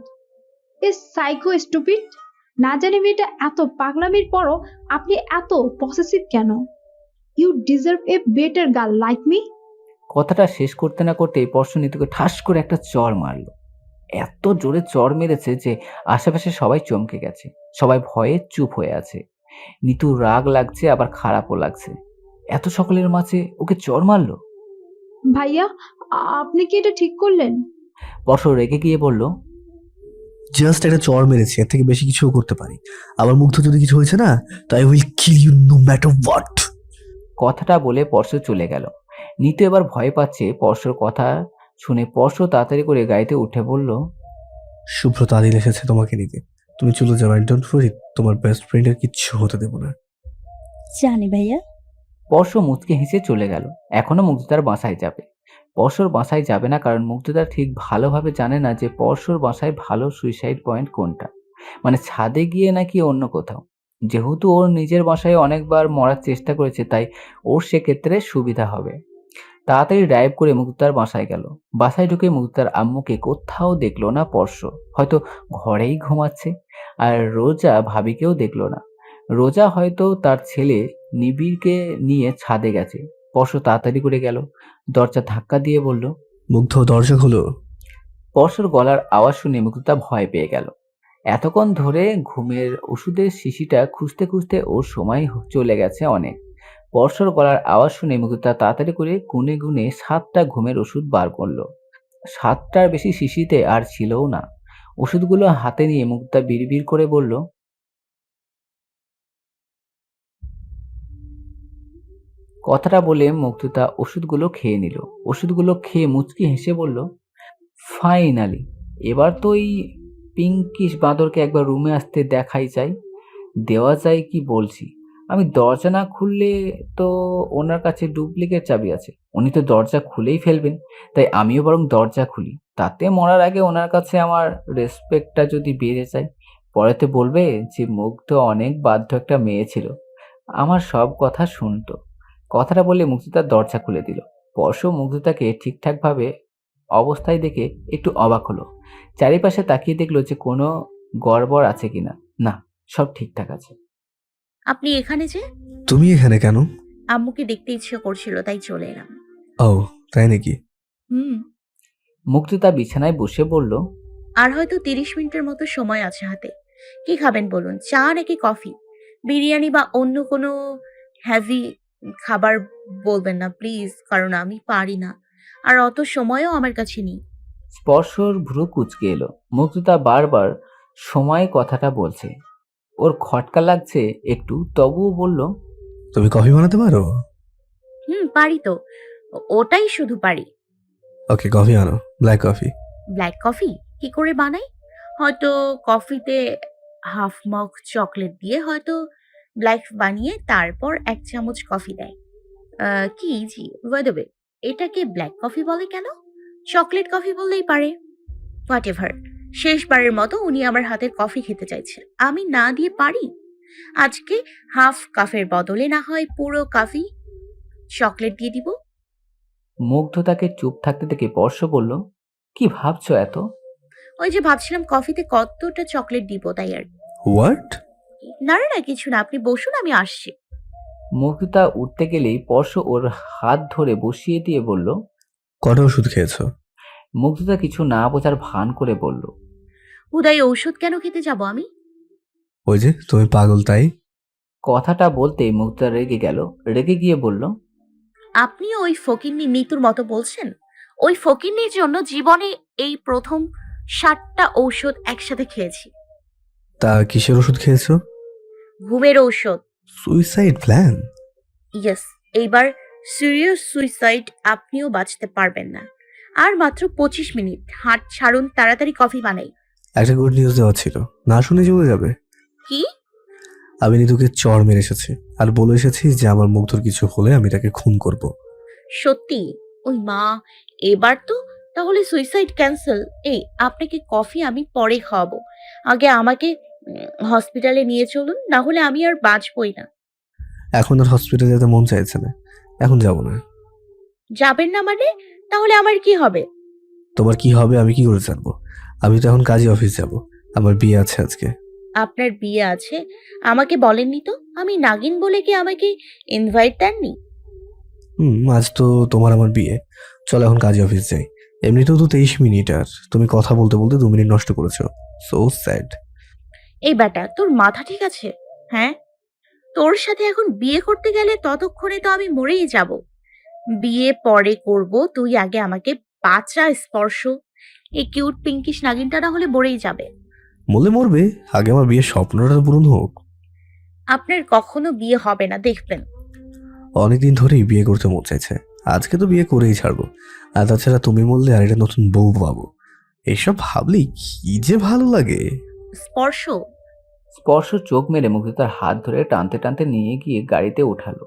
Is psycho stupid. না জানি মেয়েটা এত পাগলামির পরও আপনি এত পসেসিভ কেন? You deserve a better girl like me. কথাটা শেষ করতে না করতেই পর্শ নিতুকে ঠাস করে একটা চড় মারলো। এত জোরে চড় মেরেছে যে আশেপাশে সবাই চমকে গেছে। সবাই ভয়ে চুপ হয়ে আছে। নিতুর রাগ লাগছে, আবার খারাপও লাগছে। এত সকলের মাঝে ওকে চড় মারলো। ভাইয়া, আপনি কি এটা ঠিক করলেন? পর্শ রেগে গিয়ে বলল, জাস্ট একটা চড় মেরেছি, এর থেকে বেশি কিছুও করতে পারি। আবার মুগ্ধ যদি কিছু হয়েছে না, তাই will kill you no matter what. কথাটা বলে পর্শ চলে গেল। নিতু এবার ভয় পাচ্ছে। পর্শর কথা শুনে পর্শ তাড়াতাড়ি করে গাড়িতে উঠে বলল, শুভ্রতা আদিল এসেছে তোমাকে নিতে। তুমি চলে যাও, অ্যান্ড ডোন্ট ওয়ারি, তোমার বেস্ট ফ্রেন্ডের কিচ্ছু হতে দেবো না। জানি ভাইয়া। পর্শ মুচকে হেসে চলে গেল। এখনো মুগ্ধতার বাসায় যাবে। পর্শর বাসায় যাবে না, কারণ মুগ্ধতা ঠিক ভালোভাবে জানে না যে পর্শর বাসায় ভালো সুইসাইড পয়েন্ট কোনটা, মানে ছাদে গিয়ে নাকি অন্য কোথাও। যেহেতু ওর নিজের বাসায় অনেকবার মরার চেষ্টা করেছে, তাই ওর সেক্ষেত্রে সুবিধা হবে। তাড়াতাড়ি ড্রাইভ করে মুগ্ধতার বাসায় গেল। বাসায় ঢুকে মুগ্ধতার আম্মুকে কোথাও দেখলো না পর্শ। হয়তো ঘরেই ঘুমাচ্ছে। আর রোজা ভাবিকেও দেখলো না। রোজা হয়তো তার ছেলে নিবিড়কে নিয়ে ছাদে গেছে। পর্শ তাড়াতাড়ি করে গেল। দরজা ধাক্কা দিয়ে বলল, মুগ্ধ, দরজা খোলো। পর্শর গলার আওয়াজ শুনে মুগ্ধতা ভয় পেয়ে গেল। এতক্ষণ ধরে ঘুমের ওষুধের শিশিটা খুঁজতে খুঁজতে ওর সময় চলে গেছে অনেক। পর্শর গলার আওয়াজ শুনে মুগ্ধতা তাড়াতাড়ি করে গুনে গুনে 7টা ঘুমের ওষুধ বার করলো। 7টার বেশি শিশিতে আর ছিলও না। ওষুধগুলো হাতে নিয়ে মুগ্ধতা বিড়বিড় করে বলল, কথাটা বলে মুগ্ধতা ওষুধগুলো খেয়ে নিল। ওষুধগুলো খেয়ে মুচকি হেসে বলল, ফাইনালি এবার তো এই পিঙ্কিশ বাঁদরকে একবার রুমে আসতে দেখাই যায়। দেওয়া যায় কি বলছি। আমি দরজা না খুললে তো ওনার কাছে ডুপ্লিকেট চাবি আছে, উনি তো দরজা খুলেই ফেলবেন। তাই আমিও বরং দরজা খুলি, তাতে মরার আগে ওনার কাছে আমার রেসপেক্টটা যদি বেড়ে যায়। পরেতে বলবে যে মুগ্ধ অনেক বাধ্য একটা মেয়ে ছিল, আমার সব কথা শুনতো। কথাটা বলে মুগ্ধতার দরজা খুলে দিল। পরশু মুগ্ধতাকে ঠিকঠাকভাবে অবস্থায় দেখে একটু অবাক হলো। চারিপাশে তাকিয়ে দেখলো যে কোনো গড়বড় আছে কিনা। না, সব ঠিকঠাক আছে। আপনি এখানে যে? তুমি এখানে কেন? আম্মুকে দেখতে ইচ্ছে করছিল, তাই চলে এলাম। ও, তাই নাকি? হুম। মুগ্ধতা বিছানায় বসে বলল, আর হয়তো 30 মিনিটের মতো সময় আছে হাতে। কি খাবেন বলুন, চা নাকি কফি? বিরিয়ানি বা অন্য কোনো হেভি খাবার বলবেন না প্লিজ, কারণ আমি পারি না। আর অত সময়ও আমার কাছে নেই। স্পর্শর ভ্রু কুঁচকে এলো। মুগ্ধতা বারবার সময় কথাটা বলছে। ওর খটকা লাগছে একটু, তবুও বলল, তুমি কফি বানাতে পারো? পারি তো। ওটাই শুধু পারি। ওকে, কফি আনো, ব্ল্যাক কফি। ব্ল্যাক কফি কি করে বানাই? হয়তো কফিতে হাফ মগ চকলেট দিয়ে হয়তো ব্ল্যাক বানিয়ে তারপর 1 চামচ কফি দেয়। কি জি, বাই দ্য ওয়ে, এটাকে ব্ল্যাক কফি বলে কেন? চকলেট কফি বললেই পারে। What ever. শেষবারের মতো উনি আমার হাতের কফি খেতে চাইছে, আমি না দিয়ে পারি? আজকে হাফ কাপের বদলে না হয় পুরো কফি চকলেট দিয়ে দিব। মুগ্ধতাকে চুপ থাকতে দেখে স্পর্শ বলল, কি ভাবছো এত? ওই যে ভাবছিলাম কফিতে কতটা চকলেট দিব, তাই আর কি। হোয়াট? না না না, কিছু না, আপনি বসুন, আমি আসছি। মুগ্ধতা উঠতে গেলেই স্পর্শ ওর হাত ধরে বসিয়ে দিয়ে বলল। কটা ওষুধ খেয়েছো? মুগ্ধতা কিছু না বোঝার ভান করে বলল, উদয়, ঔষধ কেন খেতে যাব আমি? ওই যে তুমি পাগল তাই। কথাটা বলতেই মুগ্ধতা রেগে গেল। রেগে গিয়ে বলল, আপনি ওই ফকিন্নি নিতুর মতো বলছেন? ওই ফকিন্নির জন্য জীবনে এই প্রথম 7টা ঔষধ একসাথে খেয়েছি। তা কিসের ওষুধ খেয়েছো? ঘুমের ঔষধ। Suicide plan? ইয়েস, এইবার সিরিয়াস সুইসাইড। আপনিও বাঁচতে পারবেন না। আর মাত্র 25 মিনিট হাঁট ছাড়ুন, তাড়াতাড়ি কফি বানাই। একটা গুড নিউজ দেওয়া ছিল, না শুনে চলে যাবে। কি? আমি নিতুকে চড় মেরে এসেছি আর বলে এসেছি যে আমার মুগ্ধর কিছু হলে আমি তাকে খুন করব। সত্যি? ওই মা, এবার তো তাহলে সুইসাইড ক্যান্সেল। এই, আপনাকে কফি আমি পরে খাওয়াবো, আগে আমাকে হসপিটালে নিয়ে চলুন, না হলে আমি আর বাঁচবই না। এখন আর হসপিটালে যেতে মন চাইছে না, এখন যাব না। যাবেন না মানে? তাহলে আমার কি হবে? তোমার কি হবে আমি কি করে জানবো? আমি তো এখন কাজী অফিস যাব, আমার বিয়ে আছে আজকে। আপনার বিয়ে আছে? আমাকে বলেননি তো। আমি নাগিন বলে কি আমাকে ইনভাইট দেননি? আজ তো তোমার আমার বিয়ে। চলো এখন কাজী অফিস যাই। এমনিতেও তো 23 মিনিট, আর তুমি কথা বলতে বলতে 2 মিনিট নষ্ট করেছো। So sad. এই বেটা, তোর মাথা ঠিক আছে? হ্যাঁ, তোর সাথে এখন বিয়ে করতে গেলে ততক্ষণে তো আমি মরেই যাব। বিয়ে পরে করব, তুই আগে আমাকে বাঁচা স্পর্শ। এই কিউট পিঙ্কিশ নাগিনটা না হলে মরেই যাবে। বললে মরবে, আগে আমার বিয়ের স্বপ্নটা তো পূরণ হোক। আপনার কখনো বিয়ে হবে না, দেখবেন। অনেকদিন ধরেই বিয়ে করতে মন চাইছে, আজকে তো বিয়ে করেই ছাড়বো। আর তাছাড়া তুমি বললে আর এটা নতুন বউ পাবো, এসব ভাবলেই কি যে ভালো লাগে। স্পর্শ। স্পর্শ চোখ মেরে মুগ্ধতার হাত ধরে টানতে টানতে নিয়ে গিয়ে গাড়িতে উঠালো।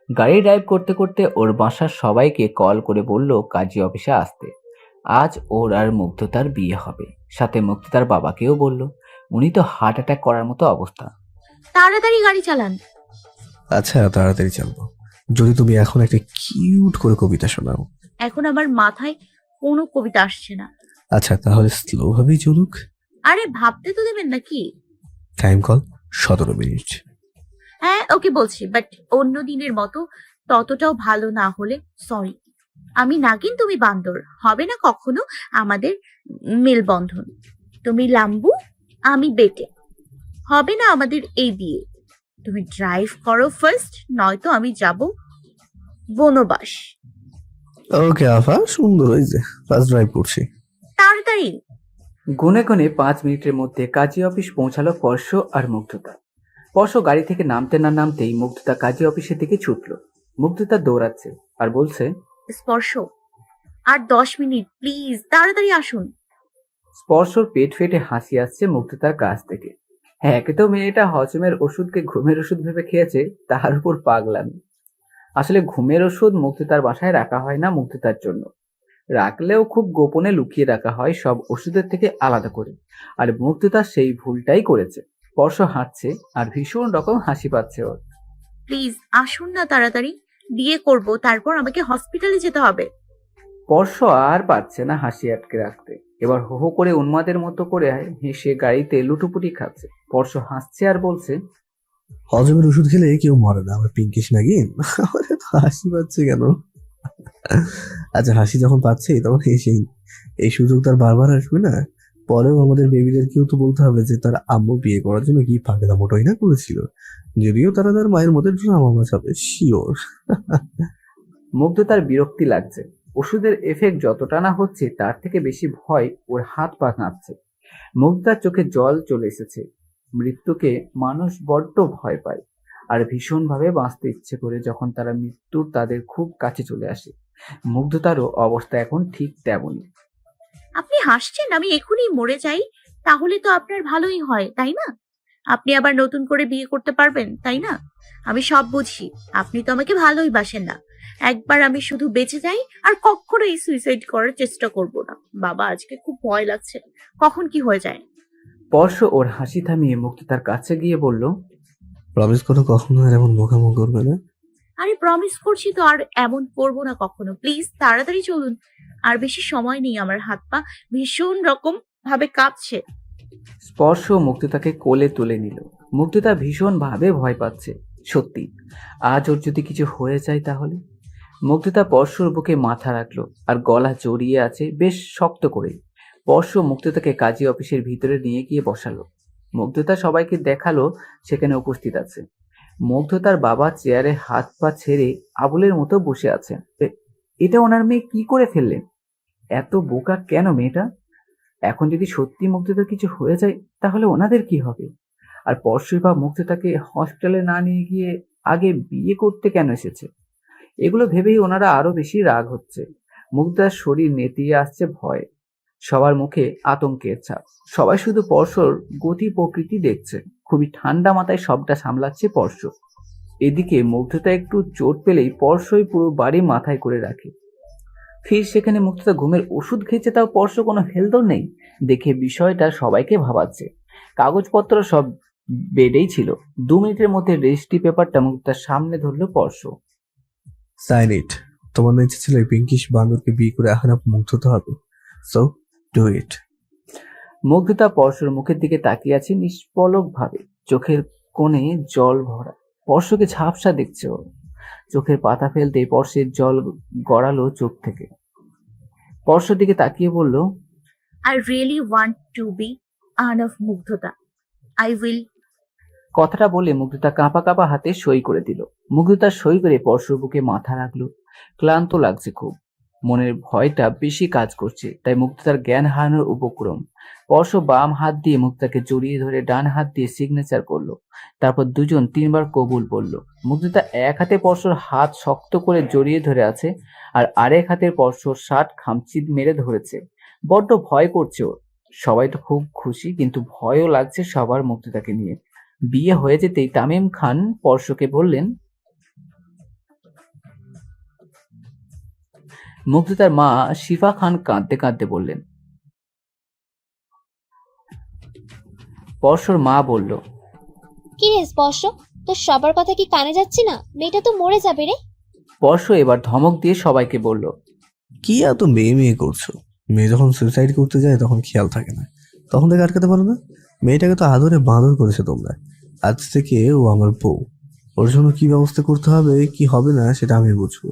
গাড়ি ড্রাইভ করতে করতে ওর বাসার সবাইকে কল করে বলল কাজী অফিসে আসতে। আজ ওর আর মুগ্ধতার বিয়ে হবে। সাথে মুগ্ধতার বাবাকেও বলল। উনি তো হার্ট অ্যাটাক করার মতো অবস্থা। তাড়াতাড়ি গাড়ি চালান। আচ্ছা তাড়াতাড়ি চলবো, যদি তুমি এখন একটা কিউট করে কবিতা শোনাও। এখন আমার মাথায় কোনো কবিতা আসছে না। আচ্ছা তাহলে স্লো ভাবেই চলুক। আরে ভাবতে তো দেবেন নাকি? Time call 17 minute. হ্যাঁ ওকে বলছি, বাট অন্য দিনের মতো ততটাও ভালো না হলে সরি। আমি নাগিন, তুমি বান্দর, হবে না কখনো আমাদের মেলবন্ধন। তুমি লাম্বু, আমি বেটে, হবে না আমাদের এই বিয়ে। তুমি ড্রাইভ করো ফার্স্ট, নয়তো আমি যাব বনবাস। ওকে আফা, সুন্দর হয়েছে, ফার্স্ট ড্রাইভ করছি। তাড়াতাড়ি। গুনে গুনে 5 মিনিটের মধ্যে কাজী অফিস পৌঁছালো স্পর্শ আর মুগ্ধতা। স্পর্শ গাড়ি থেকে নামতে না নামতেই মুগ্ধতা কাজী অফিসের দিকে ছুটল। মুগ্ধতা দৌড়াচ্ছে আর বলছে, স্পর্শ, আর 10 মিনিট প্লিজ, তাড়াতাড়ি আসুন। স্পর্শর পেট ফেটে হাসি আসছে মুগ্ধতার কাছ থেকে। হ্যাঁ, একে তো মেয়েটা হজমের ওষুধকে ঘুমের ওষুধ ভেবে খেয়েছে, তার উপর পাগলামি। আসলে ঘুমের ওষুধ মুগ্ধতার বাসায় রাখা হয় না মুগ্ধতার জন্য, রাখলেও খুব গোপনে লুকিয়ে রাখা হয় সব ওষুধের থেকে আলাদা করে। আর মুগ্ধতা সেই ভুলটাই করেছে। স্পর্শ হাঁটছে আর ভীষণ রকম হাসি পাচ্ছে ওর। প্লিজ আসুন না তাড়াতাড়ি, বিয়ে করব, তারপর আমাকে হসপিটালে যেতে হবে। স্পর্শ আর পারছে না হাসি আটকে রাখতে। এবার হো হো করে উন্মাদের মতো করে হেসে গাড়িতে লুটোপুটি খাচ্ছে। স্পর্শ হাসছে আর বলছে, হজমের ওষুধ খেলে কেউ মরে না, আমার পিঙ্কিশ নাগিন। আমার এত হাসি পাচ্ছে কেন? আচ্ছা হাসি যখন পাচ্ছে তখন হেসেই, এই সুযোগ তার বারবার আসবে না। পরেও আমাদের বেবিদেরকেও তো বলতে হবে যে তার আম্মু বিয়ে করার জন্য কি পাগলামোটাই না করেছিল, যদিও তারা তার মায়ের মতের ড্রামা বাঁচাবে শিওর। মুগ্ধতার বিরক্তি লাগছে। ওষুধের এফেক্ট যতটা না হচ্ছে তার থেকে বেশি ভয় ওর হাত পা কাঁপছে। মুগ্ধার চোখে জল চলে এসেছে। মৃত্যুকে মানুষ বড্ড ভয় পায় আর ভীষণভাবে বাঁচতে ইচ্ছে করে যখন তারা মৃত্যুর তাদের খুব কাছে চলে আসে। মুগ্ধতারও অবস্থা এখন ঠিক তেমনই। আপনি হাসছেন আমি এখনই মরে যাই, তাহলে তো আপনার ভালোই হয় তাই না? আপনি আবার নতুন করে বিয়ে করতে পারবেন তাই না? আমি সব বুঝি, আপনি তো আমাকে ভালোই বাসেন না। একবার আমি শুধু বেঁচে যাই আর কখনোই সুইসাইড করার চেষ্টা করব না। বাবা আজকে খুব ভয় লাগছে, কখন কি হয়ে যায়। স্পর্শ ওর হাসি থামিয়ে মুগ্ধতার কাছে গিয়ে বলল, প্রমিস করো কখনো আর এমন মোকামো করবে না। আরে প্রমিস করছি তো আর এমন করবো না কখনো। প্লিজ তাড়াতাড়ি চলুন, আর বেশি সময় নেই, আমার হাত পা ভীষণ রকম ভাবে কাঁপছে। স্পর্শ মুগ্ধতাকে কোলে তুলে নিল। মুগ্ধতা ভীষণ ভাবে ভয় পাচ্ছে। সত্যি, আজ ওর যদি কিছু হয়ে যায় তাহলে। মুগ্ধতা স্পর্শর বুকে মাথা রাখলো আর গলা জড়িয়ে আছে বেশ শক্ত করে। স্পর্শ মুগ্ধতাকে কাজী অফিসের ভিতরে নিয়ে গিয়ে বসালো। মুগ্ধতা সবাইকে দেখালো সেখানে উপস্থিত আছে। মুগ্ধতার বাবা চেয়ারে হাত পা ছেড়ে আবুলের মতো বসে আছেন। এটা ওনার মেয়ে কি করে ফেললেন? এত বোকা কেন মেয়েটা? এখন যদি সত্যি মুগ্ধতার কিছু হয়ে যায় তাহলে ওনাদের কি হবে? আর পরশুই বা মুগ্ধতাকে হসপিটালে না নিয়ে গিয়ে আগে বিয়ে করতে কেন এসেছে? এগুলো ভেবেই ওনারা আরো বেশি রাগ হচ্ছে। মুগ্ধতার শরীর নেতিয়ে আসছে ভয়, সবার মুখে আতঙ্কের ছাপ। সবাই শুধু পরশুর গতি প্রকৃতি দেখছে। খুবই ঠান্ডা মাথায় সবটা সামলাচ্ছে পরশু। এদিকে মুগ্ধতা একটু চোট পেলেই পরশুই পুরো বাড়ি মাথায় করে রাখে। ফির সেখানে মুগ্ধতা ঘুমের ওষুধ খেয়েছে, তাও স্পর্শ কোনো হেলদোল নেই। দেখে বিষয়টা সবাইকে ভাবাচ্ছে। কাগজপত্র সব বেডেই ছিল। 2 মিনিটের মধ্যে রেজিস্ট্রি পেপারটা মুগ্ধতার সামনে ধরলো স্পর্শ। Sign it. তোমার না ইচ্ছে ছিল এই পিঙ্কিশ বান্দরকে বিয়ে করে আহনাফ মুগ্ধ হতে হবে, সো ডু ইট। মুগ্ধতা স্পর্শর মুখের দিকে তাকিয়ে আছে নিষ্পলক ভাবে, চোখের কোণে জল ভরা। স্পর্শকে ঝাপসা দেখছে ও। চোখের পাতা ফেলতে স্পর্শের জল গড়ালো চোখ থেকে। স্পর্শের দিকে তাকিয়ে বলল, I really want to be Ahnaf Mugdhota. I will. কথাটা বলে মুগ্ধতা কাঁপা কাঁপা হাতে সই করে দিল। মুগ্ধতা সই করে স্পর্শর বুকে মাথা রাখলো। ক্লান্ত লাগছে খুব, মনের ভয়টা বেশি কাজ করছে, তাই মুগ্ধতার জ্ঞান হারানোর উপক্রম। স্পর্শ বাম হাত দিয়ে মুগ্ধতাকে জড়িয়ে ধরে ডান হাত দিয়ে সিগনেচার করলো। তারপর দুজন 3 বার কবুল বলল। মুগ্ধতা এক হাতে স্পর্শর হাত শক্ত করে জড়িয়ে ধরে আছে আর আরেক হাতে স্পর্শর শার্ট খামচি মেরে ধরেছে। বড্ড ভয় করছে ওর। সবাই তো খুব খুশি, কিন্তু ভয়ও লাগছে সবার মুগ্ধতাকে নিয়ে। বিয়ে হয়ে যেতেই তামিম খান স্পর্শকে বললেন, মুগ্ধতার মা শিফা খান কাঁদতে কাঁদতে বললেন। স্পর্শর মা বলল, কি রে স্পর্শ, তোর সবার কথা কি কানে যাচ্ছে না? মেয়েটা তো মরে যাবে রে। স্পর্শ এবার ধমক দিয়ে সবাইকে বলল, কি এত মেয়ে মেয়ে করছো? মেয়ে যখন সুইসাইড করতে যায় তখন খেয়াল থাকে না, তখন থেকে আটকাতে পারো না? মেয়েটাকে তো আদরে বাঁদর করেছে তোমরা। আজ থেকে ও আমার বউ। ওর জন্য কি ব্যবস্থা করতে হবে কি হবে না সেটা আমি বুঝবো।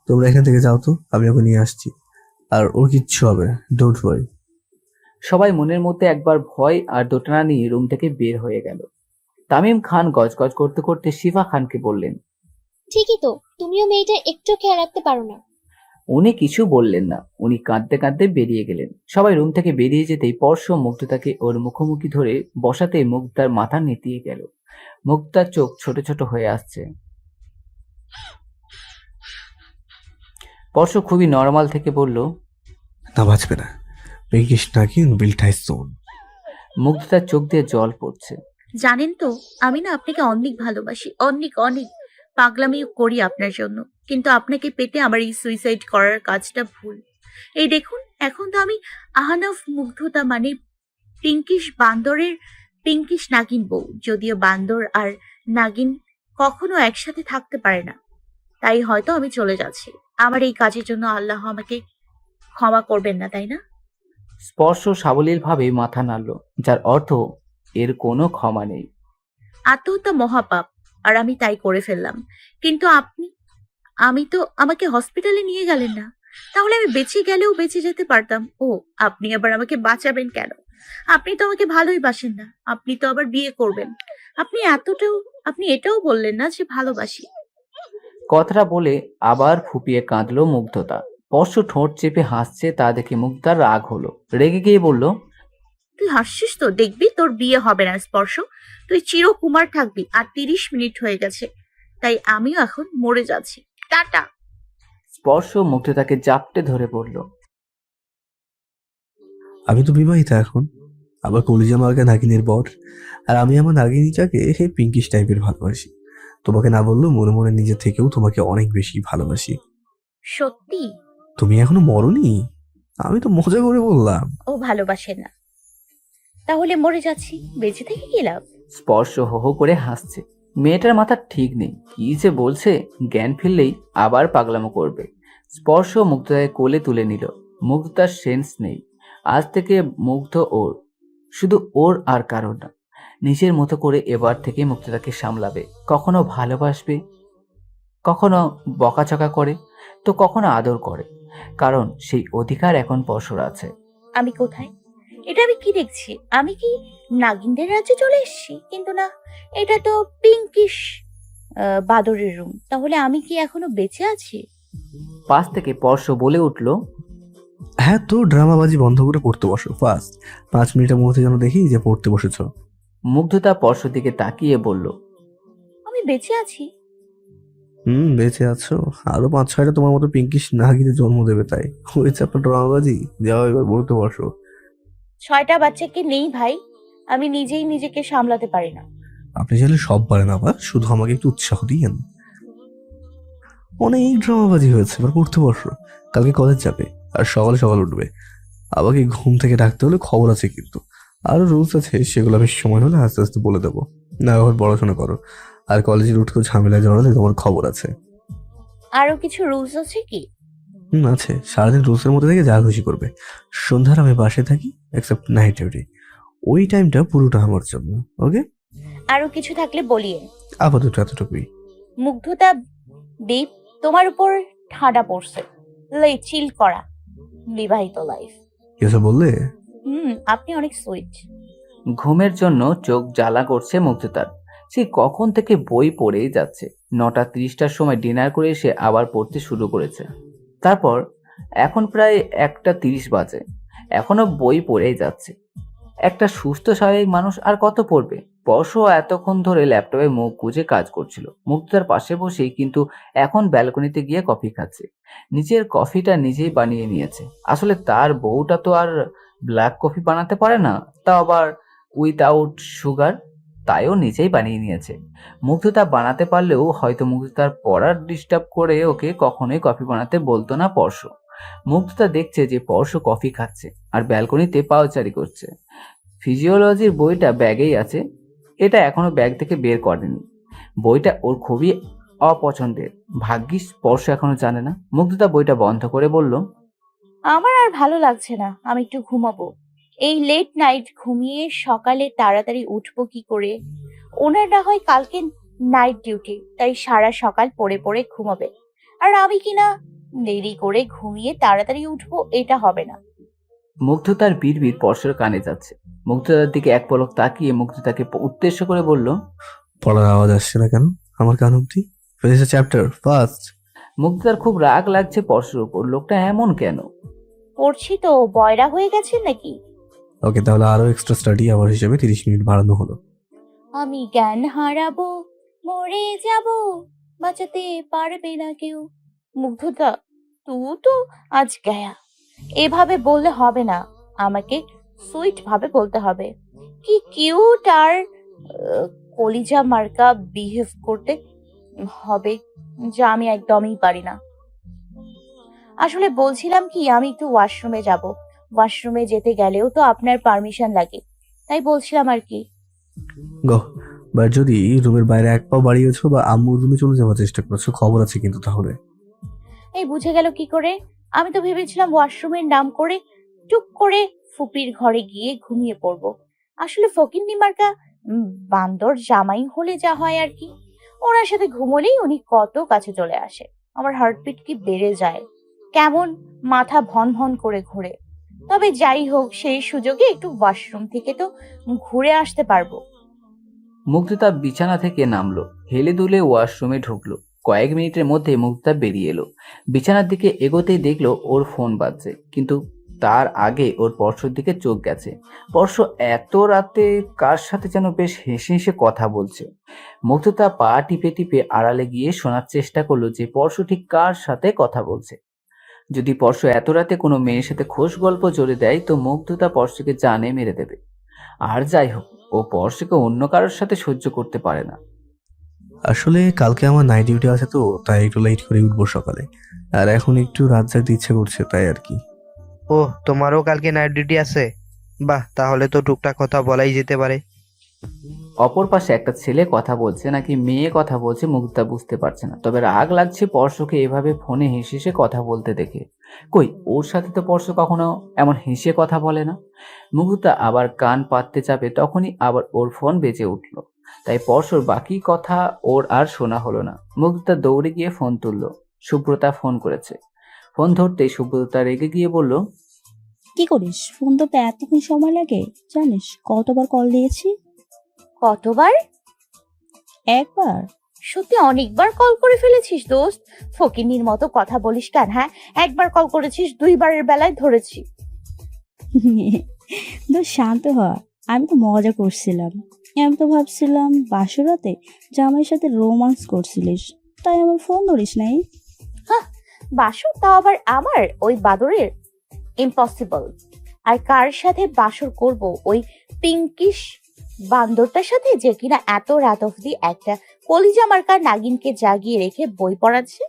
তোমরা এখান থেকে যাও তো, আমি ওকে নিয়ে আসছি। আর ওর কিচ্ছু হবে না, ডোন্ট ওয়ারি। সবাই মনের মধ্যে একবার ভয় আর দোটানা নিয়ে রুম থেকে বের হয়ে গেল। তামিম খান গজগজ করতে করতে শিফা খানকে বললেন, ঠিকই তো, তুমিও মেয়েটার একটু খেয়াল রাখতে পারো না। উনি কিছু বললেন না, উনি কাঁদতে কাঁদতে বেরিয়ে গেলেন। সবাই রুম থেকে বেরিয়ে যেতেই স্পর্শ মুগ্ধতাকে ওর মুখোমুখি ধরে বসাতে মুগ্ধার মাথা নেতিয়ে গেল। মুগ্ধার চোখ ছোট ছোট হয়ে আসছে। স্পর্শ খুবই নর্মাল থেকে বলল, না বাঁচবে না, পিঙ্কিশ নাকি বিল টাইসন। মুগ্ধতার চোখ দিয়ে জল পড়ছে। জানেন তো আমি না আপনাকে অনেক ভালোবাসি, অনেক অনেক পাগলামি করি আপনার জন্য, কিন্তু আপনাকে পেতে আমার এই সুইসাইড করার কাজটা ভুল। এই দেখুন, এখন তো আমি আহনাফ মুগ্ধতা মানে পিঙ্কিশ বান্দরের পিঙ্কিশ নাগিন বউ। যদিও বান্দর আর নাগিন কখনো একসাথে থাকতে পারে না, তাই হয়তো আমি চলে যাচ্ছি। আমার এই কাজের জন্য আল্লাহ আমাকে ক্ষমা করবেন না, তাই না? স্পর্শ সাবলীল ভাবে মাথা নাড়ল, যার অর্থ এর কোনো ক্ষমা নেই। আত্মহত্যা মহাপাপ, আর আমি তাই করে ফেললাম। কিন্তু আমি তো আমাকে হসপিটালে নিয়ে গেলেন না, তাহলে আমি বেঁচে গেলেও বেঁচে যেতে পারতাম। ও, আপনি আবার আমাকে বাঁচাবেন কেন? আপনি তো আমাকে ভালোই বাসেন না, আপনি তো আবার বিয়ে করবেন। আপনি এটাও বললেন না যে ভালোবাসি। কথাটা বলে আবার ফুপিয়ে কাঁদলো মুগ্ধতা। স্পর্শ ঠোঁট চেপে হাসছে, তা দেখে মুগ্ধার রাগ হলো। রেগে গিয়ে বলল, তুই হাসছিস তো, দেখবি তোর বিয়ে হবে না স্পর্শ। তুই চিরকুমার থাকবি। আর 30 মিনিট হয়ে গেছে, তাই আমিও এখন মরে যাচ্ছি। টাটা। স্পর্শ মুগ্ধতাকে জাপটে ধরে বলল, আমি তো বিবাহিতা এখন, আবার কলিজা মার্কা নাগিনের বর। আর আমি আমার নাগিনীটাকে পিঙ্কিশ টাইপের ভালোবাসি। তোমাকে না বললেও মনে মনে নিজের থেকেও তোমাকে অনেক বেশি ভালোবাসি। সত্যি? তুমি এখনো মরনি? আমি তো মজা করে বললাম। ও ভালোবাসে না, তাহলে মরে যাচ্ছি, বেঁচে থেকে কি লাভ? স্পর্শ হো হো করে হাসছে। মেয়েটার মাথা ঠিক নেই, কি যে বলছে। জ্ঞান ফিরলেই আবার পাগলামো করবে। স্পর্শ মুগ্ধতাকে কোলে তুলে নিল। মুগ্ধতার সেন্স নেই। আজ থেকে মুগ্ধ ওর, শুধু ওর আর কারণ না। নিজের মতো করে এবার থেকে মুগ্ধতাকে সামলাবে। কখনো ভালোবাসবে, কখনো বকাচকা করে, তো কখনো আদর করে। কারণ সেই অধিকার এখন পরশুর আছে। আমি কোথায়? এটা আমি কি দেখছি? আমি কি নাগিনদের রাজ্যে চলে এসেছি? কিন্তু না, এটা তো পিঙ্কিশ বাদরের রুম। তাহলে আমি কি এখনো বেঁচে আছি? পাশ থেকে পরশ বলে উঠল, হ্যাঁ, তো ড্রামাবাজি বন্ধ করে পড়তে বসো ফার্স্ট। 5 মিনিটের মধ্যে যেন দেখি যে পড়তে বসেছো। মুগ্ধতা পরশুর দিকে তাকিয়ে বলল, আমি বেঁচে আছি। বেঁচে আছো। আরো 5-6টা তোমার মতো পিঙ্কিশ নাগিনে জন্ম দেবে, তাই হয়েছে আপনার ড্রামাবাজি। যাও এবার পড়তে বসো। 6টা বাচ্চাকে নেই ভাই, আমি নিজেই নিজেকে সামলাতে পারি না। আপনি চাইলে সব পারেন, আবার শুধু আমাকে একটু উৎসাহ দিয়েন। অনেক ড্রামাবাজি হয়েছে, এবার পড়তে বসো। কালকে কলেজ যাবে আর সকালে সকাল উঠবে। আমাকে ঘুম থেকে ডাকতে হলে খবর আছে, কিন্তু আরো রুলস আছে, সেগুলো আমি সময় হলে আস্তে আস্তে বলে দেবো। না, এখন পড়াশোনা করো। আর কলেজের উঠকেও ঝামেলায় জড়ালে তোমার খবর আছে। আরো কিছু রুলস আছে কি? আছে। সারাদিন রুলসের মধ্যে থেকে যা খুশি করবে। সন্ধ্যার আমি বাসে থাকি, এক্সেপ্ট নাইট ডিউটি। ওই টাইমটা পুরোটা আমার জন্য। ওকে? আরো কিছু থাকলে বলিয়ে। আপাতত এতটুকুই। মুগ্ধতা দীপ, তোমার উপর ঠাডা পড়ছে। চিল করা বিবাহিত লাইফ। কিছু বললে? আপনি অনেক সুইট। ঘুমের জন্য চোখ জ্বালা করছে মুগ্ধতার। সে কখন থেকে বই পড়েই যাচ্ছে। 9:30টার সময় ডিনার করে এসে আবার পড়তে শুরু করেছে। তারপর এখন প্রায় 1:30 বাজে, এখনো বই পড়েই যাচ্ছে। একটা সুস্থ স্বাভাবিক মানুষ আর কত পড়বে? পরশু এতক্ষণ ধরে ল্যাপটপে মুখ গুজে কাজ করছিল মুগ্ধতার পাশে বসেই, কিন্তু এখন ব্যালকনিতে গিয়ে কফি খাচ্ছে। নিজের কফিটা নিজেই বানিয়ে নিয়েছে। আসলে তার বউটা তো আর ব্ল্যাক কফি বানাতে পারে না, তাও আবার উইথআউট সুগার, তাইও নিজেই বানিয়ে নিয়েছে। মুগ্ধতা বানাতে পারলেও হয়তো মুগ্ধতার পড়ার ডিস্টার্ব করে ওকে কখনোই কফি বানাতে বলতো না পরশ। মুগ্ধতা দেখছে যে পরশ কফি খাচ্ছে আর ব্যালকনিতে পাউচারি করছে। ফিজিওলজির বইটা ব্যাগেই আছে, এটা এখনো ব্যাগ থেকে বের করেনি। বইটা ওর খুবই অপছন্দের, ভাগ্যিস স্পর্শ এখনো জানে না। মুগ্ধতা বইটা বন্ধ করে বলল, আমার আর ভালো লাগছে না, আমি একটু ঘুমাবো। এই লেট নাইট ঘুমিয়ে সকালে তাড়াতাড়ি উঠবো কি করে? ওনার না হয় কালকে নাইট ডিউটি, তাই সারা সকাল পড়ে পড়ে ঘুমাবে। আর আমি কিনা দেরি করে ঘুমিয়ে তাড়াতাড়ি উঠবো, এটা হবে না। মুগ্ধতার বিড়বিড় পরশের কানে যাচ্ছে। মুগ্ধতার দিকে এক পলক তাকিয়ে মুগ্ধতাকে উদ্দেশ্য করে বলল, পড়ার আওয়াজ আসছে না কেন আমার কান অব্দি? Finish the chapter first. মুগ্ধতার খুব রাগ লাগছে পরশের উপর। লোকটা এমন কেন? পড়ছি তো, বয়রা হয়ে গেছে নাকি? ওকে, তাহলে আরো এক্সট্রা স্টাডি আওয়ার হিসেবে 30 মিনিট বাড়ানো হলো। আমি জ্ঞান হারাবো, মরে যাব, বাঁচাতে পারবে না কেউ। মুগ্ধতা, তুই তো আজ গয়া। এভাবে বললে হবে না, আমাকে সুইট ভাবে বলতে হবে। কি কিউট আর কলিজা মার্কা বিহেভ করতে হবে, যা আমি একদমই পারি না। আসলে বলছিলাম কি, আমি একটু ওয়াশরুমে যাব। ওয়াশরুমে যেতে গেলেও তো আপনার পারমিশন লাগে, তাই বলছিলাম আর কি। গো, বাট যদি রুমের বাইরে এক পাও বাড়িয়েছো বা আম্মুর রুমে চলে যাওয়ার চেষ্টা করছো, খবর আছে কিন্তু তাহলে। এই বুঝে গেল কি করে? আমি তো ভেবেছিলাম ওয়াশরুমের নাম করে টুক করে ফুপির ঘরে গিয়ে ঘুমিয়ে পড়বো। আসলে ফকিন্নি মার্কা বান্দর জামাই হলে যা হয় আর কি, ওনার সাথে ঘুমোলেই উনি কত কাছে চলে আসে। আমার হার্টবিট কি বেড়ে যায়, কেমন মাথা ভন ভন করে ঘুরে। তবে যাই হোক, সেই সুযোগে একটু ওয়াশরুম থেকে তো ঘুরে আসতে পারবো। মুগ্ধতা বিছানা থেকে নামলো, হেলে দুলে ওয়াশরুমে ঢুকলো। কয়েক মিনিটের মধ্যে মুগ্ধা বেরিয়ে এলো। বিছানার দিকে এগোতেই দেখলো ওর ফোন বাজছে, কিন্তু তার আগে ওর পরশুর দিকে চোখ গেছে। পরশু এত রাতে কার সাথে যেন বেশ হেসে হেসে কথা বলছে। মুগ্ধতা পা টিপে টিপে আড়ালে গিয়ে শোনার চেষ্টা করলো যে পরশু ঠিক কার সাথে কথা বলছে। যদি পরশু এত রাতে কোনো মেয়ের সাথে খোশ গল্প জড়ে দেয় তো মুগ্ধতা পরশুকে জানে মেরে দেবে। আর যাই হোক, ও পরশুকে অন্য কারোর সাথে সহ্য করতে পারে না। আসলে কালকে আমার নাইট ডিউটি আছে তো, তাই একটু লেট করে উঠবো সকালে। আর এখন একটু রাত জাগতে ইচ্ছে করছে, তাই আর কি। ও, তোমারও কালকে নাইট ডিউটি আছে? বাহ, তাহলে তো টুকটাক কথা বলাই যেতে পারে। অপর পাশে একটা ছেলে কথা বলছে নাকি মেয়ে কথা বলছে মুগ্ধা বুঝতে পারছে না, তবে রাগ লাগছে পরশুকে এভাবে ফোনে হেসে হেসে কথা বলতে দেখে। কই, ওর সাথে তো পরশু কখনো এমন হেসে কথা বলে না। মুগ্ধা আবার কান পাততে যাবে, তখনই আবার ওর ফোন বেজে উঠলো। তাই পরশুর বাকি কথা ওর আর শোনা হলো না। মুগ্ধা দৌড়ে গিয়ে ফোন তুললো। সুব্রতা ফোন করেছে। ফোন ধরতেই সুব্রতা রেগে গিয়ে বলল, কি করিস? ফোন ধরতে এতক্ষণ সময় লাগে? জানিস কতবার কল দিয়েছি? কতবার? একবার। সত্যি অনেকবার কল করে ফেলেছিস দোস্ত। ফকিন্নির মতো কথা বলিস কেন? হ্যাঁ, একবার কল করেছিস, দুইবারের বেলায় ধরেছি। তো শান্ত হ, আমি তো মজা করছিলাম। আমি তো ভাবছিলাম বাসরাতে জামাইয়ের সাথে রোমান্স করছিলিস, তাই আমার ফোন ধরিস নাই। বাসর তাও আবার আমার ওই বাদরের? ইম্পসিবল। আর কার সাথে বাসর করব? ওই পিঙ্কিশ বান্দরটার সাথে, যে কিনা এত রাত অবধি একটা কলিজা মার্কা নাগিনকে জাগিয়ে রেখে বই পড়াচ্ছে,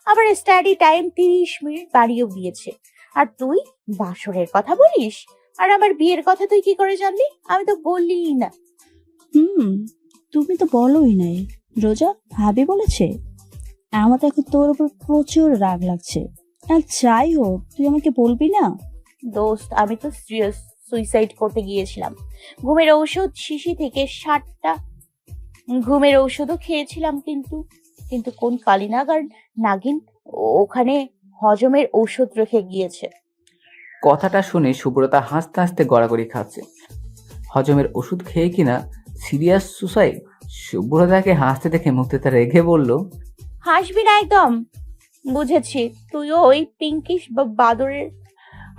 আবার স্টাডি টাইম 30 মিনিট বাড়িয়েও দিয়েছে। আর তুই বাসরের কথা বলিস? আর আমার বিয়ের কথা তুই কি করে জানলি? আমি তো বললিই না। তুমি তো বলোই নাই। রোজা ভাবি বলেছে। আমার তো এখন তোর উপর প্রচুর রাগ লাগছে। আর যাই হোক, তুই আমাকে বলবি না? দোস্ত, আমি তো সিরিয়াস সুইসাইড করতে গিয়েছিলাম। ঘুমের ঔষধ শিশি থেকে 60টা ঘুমের ঔষধও খেয়েছিলাম, কিন্তু কোন কালিনাগার নাগিন ওখানে হজমের ঔষধ রেখে গিয়েছে। কথাটা শুনে সুব্রতা হাসতে হাসতে গড়াগড়ি খাচ্ছে। হজমের ওষুধ খেয়ে কিনা সিরিয়াস সুসাইড? সুব্রতাকে হাসতে দেখে মুগ্ধতা রেগে বলল, হাসবি না একদম। বুঝেছি, তুইও ওই পিঙ্কিশ বাদরের।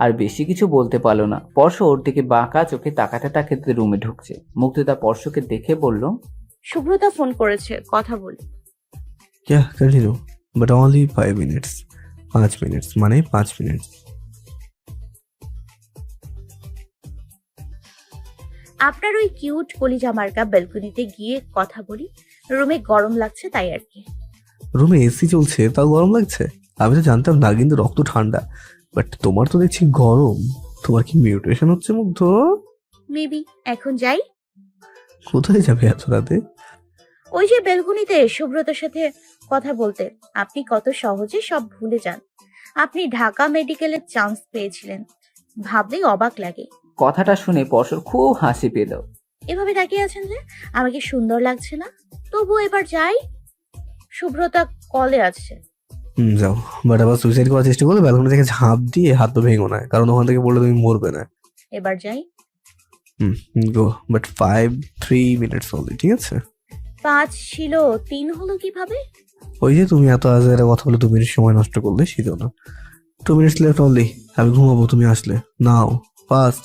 আর বেশি কিছু বলতে পারলো না। পরশু ওর দিকে বাঁকা চোখে তাকাতে তাকাতে রুমে ঢুকছে। মুগ্ধতা পরশুকে দেখে বলল, সুব্রতা ফোন করেছে, কথা বলি। Yeah, continue. But only 5 minutes. 5 minutes, মানে 5 minutes. আপনার ওই কিউট কলিজা মার্কা ব্যালকনিতে গিয়ে কথা বলি। রুমে গরম লাগছে, তাই আর কি। রুমে এসি চলছে, তাও গরম লাগছে? আমি তো জানতাম না, কিন্তু রক্ত ঠান্ডা। বাট তোমার তো দেখছি গরম। তোমার কি মিউটেশন হচ্ছে মুগ্ধ? মেবি। এখন যাই। কোথায় যাবে এত রাতে? ওই যে বেলকুনিতে সুব্রতার সাথে কথা বলতে। আপনি কত সহজে সব ভুলে যান। আপনি ঢাকা মেডিকেলের চান্স পেয়েছিলেন, ভাবলেই অবাক লাগে। কথাটা শুনে পরশুর খুব হাসি পেল। এভাবে তাকিয়ে আছেন যে? আমাকে সুন্দর লাগছে না? তবু এবার যাই। সুব্রতা কলে আছে। যাও। বাট আবার সুইসাইড করার চেষ্টা করলে ব্যালকনি থেকে ঝাঁপ দিয়ে হাত পা ভেঙো না, কারণ ওখান থেকে পড়লে তুমি মরবে না। এবার যাই। গো। বাট 3 minutes only, ঠিক আছে? 5 ছিল, 3 হলো কিভাবে? ওই যে তুমি এত আজের কথা বলে 2 মিনিট সময় নষ্ট করলে, সেটাও না। 2 minutes left only. আমি ঘুমাবো, তুমি আসলে নাও ফাস্ট।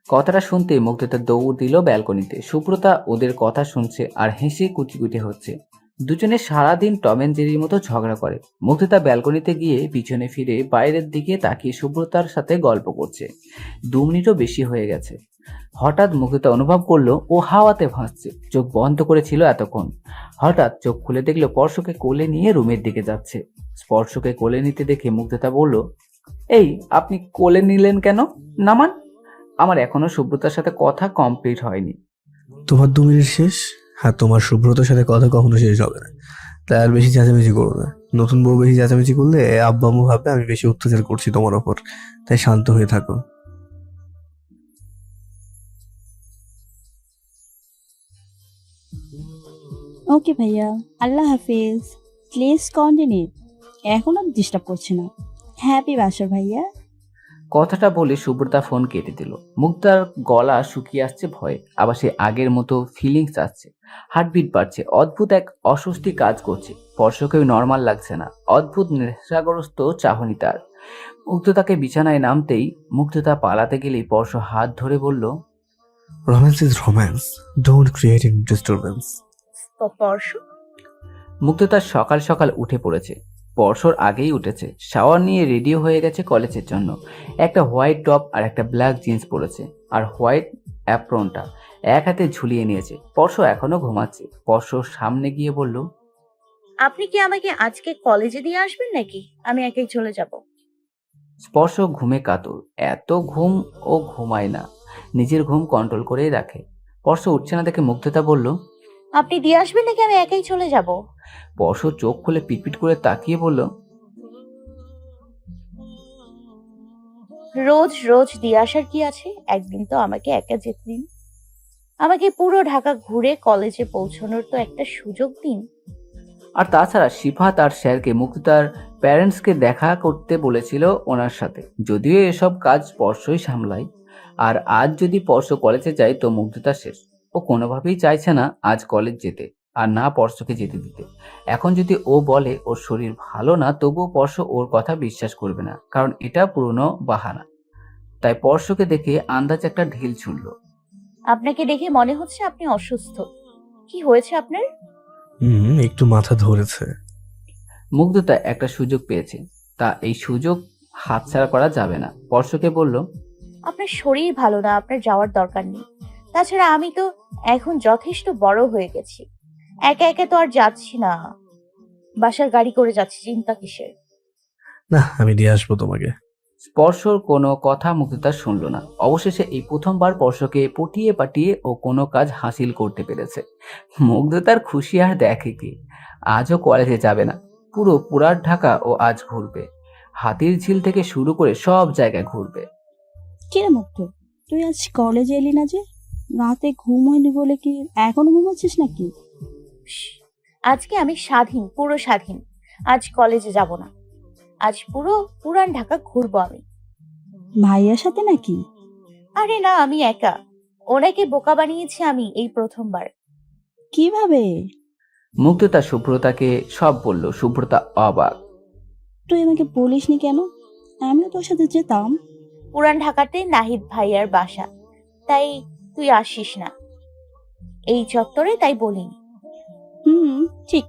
কথাটা শুনতে মুগ্ধতা দৌড় দিল ব্যালকনিতে। সুব্রতা ওদের কথা শুনছে আর হেসে কুটি কুটি হচ্ছে। দুজনে সারাদিন টম এন্ড জেরির মতো ঝগড়া করে। মুগ্ধতা ব্যালকনিতে গিয়ে পিছনে ফিরে বাইরের দিকে তাকিয়ে সুব্রতার সাথে গল্প করছে। 2 মিনিটও বেশি হয়ে গেছে। হঠাৎ মুগ্ধতা অনুভব করলো ও হাওয়াতে ভাসছে। চোখ বন্ধ করেছিল এতক্ষণ। হঠাৎ চোখ খুলে দেখলো স্পর্শকে কোলে নিয়ে রুমের দিকে যাচ্ছে। স্পর্শকে কোলে নিতে দেখে মুগ্ধতা বলল, এই, আপনি কোলে নিলেন কেন? নামান। আমার এখনো সুব্রতার সাথে কথা কমপ্লিট হয়নি। তোমার 2 মিনিট শেষ। হ্যাঁ, তোমার সুব্রতার সাথে কথা কখনো শেষ হবে না। তাই আর বেশি চেঁচামেচি করো না। নতুন বউ বেশি চেঁচামেচি করলে আব্বা আম্মু ভাবে আমি বেশি অত্যাচার করছি তোমার ওপর। তাই শান্ত হয়ে থাকো। ওকে ভাইয়া, আল্লাহ হাফিজ। Please continue. এখন আর ডিস্টার্ব করছে না। হ্যাপি বাসর ভাইয়া। কথাটা বলে সুব্রতা ফোন কেটে দিল। মুগ্ধার গলা শুকিয়ে আসছে ভয়ে, আবার সে আগের মতো ফিলিংস আসছে, হার্টবিট বাড়ছে, অদ্ভুত এক অস্বস্তি কাজ করছে। স্পর্শকেও নর্মাল লাগছে না, অদ্ভুত নেশাগ্রস্ত চাহনি তার। মুগ্ধতাকে বিছানায় নামতেই মুগ্ধতা পালাতে গেলেই স্পর্শ হাত ধরে বলল, romance is romance, don't create any disturbance. স্পর্শ, মুগ্ধতা সকাল সকাল উঠে পড়েছে। স্পর্শর আগেই উঠেছে, শাওয়ার নিয়ে রেডি হয়ে গেছে কলেজের জন্য। একটা হোয়াইট টপ আর একটা ব্ল্যাক জিন্স পরেছে, আর হোয়াইট অ্যাপ্রনটা এক হাতে ঝুলিয়ে নিয়েছে। স্পর্শ এখনো ঘুমাচ্ছে। স্পর্শ সামনে গিয়ে বলল, আপনি কি আমাকে আজকে কলেজে দিয়ে আসবেন নাকি আমি একাই চলে যাব? স্পর্শ ঘুমে কাতর, এত ঘুম ও ঘুমায় না, নিজের ঘুম কন্ট্রোল করেই রাখে। স্পর্শ উঠছে না দেখে মুগ্ধতা বলল, আপনি দিয়ে আসবেন নাকি আমি একাই চলে যাব? স্পর্শ চোখ খুলে পিটপিট করে তাকিয়ে বলল, রোজ রোজ দিয়ে আসার কি আছে? একদিন তো আমাকে একা যেতে দিন। আমাকে পুরো ঢাকা ঘুরে কলেজে পৌঁছানোর তো একটা সুযোগ দিন। আর তাছাড়া শিফা তার স্যারকে মুগ্ধতার প্যারেন্টসকে দেখা করতে বলেছিল ওনার সাথে, যদিও এসব কাজ স্পর্শই সামলায়। আর আজ যদি স্পর্শ কলেজে যায় তো মুগ্ধতা শেষ। ও কোনোভাবেই চাইছে না আজ কলেজ যেতে, আর না স্পর্শকে যেতে দিতে। এখন যদি ও বলে ওর শরীর ভালো না, তবুও স্পর্শ ওর কথা বিশ্বাস করবে না, কারণ এটা পুরনো বাহানা। তাই স্পর্শকে দেখে আন্দাজ একটা ঢিল ছুড়ল। আপনাকে দেখে মনে হচ্ছে আপনি অসুস্থ। কি হয়েছে আপনার? একটু মাথা ধরেছে। মুগ্ধতা একটা সুযোগ পেয়েছে, তা এই সুযোগ হাতছাড়া করা যাবে না। স্পর্শকে বলল, আপনার শরীর ভালো না, আপনার যাওয়ার দরকার নেই। তাছাড়া আমি তো এখন যথেষ্ট বড় হয়ে গেছি, একা একা তো আর যাচ্ছি না। বাসার গাড়ি করে যাচ্ছি, চিন্তা কিসের? না, আমি দিয়ে আসবো তোমাকে। স্পর্শর কোনো কথা মুগ্ধতা শুনল না। অবশেষে এই প্রথমবার স্পর্শকে পটিয়ে পাটিয়ে ও কোনো কাজ হাসিল করতে পেরেছে। মুগ্ধতার খুশি আর দেখে কি, আজও কলেজে যাবে না, পুরো পুরার ঢাকা ও আজ ঘুরবে। হাতির ঝিল থেকে শুরু করে সব জায়গায় ঘুরবে। কিরে মুক্ত, তুই আজ কলেজে এলি না যে? রাতে ঘুম হয়নি বলে কি এখনো ঘুমাচ্ছিস নাকি? আজকে আমি স্বাধীন, পুরো স্বাধীন। আজ কলেজে যাব না, আজ পুরো পুরান ঢাকা ঘুরবো আমি। ভাইয়ার সাথে নাকি? আরে না, আমি একা। ওনাকে বোকা বানিয়েছি আমি এই প্রথমবার। কিভাবে? মুগ্ধতা শুভ্রতাকে সব বলল। শুভ্রতা অবাক। তুই আমাকে বলিসনি কেন? আমিও তোর সাথে যেতাম। পুরান ঢাকাতে নাহিদ ভাইয়ার বাসা, তাই তুই আসিস না এই চত্বরে, তাই বলিনি। ঠিক,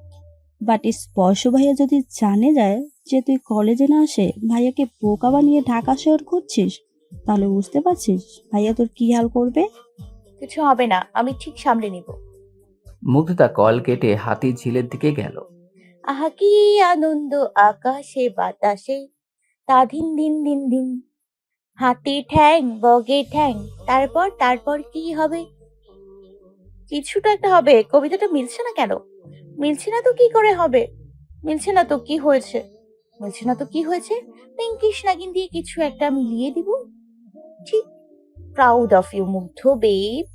বাট স্পর্শ ভাইয়া যদি জানে যায় যে তুই কলেজে না আসে ভাইয়াকে বোকা বানিয়ে ঢাকা শহর ঘুরছিস, তাহলে বুঝতে পারছিস ভাইয়া তোর কি হাল করবে। কিছু হবে না, আমি ঠিক সামলে নিব। মুগ্ধতা কল কেটে হাতির ঝিলের দিকে গেল। আহা কি আনন্দ আকাশে বাতাসে, তা দিন দিন দিন দিন, হাতি ঠ্যাং বগে ঠ্যাং, তারপর তারপর কি হবে? কিছুটা একটা হবে। কবিতাটা মিলছে না কেন? মিলছে না তো কি করে হবে? মিলছে না তো কি হয়েছে? মিলছে না তো কি হয়েছে? পিঙ্কিশ নাগিন দিয়ে কিছু একটা মিলিয়ে দিব। ঠিক, প্রাউড অফ ইউ মুগ্ধ বেব।